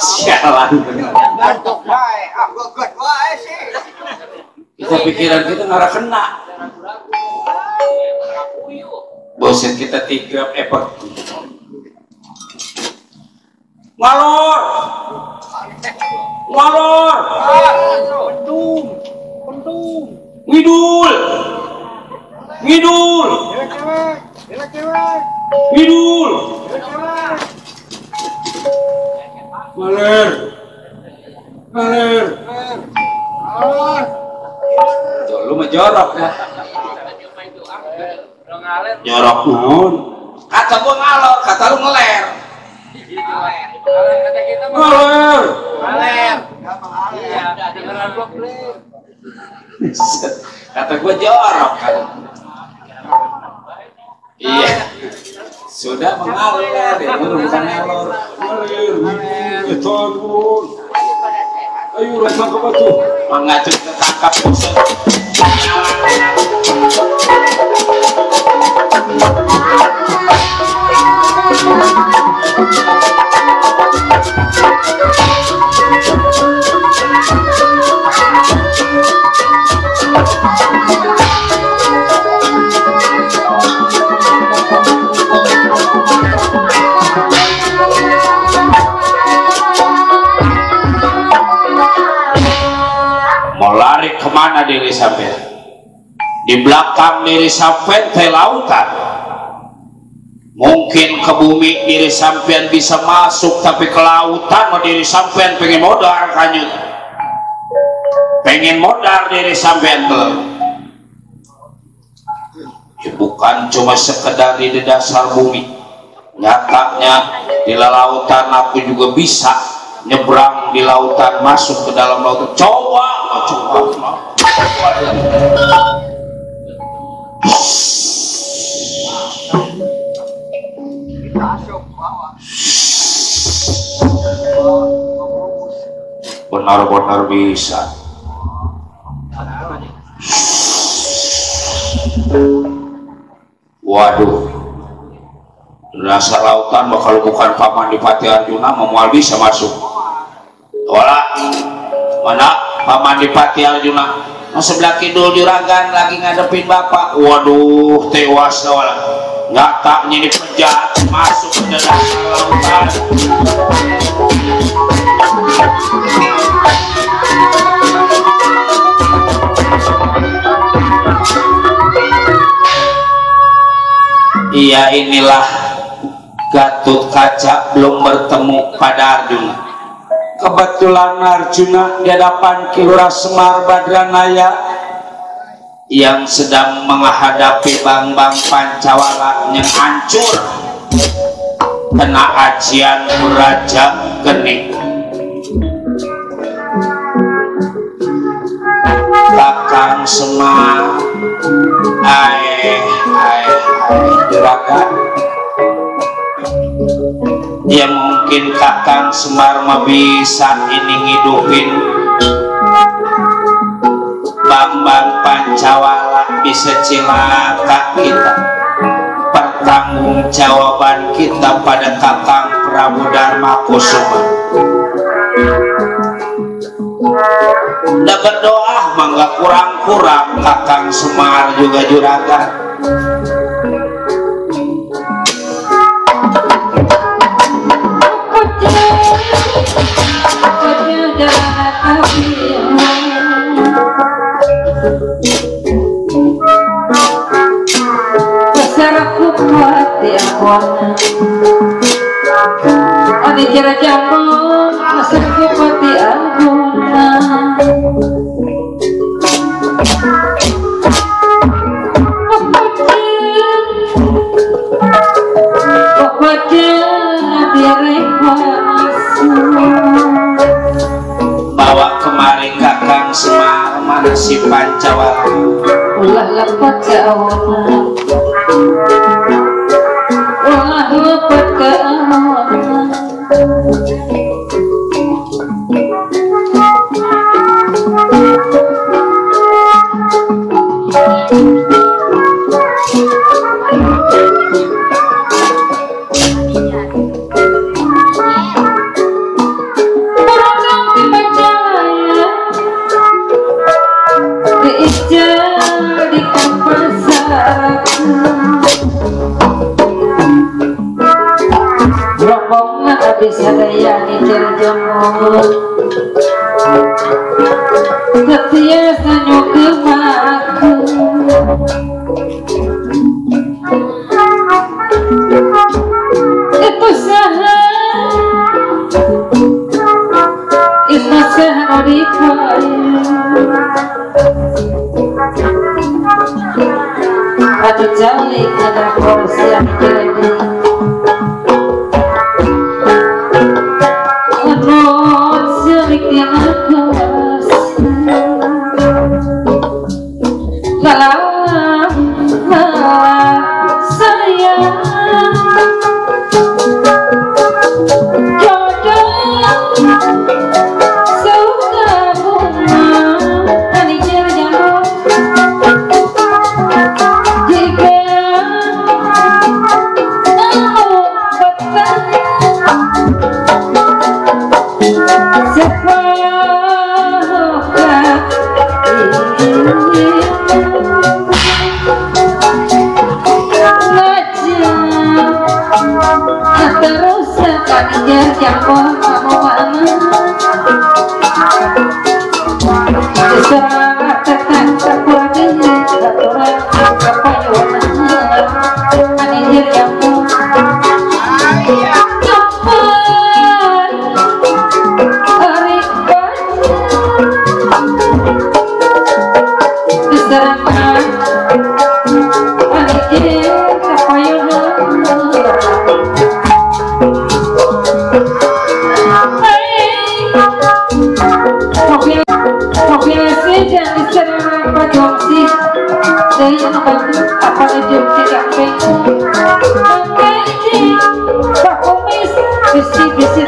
Sialan. Kita pikiran kita ngarah kena. Bosen kita tiga effort. Ngalor. Ngalor. Pentung. Ngidul. Ngidul. Ngidul. Maler. Maler. Tuh, lu mah jorok dah. Jorok naon? Kata gua ngalor, kata lu ngeler. Ngeler. Ngeler. Kata gua jorok kan. Iya. Sudah mengalir, ya bukan ngalor. Ngalir. Turun. Ayo lempar ke batu. Mengacu ketangkap musuh. Mau lari kemana diri sampean? Di belakang diri sampean teh lautan. Mungkin ke bumi diri sampean bisa masuk, tapi ke lautan mau diri sampean pengen modal kanyut. Pengen modal diri sampean tuh. Ya, bukan cuma sekedar di dasar bumi. Nyatanya di lautan aku juga bisa nyebrang di lautan, masuk ke dalam lautan. Coba. Benar-benar bisa. Waduh, dasar lautan bakal bukan Paman Dipati Arjuna memual bisa masuk. Wala, mana Paman Dipati Arjuna? Sebelah kidul juragan lagi ngadepin bapak. Waduh, tewas wala. Nggak taknya ini penjahat masuk ke dasar lautan. Iya, inilah Gatot Kaca belum bertemu pada Arjuna. Kebetulan Arjuna di hadapan Kilurah Semar Badranaya yang sedang menghadapi Bambang Pancawala yang hancur kena ajian Raja Geni. Kakang Semar, juragan. Ya mungkin Kakang Semar mah bisa ini ngidupin Bambang Pancawala, bisa cilaka kita. Pertanggungjawaban kita pada Kakang Prabu Darmakusuma. Udah berdoa mah nggak kurang-kurang Kakang Semar juga juragan. Adi jara jambu masuk pati aguna. Bawa kemari Kakang Semar mana si Pancawala. Ulah lepat ke awana. Ulah lepat ke awana. jamur setia sanyo kemaku itu saha itu saha dipayu aduh jalik ada kursi yang jadi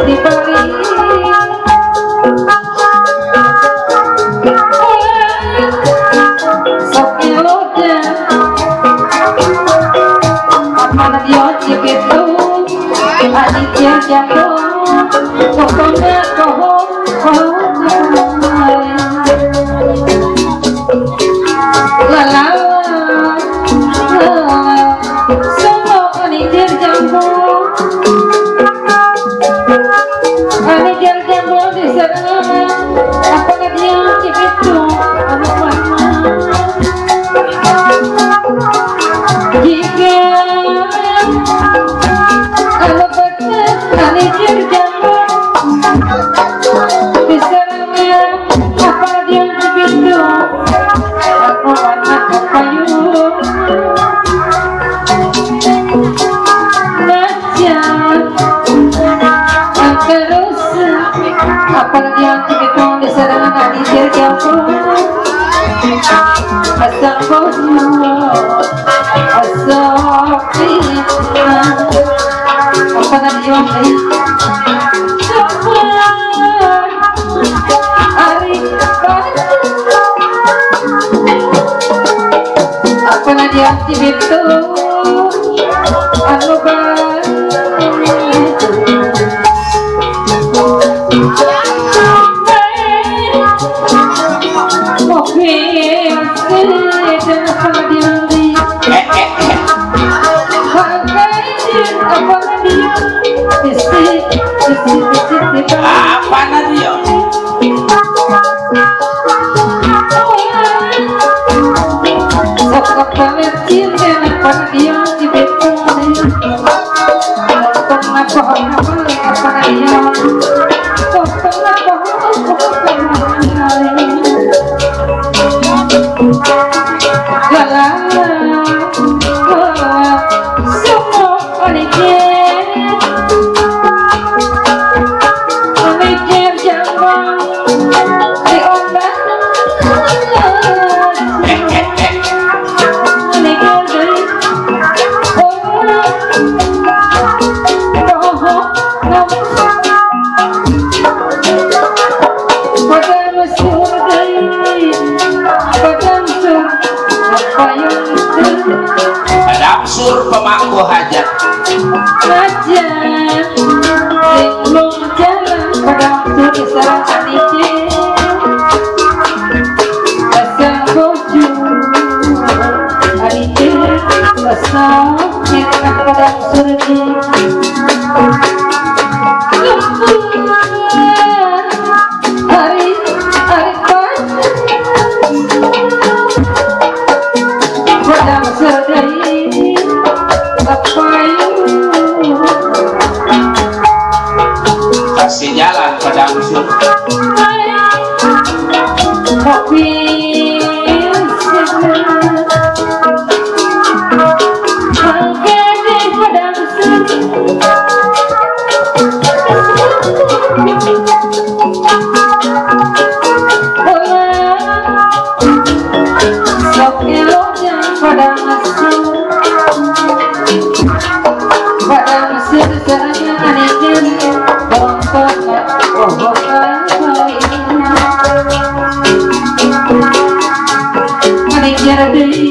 pemangku hajat Surdi elok-eloknya pada mesum pada mesum saatnya anehkan bongkokan anehkan deh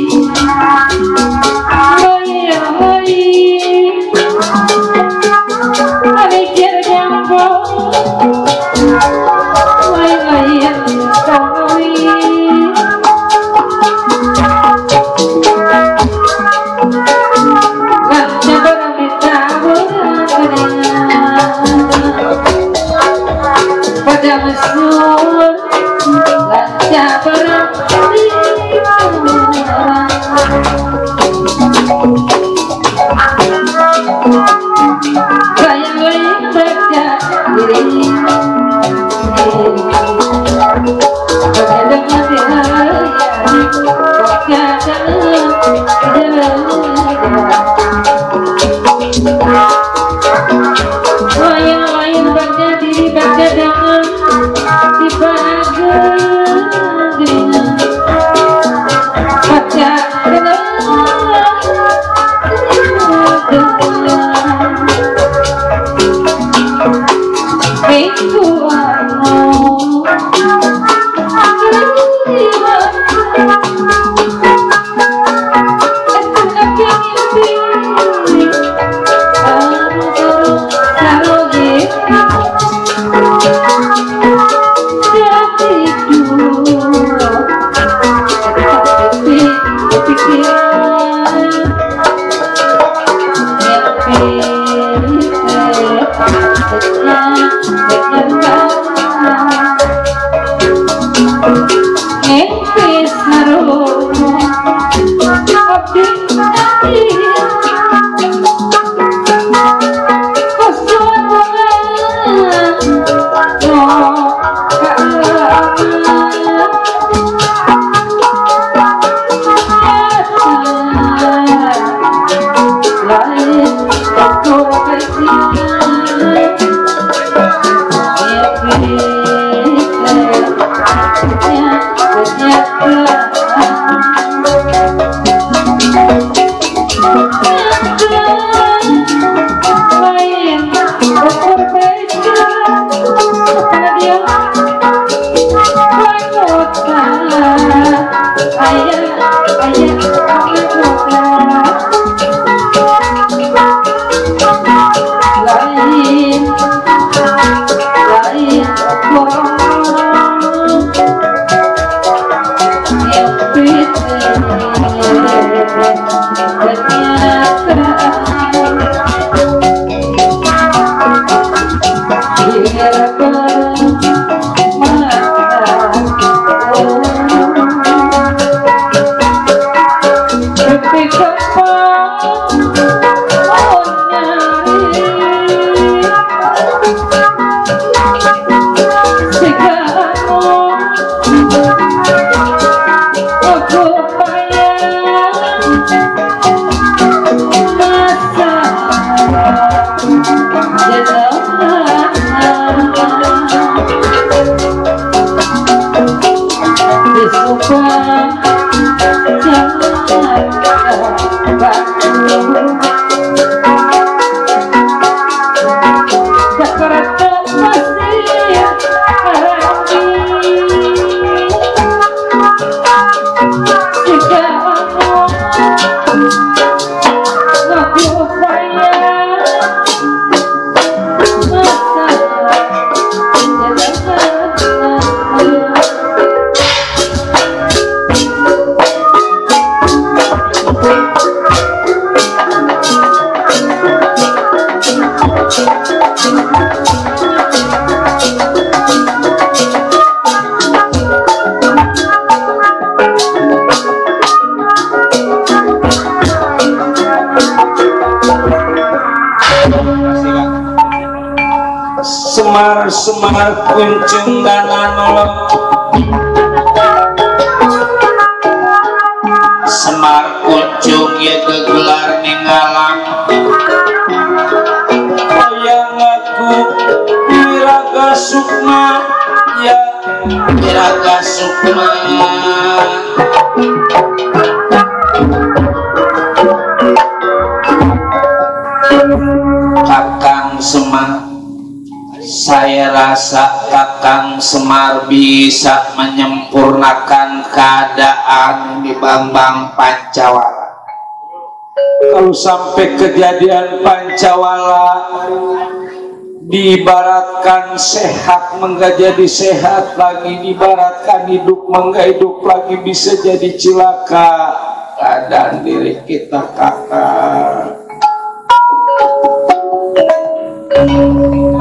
Semar kuncung danan Semar kuncung ya kegelar ningalang yang aku iraga sukma ya Juraga Sukma Kakang Semar, saya rasa Kakang Semar bisa menyempurnakan keadaan di Bambang Pancawala. Kalau sampai kejadian Pancawala diibaratkan sehat menggak jadi sehat lagi, diibaratkan hidup menggak hidup lagi, bisa jadi cilaka keadaan diri kita kakak.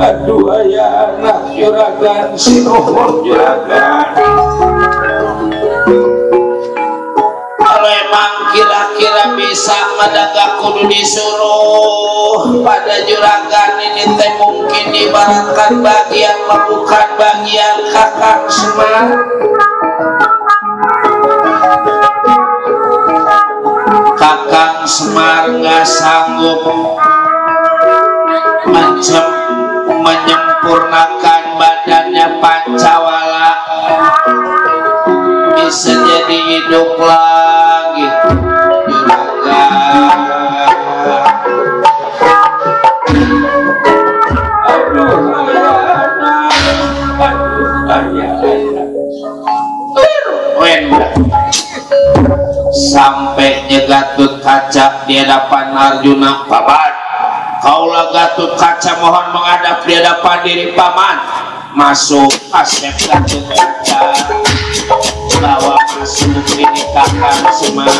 Aduh ayah anak juragan sinuhun juragan, kalau emang kira-kira bisa madaga kudu disuruh pada juragan ini teh mungkin diibaratkan bagian bukan bagian Kakang Semar. Kakang Semar nggak sanggup menyempurnakan badannya Pancawala, bisa jadi hidup lagi juragan. Aduh sampai nyegatut kaca di hadapan Arjuna. Paman, kaulah Gatut Kaca mohon menghadap di hadapan diri paman. Masuk Asep Gatut Kaca, bawa masuk ini Kakang Semar.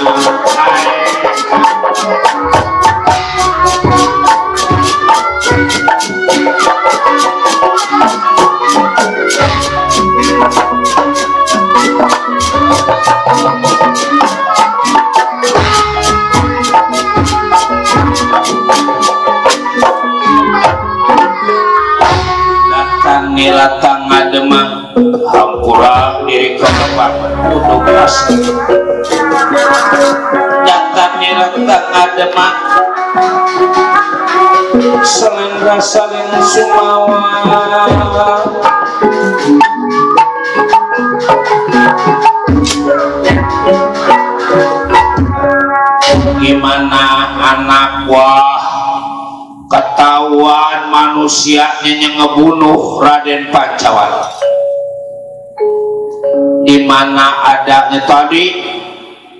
Nilatang ngademang hampura diri ke depan duduk rasa datang nilatang ngademang selain rasa yang sumawa gimana anak wah ketahuan manusianya yang ngebunuh Raden Pancawala, di mana adanya tadi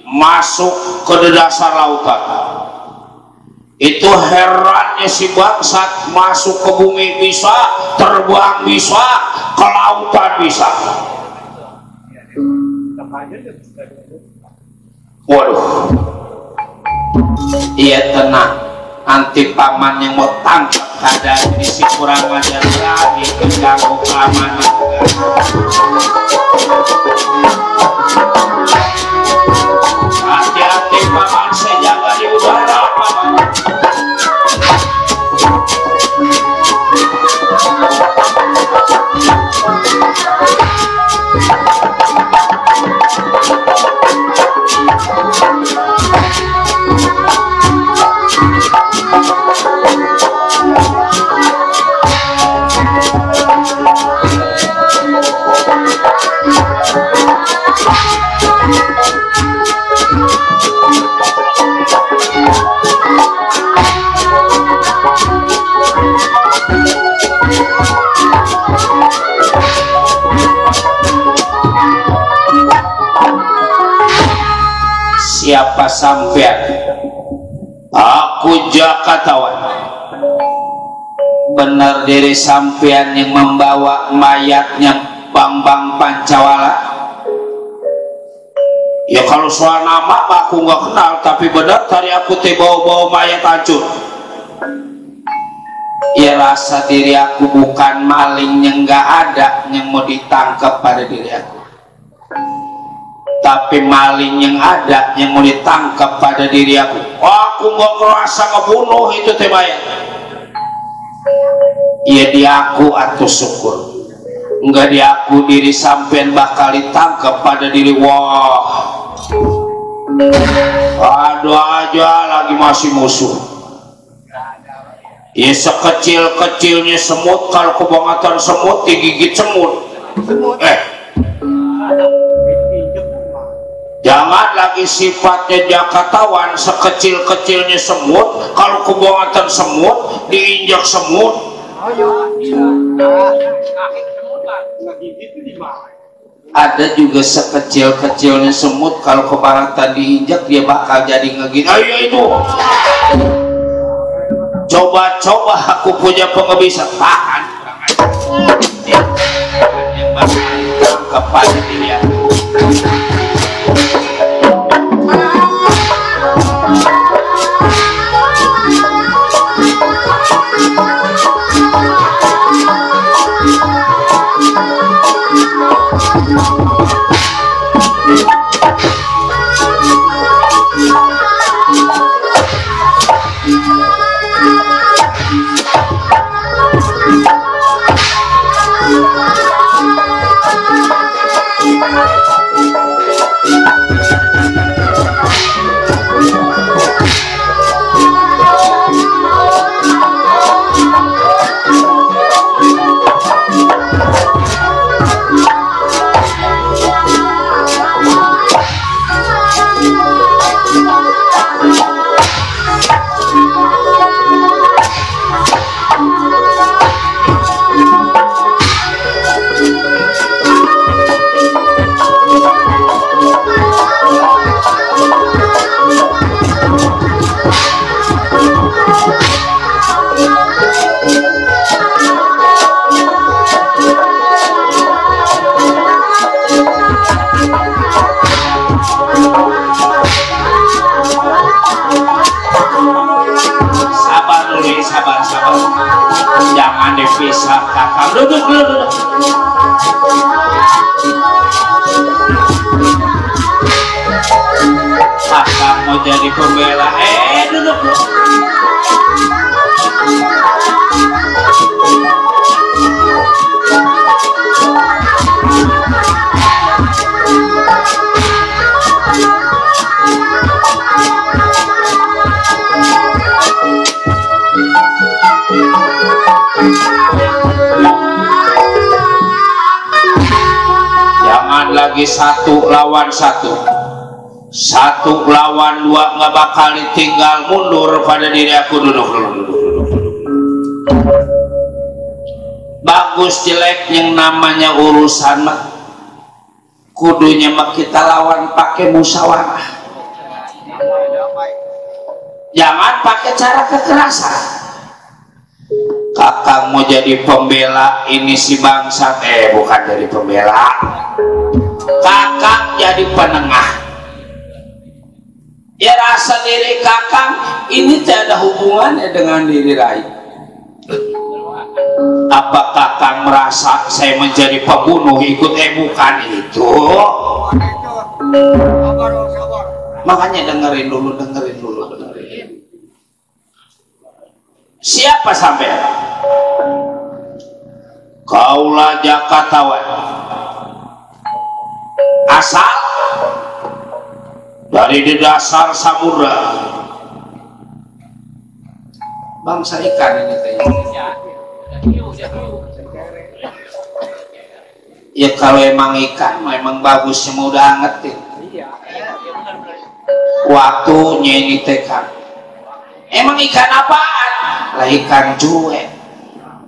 masuk ke dasar lautan. Itu herannya si bangsat, masuk ke bumi bisa, terbang bisa, ke lautan bisa. Waduh, iya tenang. Nanti paman yang mau tangkap ada isi kurang ajar lagi mengganggu keamanan. Hati-hati paman, saya jaga di udara paman. Siapa sampean? Aku Jakatawan. Benar diri sampean yang membawa mayatnya Bambang Pancawala? Ya kalau soal nama aku nggak kenal, tapi benar tadi aku bawa mayat hancur. Ya rasa diri aku bukan maling yang nggak ada yang mau ditangkap pada diri aku, tapi maling yang ada yang mau ditangkap pada diri aku. Aku nggak ngerasa ngebunuh itu teh mayat. Ya di aku atau syukur, enggak di aku diri sampean bakal ditangkap pada diri. Wah, aduh aja lagi masih musuh. Ya sekecil-kecilnya semut, kalau kebangetan semut digigit semut. Jangan lagi sifatnya jakatawan sekecil-kecilnya semut, kalau kebuangatan semut diinjak semut. Ada juga sekecil-kecilnya semut, kalau kebaratan diinjak dia bakal jadi ngegini. Ayo itu. Coba-coba aku punya pengebisa tahan. Yang bakal tangkap pada dia. Jangan dipisah, kakak. Duduk. Kakak mau jadi pembela. Duduk. Jangan lagi 1 lawan 1, 1 lawan 2, nggak bakal ditinggal mundur pada diri aku. Duduk. Bagus jelek yang namanya urusan mah kudunya mah kita lawan pakai musyawarah, jangan pakai cara kekerasan. Kakak mau jadi pembela ini si bangsat, bukan jadi pembela, kakak jadi penengah. Ya rasa diri kakak ini tidak ada hubungannya dengan diri lain. Apa kakak merasa saya menjadi pembunuh ikut? Bukan itu. Makanya dengerin dulu. Siapa sampai? Kaulah jakatawan, asal dari dasar samudra, bangsa ikan ini ya. Kalau emang ikan memang bagusnya udah ngetin waktunya ini tekan. Emang ikan apaan? Lah ikan cuek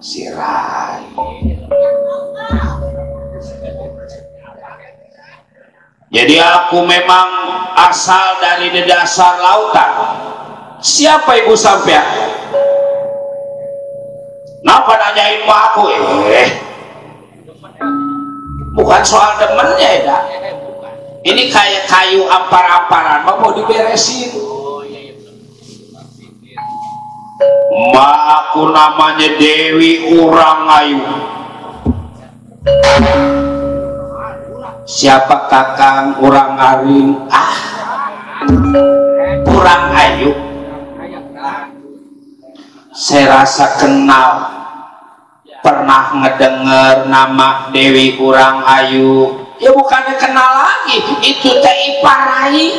sirai. Jadi aku memang asal dari dasar lautan. Siapa ibu sampean? Kenapa nanyain aku? Bukan soal demennya ya. Ini kayak kayu ampar-amparan mau diberesin. Mbak aku namanya Dewi Urangayu. Siapa kakang Urangaring? Urangayu. Saya rasa kenal, pernah ngedenger nama Dewi Urangayu. Ya bukannya kenal lagi, itu teh iparai.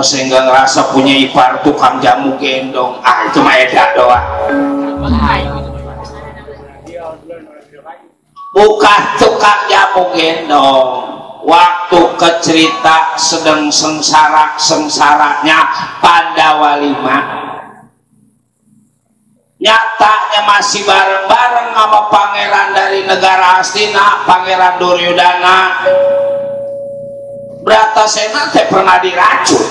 Sehingga ngerasa punya ipar tukang jamu gendong. Itu mah edak doang. bukan tukang jamu gendong. Waktu kecerita sedang sengsaranya Pandawa 5, nyatanya masih bareng-bareng sama pangeran dari negara Hastina, Pangeran Duryudana. Bratasena teh pernah diracun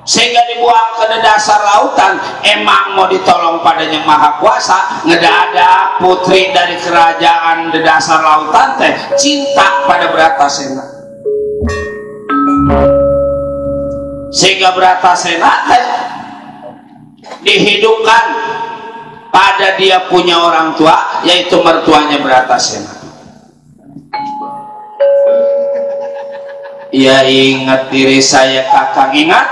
sehingga dibuang ke dasar lautan. Emang mau ditolong pada Yang Maha Kuasa, ngedadak putri dari kerajaan di dasar lautan teh cinta pada Bratasena, sehingga Bratasena teh dihidupkan pada dia punya orang tua, yaitu mertuanya Bratasena. Ya ingat diri saya Kakang, ingat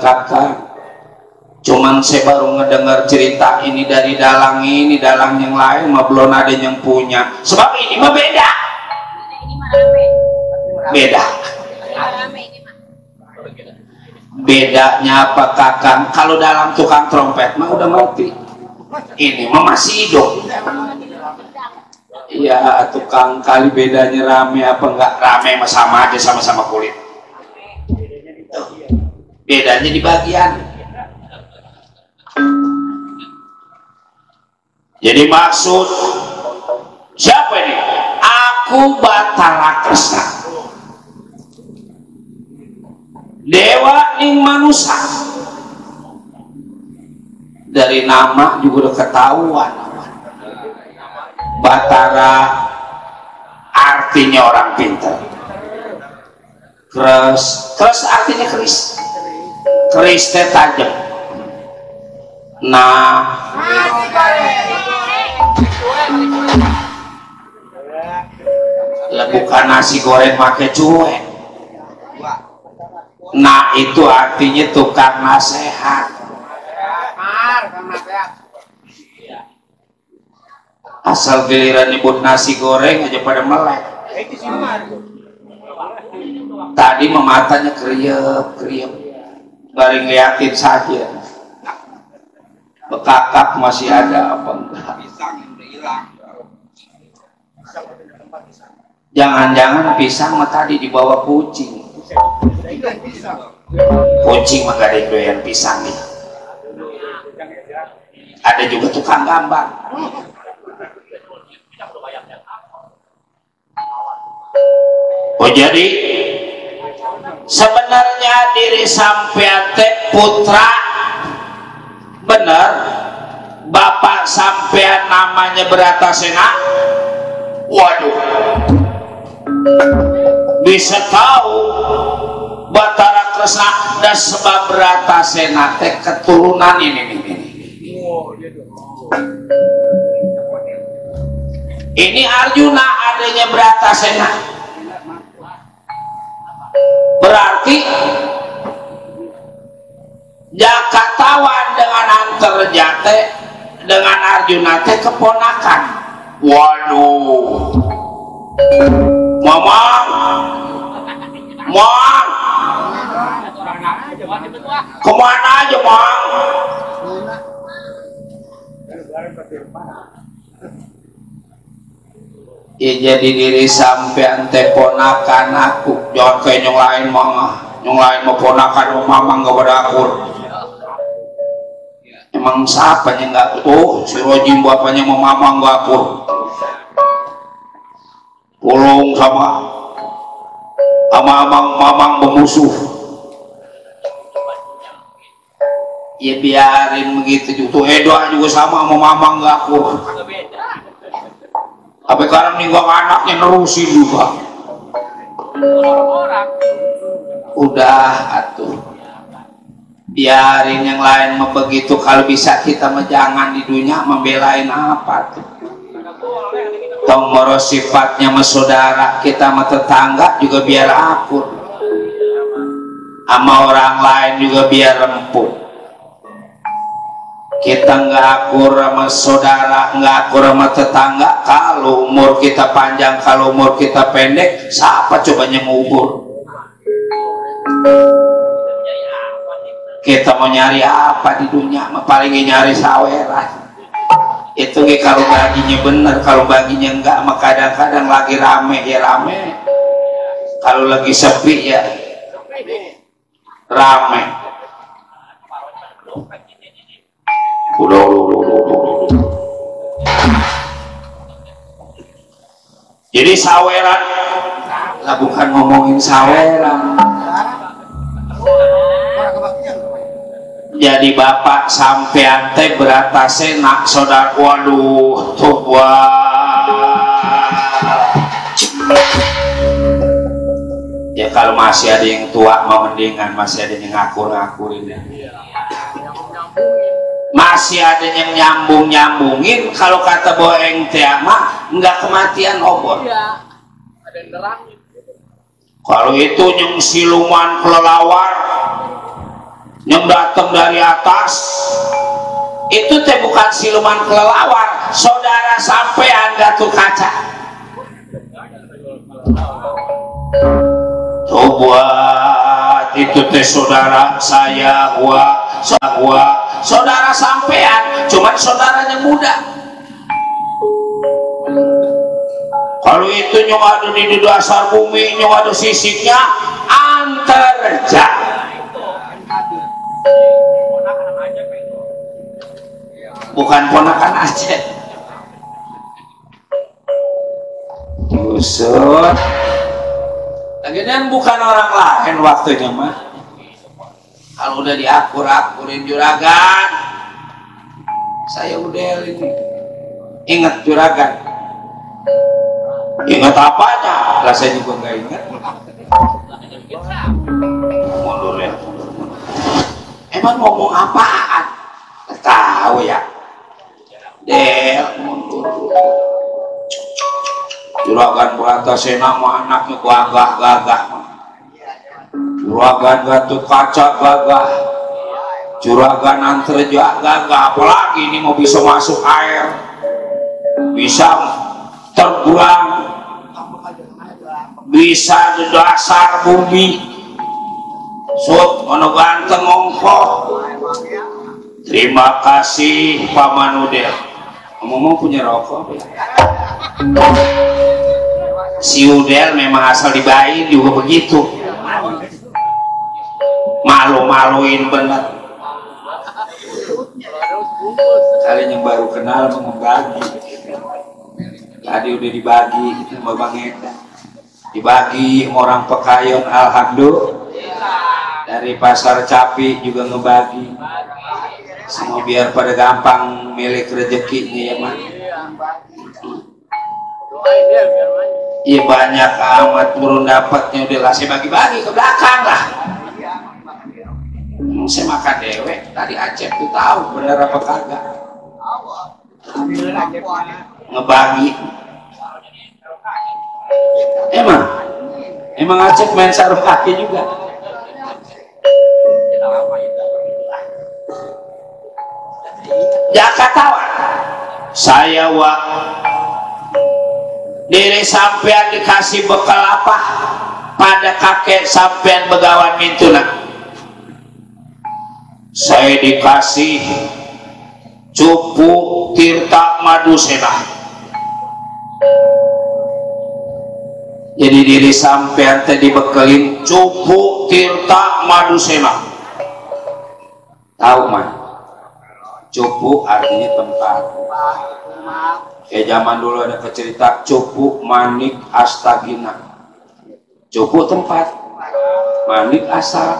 Kakang, cuman saya baru ngedengar cerita ini dari dalang yang lain mah belum ada yang punya, sebab ini mah beda. Bedanya apa Kakang? Kalau dalam tukang trompet mah udah mati, ini mah masih hidup. Iya tukang kali bedanya rame apa enggak rame mah sama aja, sama-sama kulit. Bedanya di bagian. Jadi maksud siapa ini? Aku Batara Kresna, dewa ning manusia. Dari nama juga udah ketahuan. Batara artinya orang pintar. Kres artinya keris. Keris teh tajam. Nah, bukan nasi goreng pakai cuek. Nah itu artinya tukang nasehat. Asal giliran nyebut nasi goreng aja pada melek. Tadi mematanya kriep, baru ngeliatin saja. Bekakak masih ada apa enggak? Jangan-jangan pisang mah tadi dibawa kucing. Kucing mah gak ada yang doyan pisang nih. Ada juga tukang gambar. Oh jadi sebenarnya diri sampean teh putra, bener bapak sampean namanya Bratasena. Waduh, bisa tahu Batara Kresna dan sebab Bratasena teh keturunan ini Arjuna adanya Bratasena. Berarti Jakatawan dengan Antarjate dengan Arjuna teh keponakan. Waduh, Mamang, kemana aja Mang? Ya jadi diri sampean teh ponakan aku, jangan kayak yang lain mah, ponakan mamang gak berakur. Emang siapa yang gak tuh si Rojim bapaknya mau mamang gak akur, pulung sama mamang bermusuh. Ya biarin begitu juga, Edoa juga sama mamang gak akur. Tapi sekarang ninggal anaknya nerusin juga. Udah atuh, biarin yang lain mah begitu. Kalau bisa kita mah jangan di dunia membelain apa tuh. Tong moro sifatnya mah saudara kita mah tetangga juga biar akur. Sama orang lain juga biar empuk. Kita nggak akur sama saudara, nggak akur sama tetangga. Kalau umur kita panjang, kalau umur kita pendek, siapa coba yang ngubur? Kita mau nyari apa di dunia? Paling nyari saweran. Itu kalau baginya bener, kalau baginya enggak, maka kadang-kadang lagi rame ya rame, kalau lagi sepi ya rame. Jadi saweran lah, bukan ngomongin saweran. Jadi bapak sampean teh beratase nak saudara, waduh tuh ya kalau masih ada yang tua mau mendingan, masih ada yang ngakur-ngakurin ya. Masih ada yang nyambung-nyambungin. Kalau kata boeng teh mah enggak kematian obor. Kalau itu yang siluman kelelawar yang datang dari atas, itu teh bukan siluman kelelawar, saudara sampean Gatot Kaca. Tuh buat itu teh saudara saya, saudara sampean, cuman saudaranya muda. Kalau itu nyong ada di dasar bumi, nyong ada sisiknya antarja. Bukan ponakan aja. Usut. Lagian bukan orang lain waktunya mah. Kalau udah diakur-akurin juragan, saya udah ini. Ingat juragan. Ingat apanya? Lah saya juga nggak ingat. Mundur ya. Emang ngomong apaan? Tahu ya. Del mundur. Juragan Bratasena nama anaknya gagah-gagah. Juragan Gatot Kaca gagah. Juragan Antarja gagah. Apalagi ini mau bisa masuk air, bisa terbuang, bisa di dasar bumi. Sut ono ganteng ongkoh. Terima kasih Paman Udel. Ngomong punya rokok. Si Udel memang asal dibayin juga begitu. Malu-maluin bener. Kalian yang baru kenal membagi. Tadi udah dibagi sama Bang Eda. Dibagi orang Pekayon, alhamdulillah. Dari Pasar Capi juga ngebagi. Semua biar pada gampang milik rezekinya ya Mak. Iya banyak amat burung dapatnya, udah lah saya bagi-bagi ke belakang lah. Saya makan dewek tadi Acep tuh tahu benar apa kagak. Ngebagi. Emang Acep main sarung kaki juga. Jakatawa saya diri sampean dikasih bekal apa pada kakek sampean begawan mintuna. Saya dikasih cupu Tirta Madusena. Jadi diri sampean tadi bekelin cupu Tirta Madusena. Tahu mah? Cupu artinya tempat. Kayak zaman dulu ada cerita Cupu Manik Astagina. Cupu tempat, Manik asal,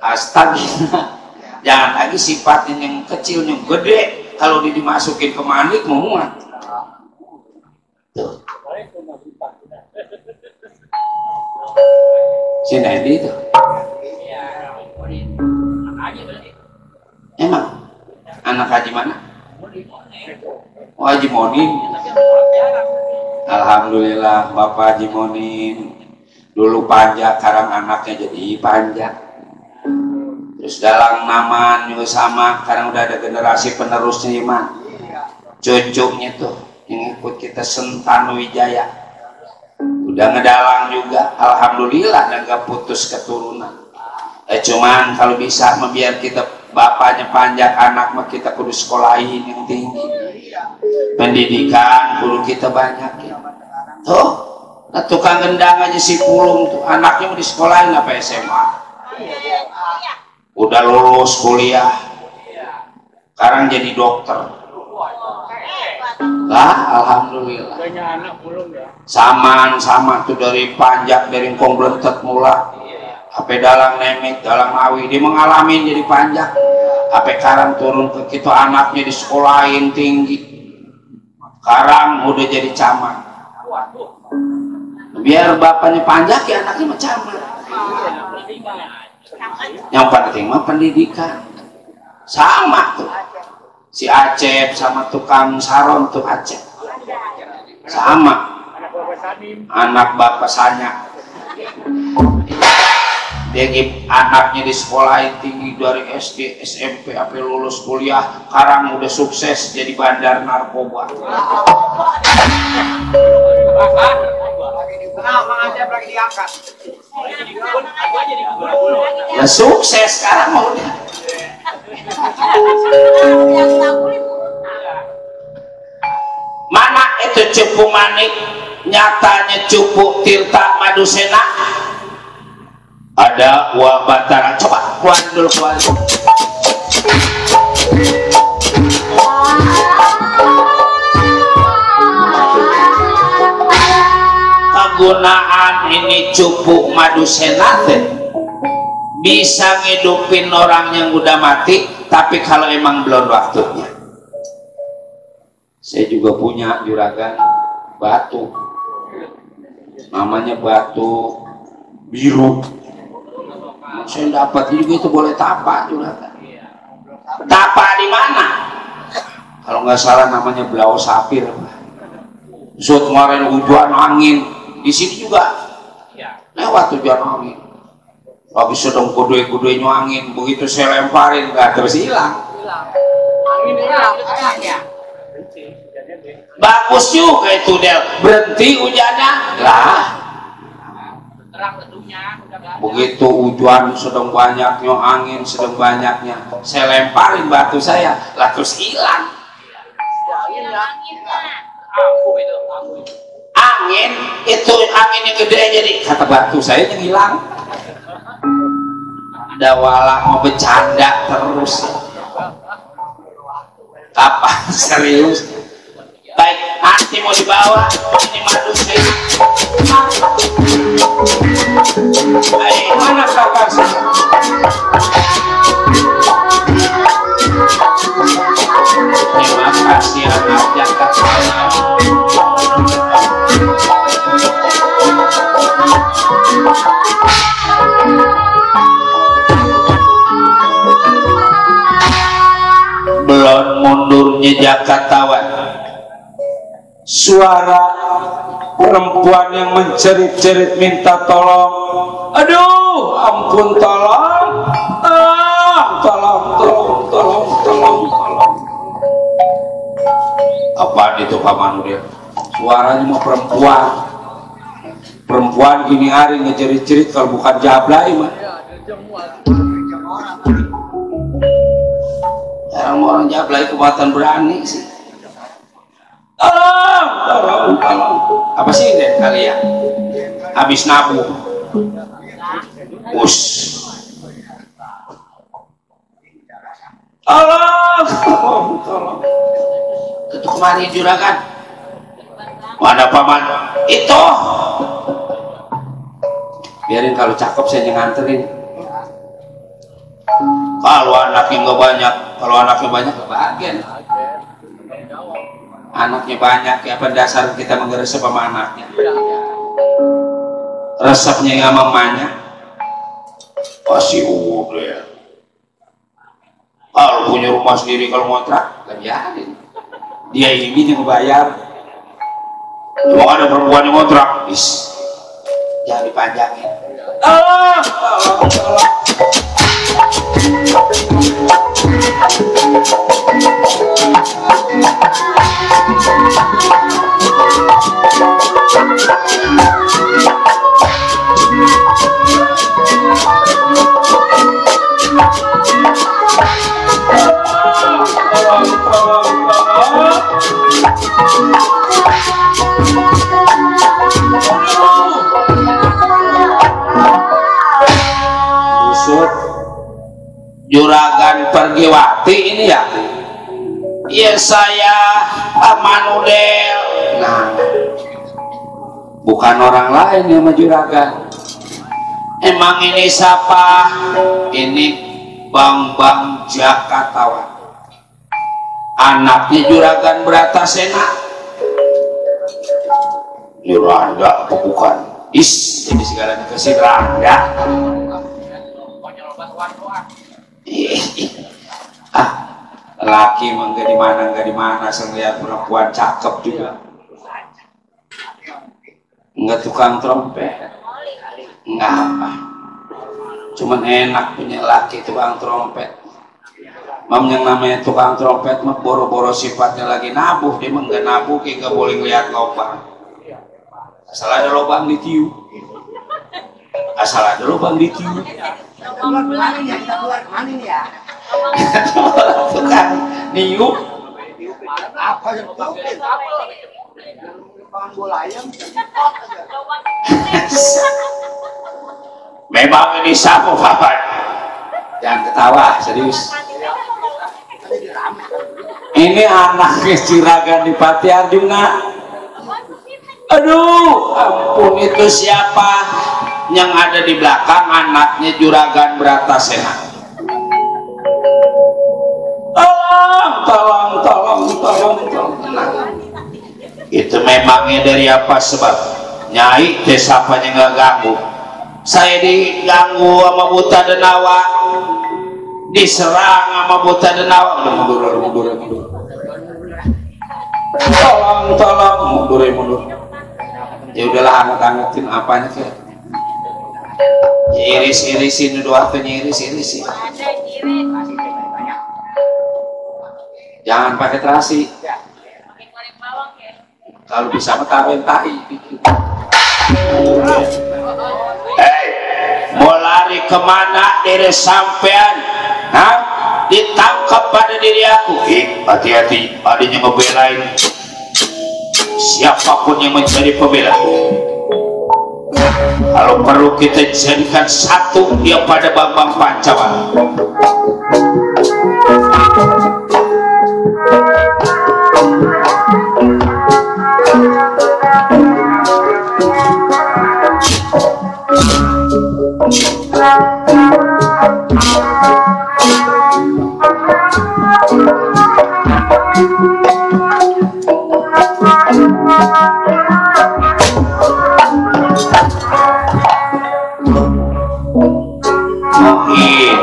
Astagina. Jangan lagi sifatnya yang kecil, yang gede. Kalau dimasukin ke Manik memuat. Si Nedi itu. Emang anak haji mana? Oh, Haji Monin. Alhamdulillah Bapak Haji Monin dulu panjang, sekarang anaknya jadi panjang. Terus dalang Naman juga sama, sekarang udah ada generasi penerusnya Iman. Cucunya tuh yang ikut kita Sentanu Wijaya udah ngedalang juga, alhamdulillah dan gak putus keturunan. Cuman kalau bisa biar kita bapaknya panjang, anak mah kita kudu sekolahin yang tinggi, pendidikan kudu kita banyak ya. Tuh, nah, tukang gendang aja si Pulung tuh anaknya mau disekolahin apa SMA, udah lulus kuliah, sekarang jadi dokter. Lah, alhamdulillah. Sama tuh dari panjang dari kong belentet mula. Apa dalang nemek, dalang awi, dia mengalami jadi panjang. Apa karang turun ke kita anaknya di sekolahin tinggi. Karang udah jadi camat. Biar bapaknya panjang ya anaknya mah camat. Yang penting mah pendidikan. Sama tuh. Si Acep sama tukang saron tuh Acep. Sama. Anak bapak Sanya. Dia anaknya di sekolah tinggi dari SD, SMP, sampai lulus kuliah, sekarang udah sukses jadi bandar narkoba. Ya sukses sekarang mau dia. Mana itu Cupu Manik, nyatanya Cupu Tirta Madusena. Ada Wah Batara, coba keluar dulu keluar. Kegunaan ini Cupu Madusena bisa ngidupin orang yang udah mati, tapi kalau emang belum waktunya. Saya juga punya juragan batu, namanya batu biru. Saya dapat juga itu boleh tapak juga. Tapak di mana? Kalau nggak salah namanya Belau Sapir. Zut kemarin hujan angin di sini juga lewat hujan angin. Habis sedang kudui-kudui angin, begitu saya lemparin nggak terus hilang. Bagus juga itu Del, berhenti hujannya lah. Begitu hujan sedang banyaknya angin, sedang banyaknya saya lemparin batu saya lah terus hilang. Angin itu angin yang gede jadi kata batu saya yang hilang. Dawala mau bercanda terus apa serius. Baik, nanti mau dibawa ini madu saya. Mana kabar saya? Terima kasih anak Jakarta. Belum mundurnya Jakartawan. Suara perempuan yang mencerit-cerit minta tolong. Aduh, ampun tolong. Tolong. Apaan itu Pak Manudia? Suaranya mau perempuan. Perempuan gini hari ngejerit-jerit kalau bukan jablay mah. Jarang orang jablay kekuatan berani sih. Tolong. Apa sih deh kalian? Habis nabung. Us. Tolong. Itu kemari juragan. Mana paman? Itu. Biarin kalau cakep saya nganterin. Kalau anaknya nggak banyak, kebagian. Anaknya banyak ya, apa dasar kita mengresep sama anaknya. Resepnya yang mamanya pasti udah ya. Kalau punya rumah sendiri, kalau ngontrak gak biarin. Dia ini yang bayar. Cuma ada perempuan yang ngontrak, jangan dipanjangin. Tolong. Usut Juragan Pergiwati ini ya. Iya saya Amanudel. Nah, bukan orang lain yang sama Juragan. Emang ini siapa? Ini Bambang Jakatawan, anaknya Juragan Bratasena. Randa apa bukan? Is, ini segala dikasih Randa. Ah, laki emang gak di mana, saya lihat perempuan cakep juga. Enggak tukang trompet, enggak apa. Cuman enak punya laki tukang trompet. Mam yang namanya tukang trompet mah boro-boro sifatnya lagi nabuh, dia mah nggak nabuh, nggak boleh lihat lubang. Asal ada lubang ditiup. Asal ada lubang ditiup. Tukang niup. Apa yang bola ayam? Memang ini siapa Bapak? Jangan ketawa, serius. Ini anaknya Juragan Dipati Arjuna. Aduh, ampun, itu siapa? Yang ada di belakang anaknya Juragan Bratasena. Tolong. Itu memangnya dari apa sebab? Nyai desapanya nggak ganggu. Saya diganggu sama Buta Denawa, diserang sama Buta Denawa. Udah mundur. Tolong, mundur. Ya udahlah, anget-angetin apanya ke? Ya, iris-irisin dulu, waktunya iris-irisin. Jangan pakai terasi. Kalau bisa metarin tahi. Mau lari kemana dari sampean? Hah? Ditangkap pada diri aku. Hati-hati, adanya ngebelain siapapun yang mencari pembela. Kalau perlu kita jadikan satu dia pada Bambang Pancawala.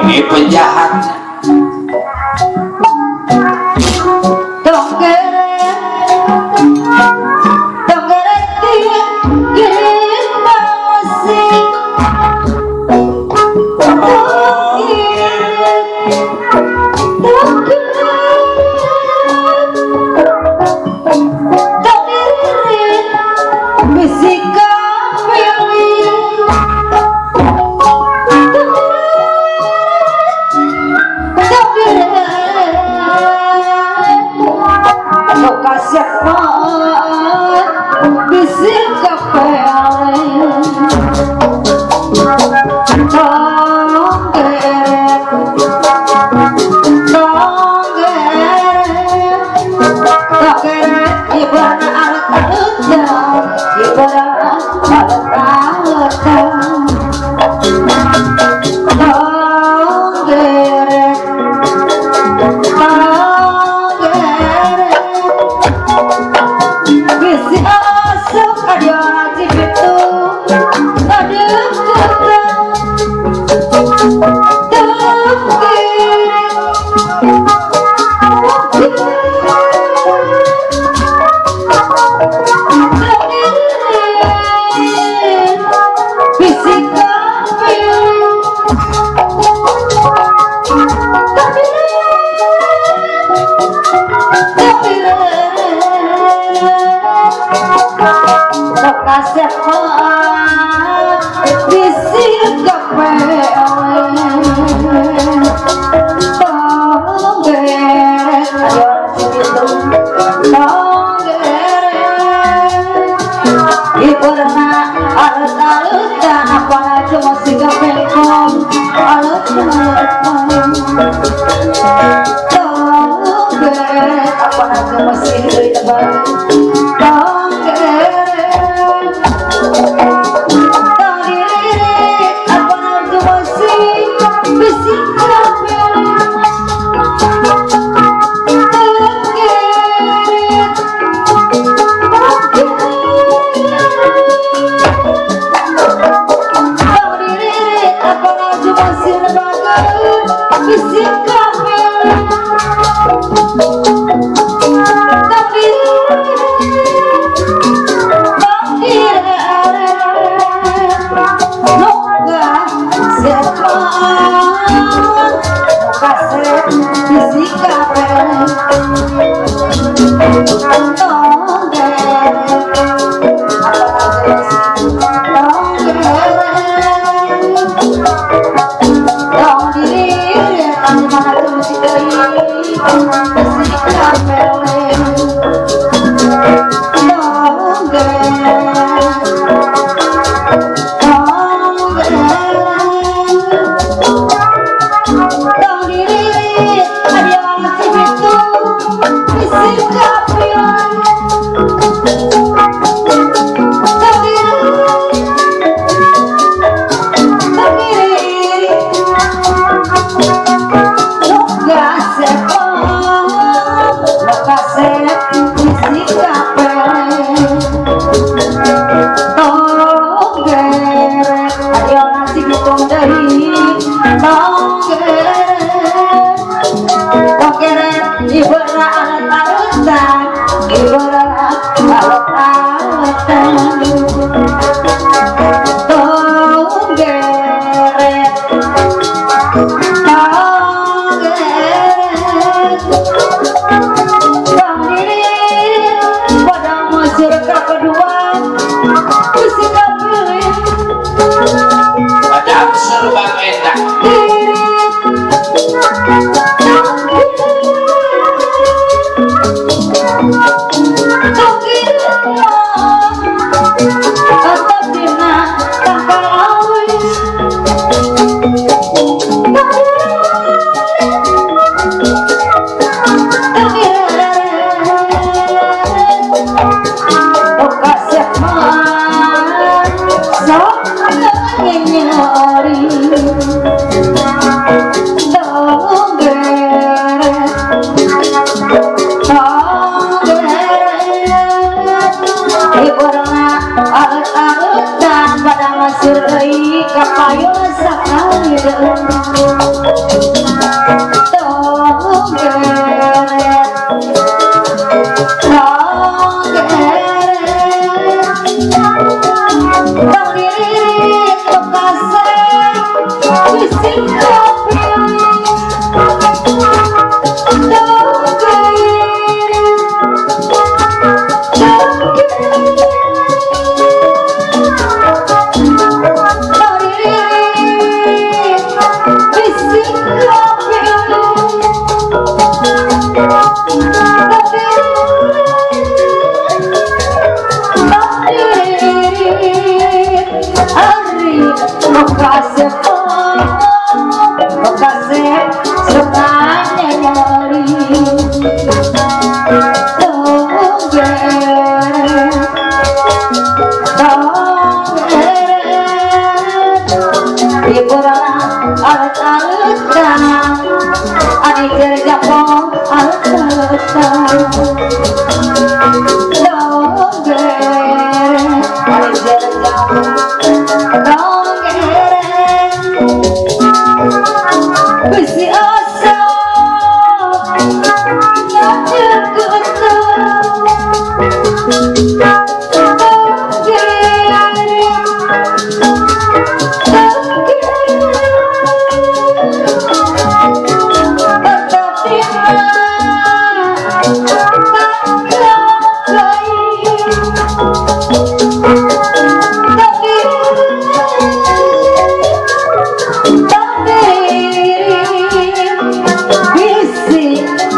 Ini penjahatnya. gitu ibaratnya alut-alutan apalagi masih gapengkong alut-alutan apalagi masih lebar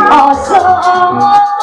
Oh, so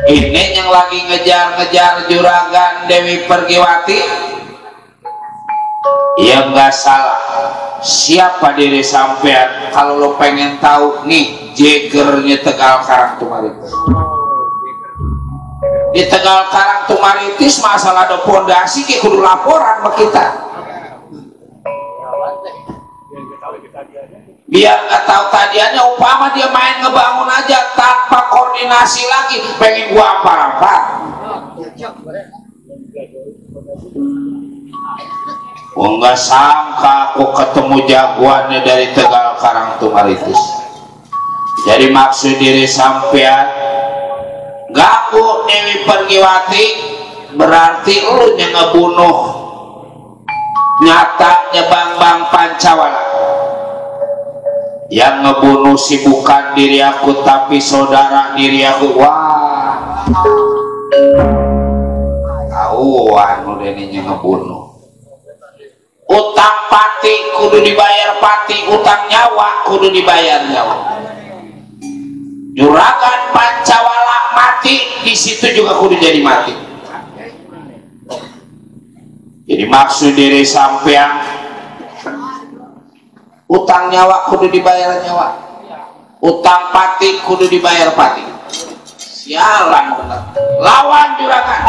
Ini yang lagi ngejar-ngejar juragan Dewi Pergiwati, ya nggak salah. Siapa diri sampean kalau lo pengen tahu nih jegernya Tegal Karang Tumaritis. Di Tegal Karang Tumaritis masalah ada pondasi kayak kudu laporan sama kita. Biar nggak tahu tadiannya, umpama dia main ngebangun aja tanpa koordinasi lagi, pengen gua ampar-ampar. Gua nggak sangka aku ketemu jagoannya dari Tegal Karang Tumaritis. Jadi maksud diri sampean ganggu Dewi Pergiwati, berarti lu yang ngebunuh nyatanya Bambang Pancawala. Yang ngebunuh si bukan diri aku tapi saudara diri aku. Wah, tahuan udah ini ngebunuh. Utang pati kudu dibayar pati, utang nyawa kudu dibayar nyawa. Juragan Pancawala mati, di situ juga kudu jadi mati. Jadi maksud diri sampean, utang nyawa kudu dibayar nyawa, utang pati kudu dibayar pati. Sialan bener. Lawan juragan.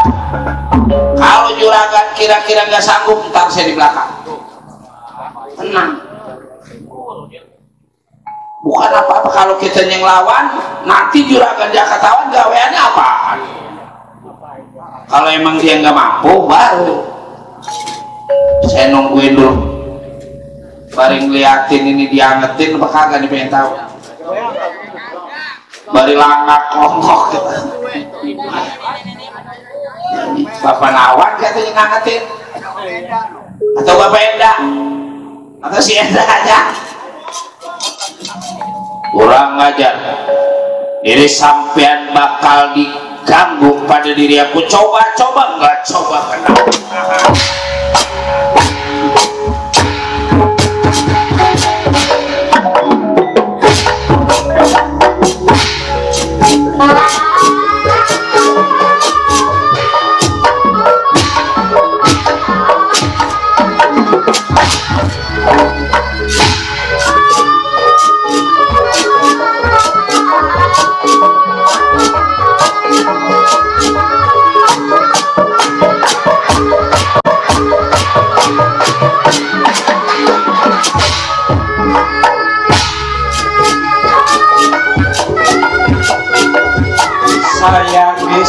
Kalau juragan kira-kira nggak sanggup, ntar saya di belakang. Tenang. Bukan apa-apa kalau kita yang lawan, nanti juragan Jakatawan gaweannya apaan? Kalau emang dia nggak mampu, baru saya nungguin dulu. Bari ngeliatin ini diangetin apa kagak nih pengen tahu. Bari langak kongkok gitu. Bapak Nawan katanya ngangetin. Atau Bapak Enda. Atau si Enda aja. Kurang ajar. Ini sampean bakal diganggu pada diri aku. Coba nggak coba kenapa?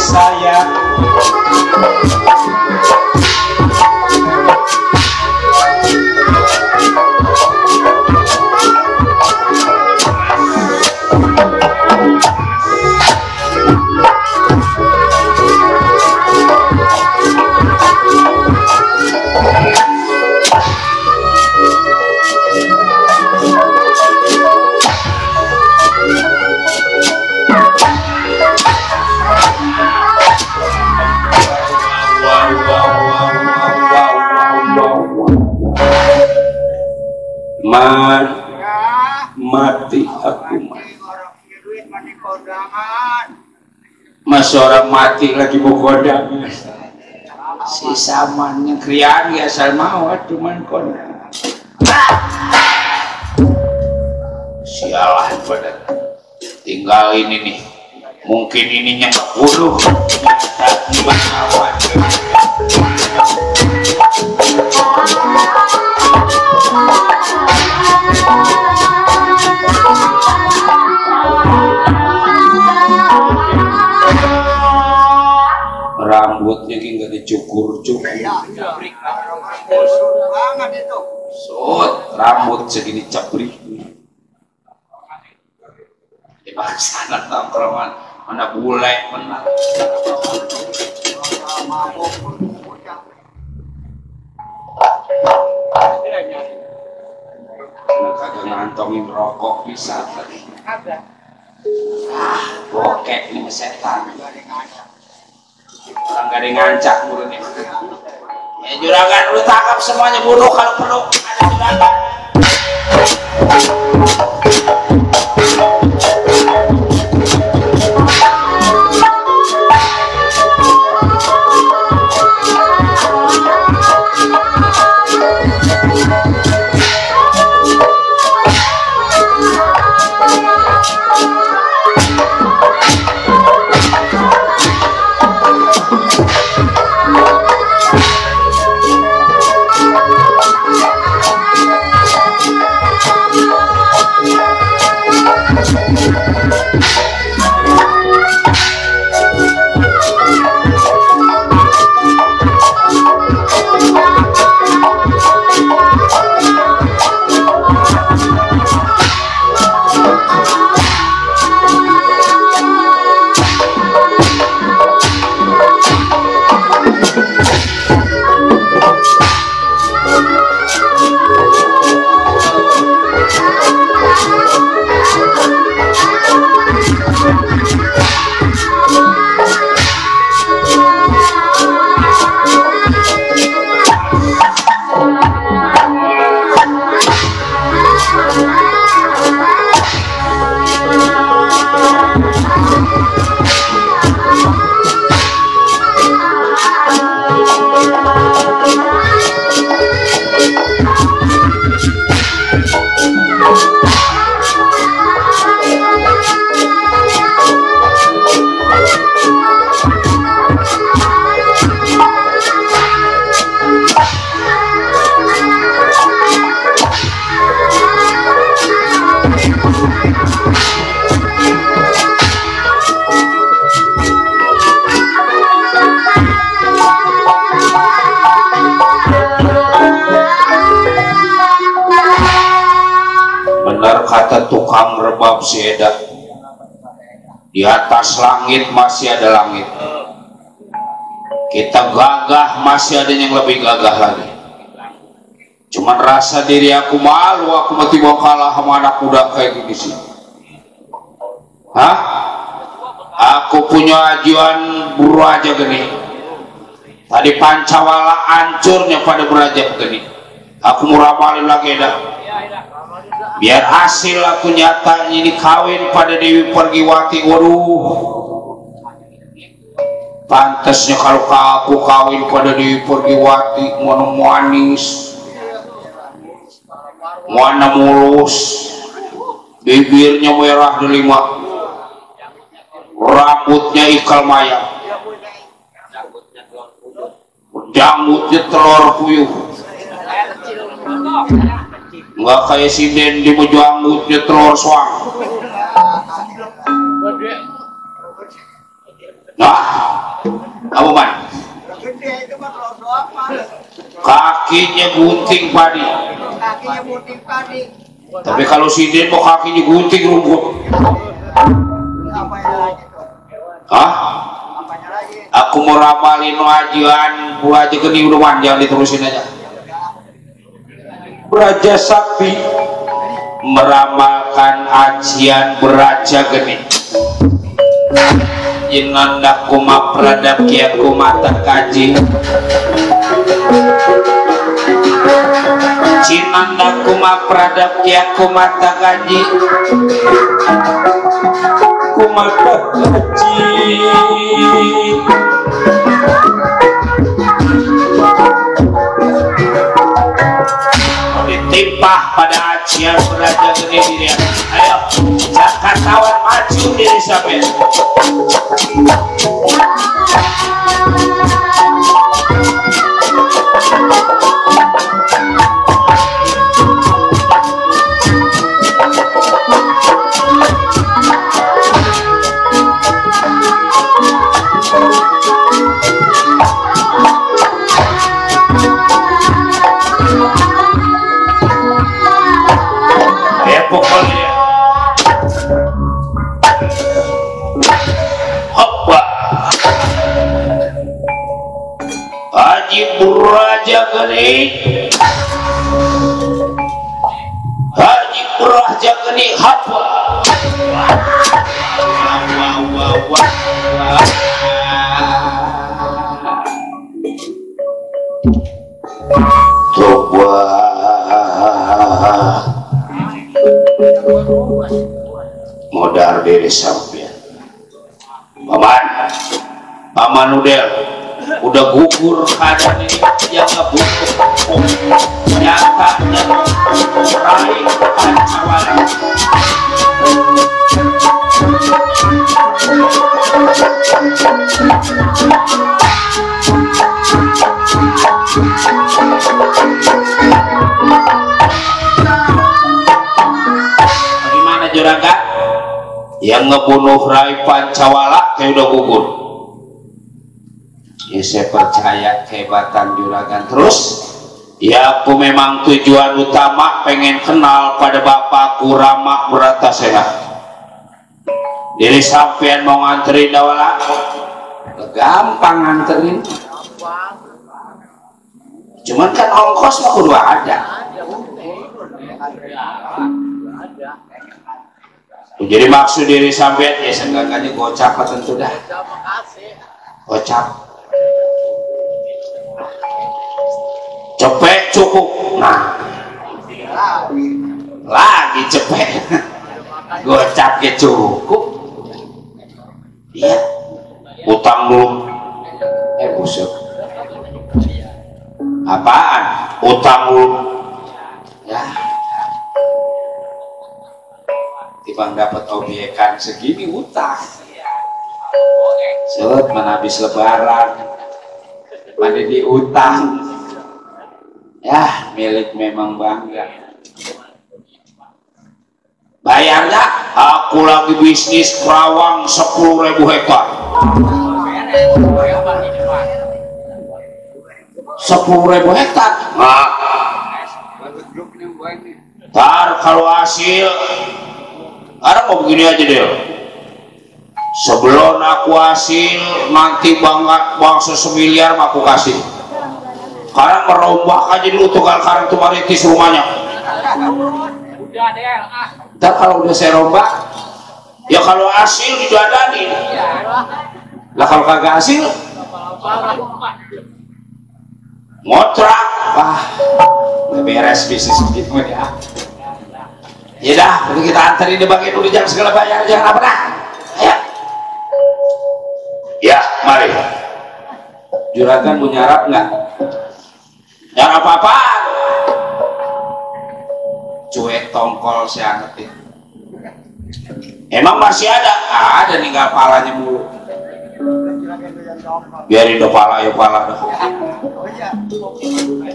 Sayang mati aku mas orang mati lagi mau kodam si samannya krian ya asal mau cuman kodam sialah pada tinggal ini nih mungkin ininya keburu rambutnya nggak dicukur-cukur sut rambut segini cabrik di sana tongkrongan mana bule menang kagak ngantongin rokok bisa tadi bokek ini setan orang gak ada ngancak burunya ya juragan lu tangkap semuanya buruh kalau perlu ada juragan kata tukang rebab si Eda, di atas langit masih ada langit, kita gagah masih ada yang lebih gagah lagi. Cuman rasa diri aku malu, aku mati mau kalah sama anak muda kayak gini sih. Hah? Aku punya ajuan buru aja gini. Tadi Pancawala hancurnya pada beraja begini. Aku mau ramalin lagi dah. Biar hasil aku nyata ini kawin pada Dewi Pergiwati. Waduh, pantasnya kalau aku kawin pada Dewi Pergiwati, mana manis, mana mulus, bibirnya merah delima, rambutnya ikal mayang, janggutnya telur puyuh. Nggak kayak si Den di janggutnya telur soang. Nah, apa man? Kakinya gunting padi. Tapi kalau si Den mau kakinya gunting rumput. Hah? Aku mau ramalin wajian buat aja geni udah, jangan diterusin aja. Beraja Sakti meramalkan ajian beraja geni. Jinanda kuma pradap kia kumata kaji. Jinanda kuma pradap kia kumata kaji. Kumata kaji. Ditimpah pada ajian beraja geni diri. Ayo, Jakartawan maju diri sampai. Pokoknya hoppa Haji Beraja Geni, Haji Beraja Geni hoppa. Modal diri sampean. Paman Udel udah gugur keadaan ini, yang ngebunuh nyata dan meraih Pancawala. Bagaimana Juragan? Yang ngebunuh Rai Pancawala kayak udah gugur. Ya saya percaya kehebatan Juragan. Terus ya aku memang tujuan utama pengen kenal pada bapakku Rama Bratasena. Jadi sampean mau nganterin dawala gampang nganterin, cuman kan ongkos mah kudu ada. Jadi maksud diri sampean ya seenggaknya gocap tentu dah. Gocap. Cepet cukup. Nah. Lagi cepet. Gocap ya cukup. Iya. Utang dulu. Busuk. Apaan? Utang dulu. Ya. Bang dapat obyekan segini utang. Set mana habis lebaran mana diutang. Ya milik memang bangga. Bayarnya aku lagi bisnis kerawang 10.000 hektar. 10.000 hektar. Nah, tar kalau hasil ada mau begini aja deh, sebelum aku hasil nanti banget bangsa semiliar aku kasih, karena merombak aja dulu tukang karang tumaritis rumahnya. Udah deh, Dan kalau udah saya rombak, ya kalau hasil didadanin. Lah kalau kagak hasil, ngotrak. Wah, udah beres bisnis gitu ya. Ya dah, udah kita anterin di bagian dulu, jangan segala bayar, jangan apa dah. Ayo. Ya, mari. Juragan mau nyarap nggak? Nyarap apa? Cuek tongkol saya ngerti. Emang masih ada? Ada, tinggal palanya mulu. Biarin do pala, ya pala dah.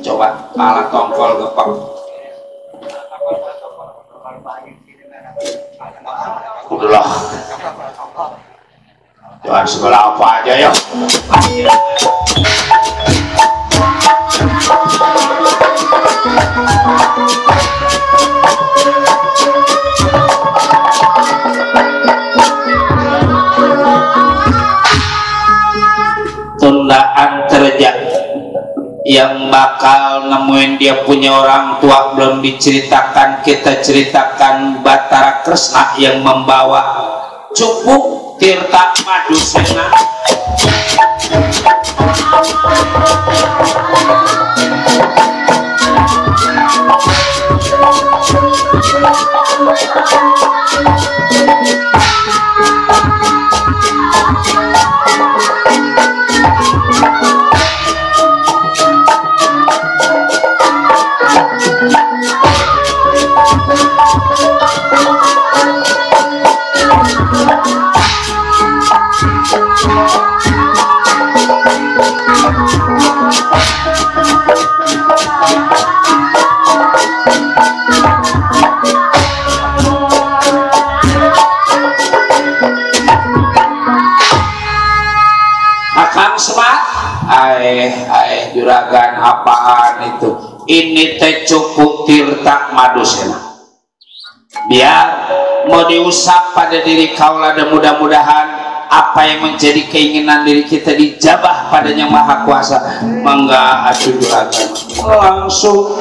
Coba pala tongkol gepek. Udahlah. Jangan segala apa aja ya. Tundaan kerja yang bakal nemuin dia punya orang tua belum diceritakan, kita ceritakan Batara Kresna yang membawa Cupu Tirta Madusena. Akang Semat, juragan apaan itu? Ini teh Cupu Tirta Madusena. Biar mau diusap pada diri kaula, dan mudah-mudahan apa yang menjadi keinginan diri kita dijabah pada Yang Maha Kuasa. Mangga atuh juragan langsung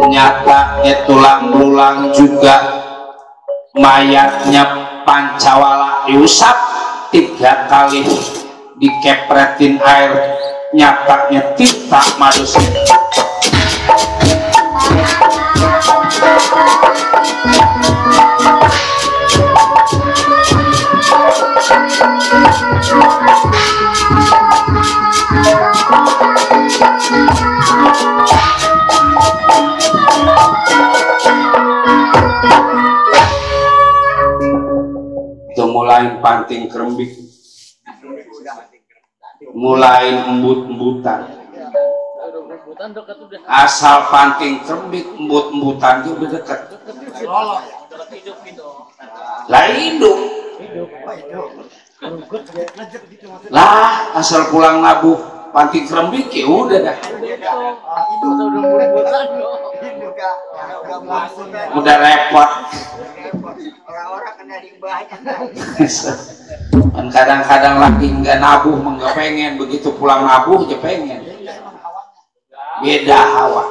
nyatanya tulang belulang juga mayatnya Pancawala diusap 3 kali, dikepretin air, nyatanya Tirta Madusena. Itu mulai panting kerembik, mulai embut-embutan. Asal panting kerembik, embut-embutan itu udah dekat. Lah hidup. Lah asal pulang nabuh panting kerembik ya udah dah. Udah repot. Dan kadang-kadang lagi nggak nabuh, nggak pengen, begitu pulang nabuh aja pengen. Beda hawa.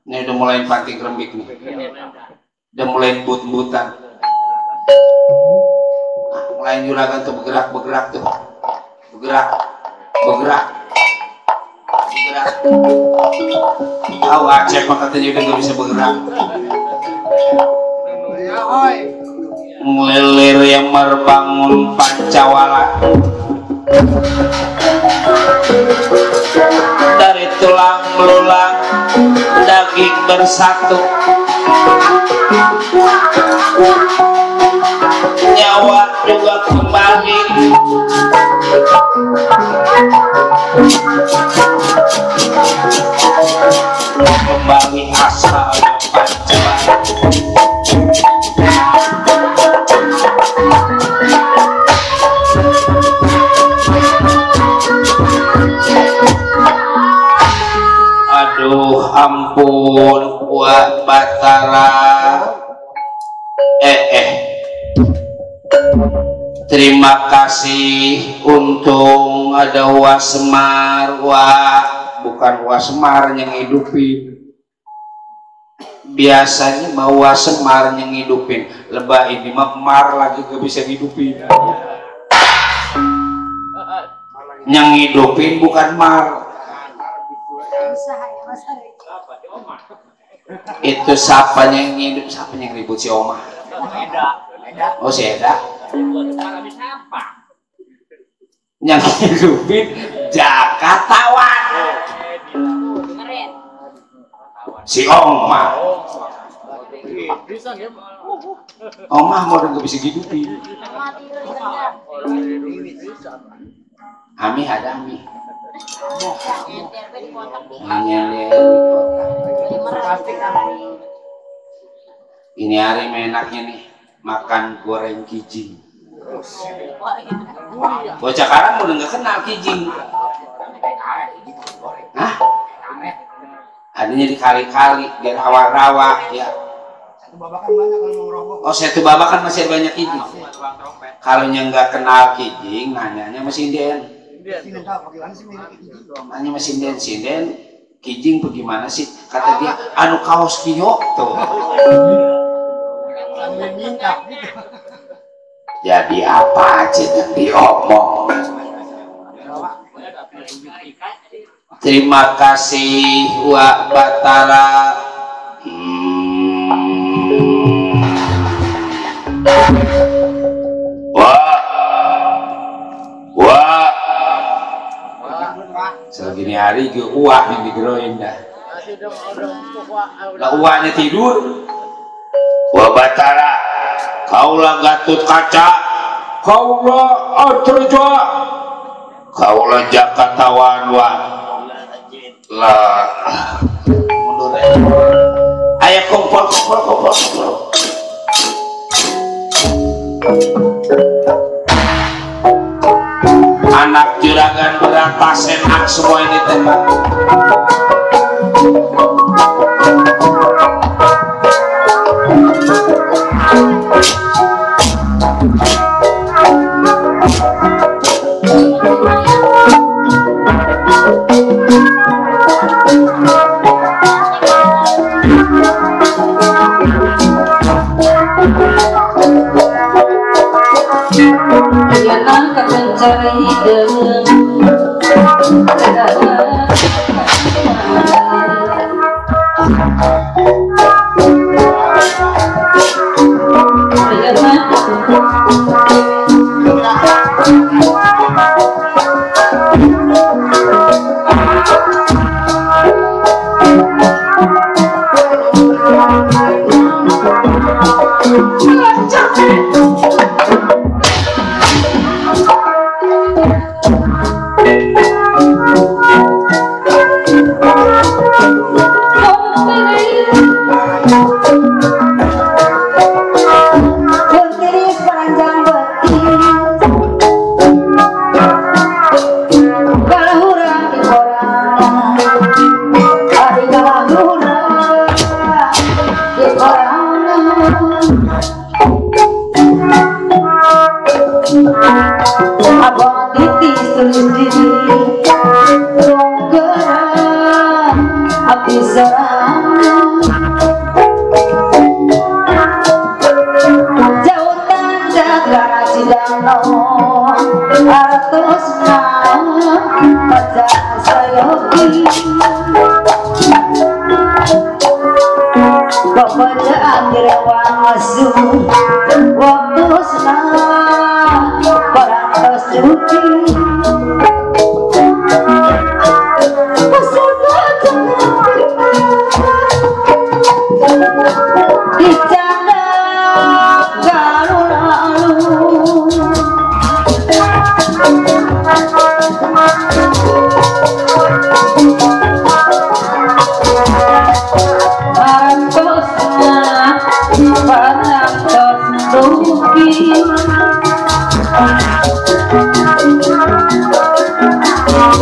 Ini udah mulai panting kerembik nih. Udah mulai but-butan. Nah, mulai juragan tuh bergerak tuh. Bergerak. Tahu Aceh mah katanya udah nggak bisa bergerak. Melilir yang merbangun Pancawala dari tulang belulang, daging bersatu, nyawa juga kembali. Kembali asalnya Pancawala. Aduh ampun wa batara terima kasih untung ada Wak Semar. Bukan Wak Semar yang hidupin, biasanya mah Wak Semar yang hidupin, lebah ini mah Mar lagi gak bisa hidupin. Yang hidupin bukan Mar. Itu siapa yang hidup, siapa yang ribut si Oma? Oh si Eda. Yang hidupin Jakatawan si Oma. Oma mau udah gak bisa hidupin. Ami ada Ami. Ini hari enaknya nih makan goreng kijing. Bocah sekarang udah nggak kenal kijing. Hah? Adanya di kali-kali, di rawa-rawa ya. Oh, satu babakan masih banyak kijing. Kalau yang nggak kenal kijing, nanyanya masih Sinden. Nanya masih Sinden, kijing bagaimana sih? Kata dia, anu kaos kiyo tuh. Jadi apa aja yang diomong. Terima kasih Wak Batara. Wah segini hari ke uak yang digeroin dah. Lah uaknya tidur. Wak Batara, kaulah Gatut Kaca, kaulah Antarja, kaulah Jakatawan wa lah mundur ya. Ayo kumpul. Anak juragan berantas enak semua ini tembak.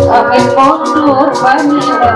Sampai mundur panjang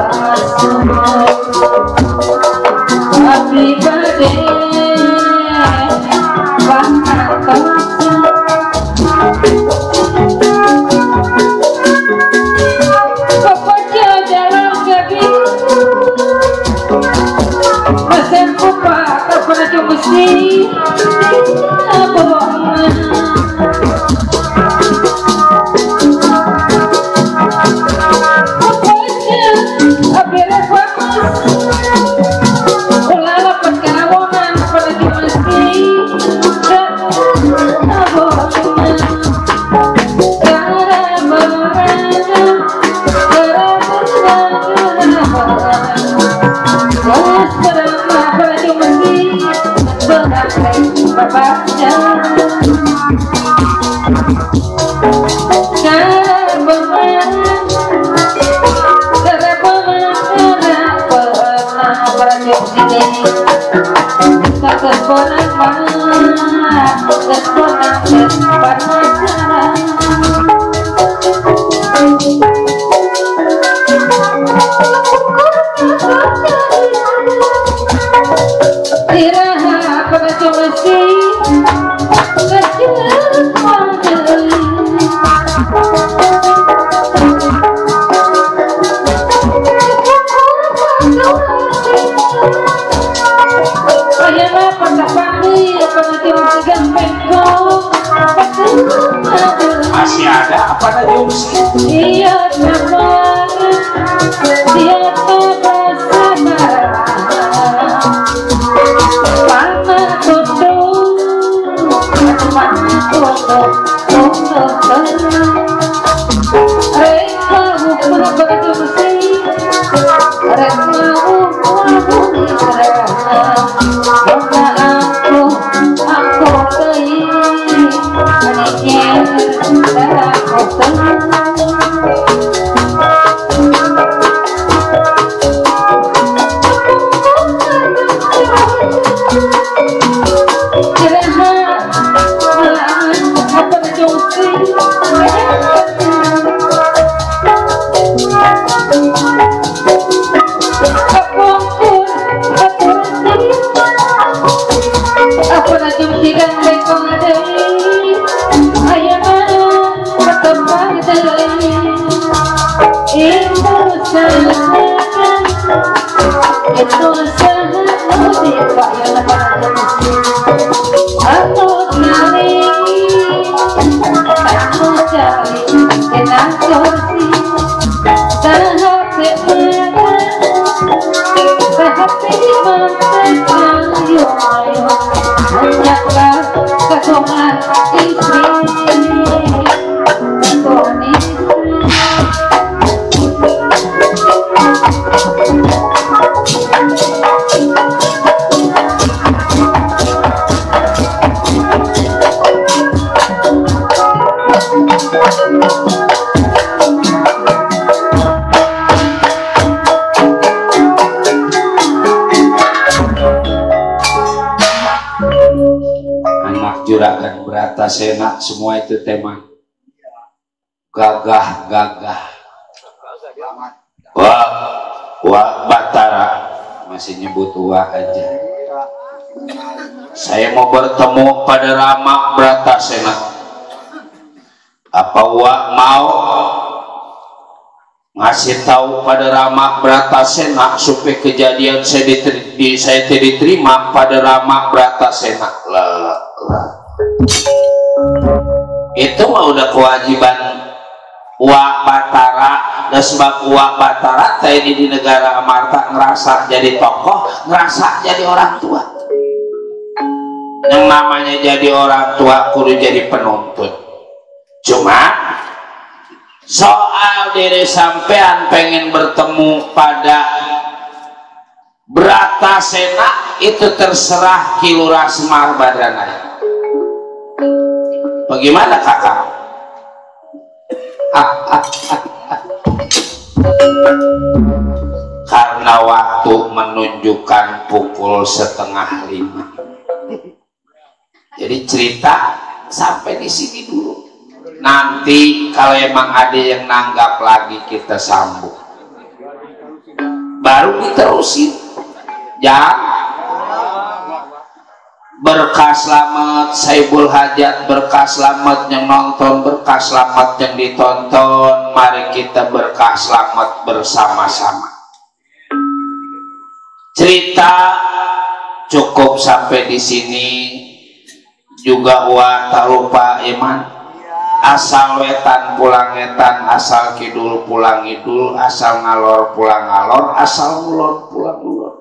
Masih ada apa ada jungsi? Dia terbang, dia terbersama. Mana tutup, mana tutup, Reka bukan berjungsi, Reka bukan berjungsi. Aku keing, adiknya darah Juragan Bratasena, semua itu tema gagah-gagah. Wah Batara masih nyebut wah aja. Saya mau bertemu pada Rama Bratasena. Apa wah mau ngasih tahu pada Rama Bratasena supaya kejadian saya diterima pada Rama Bratasena? Itu mah udah kewajiban Wak Batara, dan sebab Wak Batara tadi di negara Amarta ngerasa jadi tokoh, ngerasa jadi orang tua. Yang namanya jadi orang tua kudu jadi penuntut. Cuma soal diri sampean pengen bertemu pada Bratasena itu terserah Kilurah Semar Badranaya. Bagaimana kakak? Karena waktu menunjukkan pukul 4:30. Jadi cerita sampai di sini dulu. Nanti kalau emang ada yang nanggap lagi kita sambung. Baru diterusin. Jangan. Berkah selamat Saibul Hajat, berkah selamat yang nonton, berkah selamat yang ditonton. Mari kita berkah selamat bersama-sama. Cerita cukup sampai di sini. Juga tak lupa iman, asal wetan pulang wetan, asal kidul pulang kidul, asal ngalor pulang ngalor, asal ngulon pulang ngulon.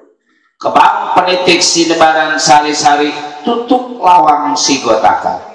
Kebang penitik si lebaran sari-sari tutup lawang si gotakan.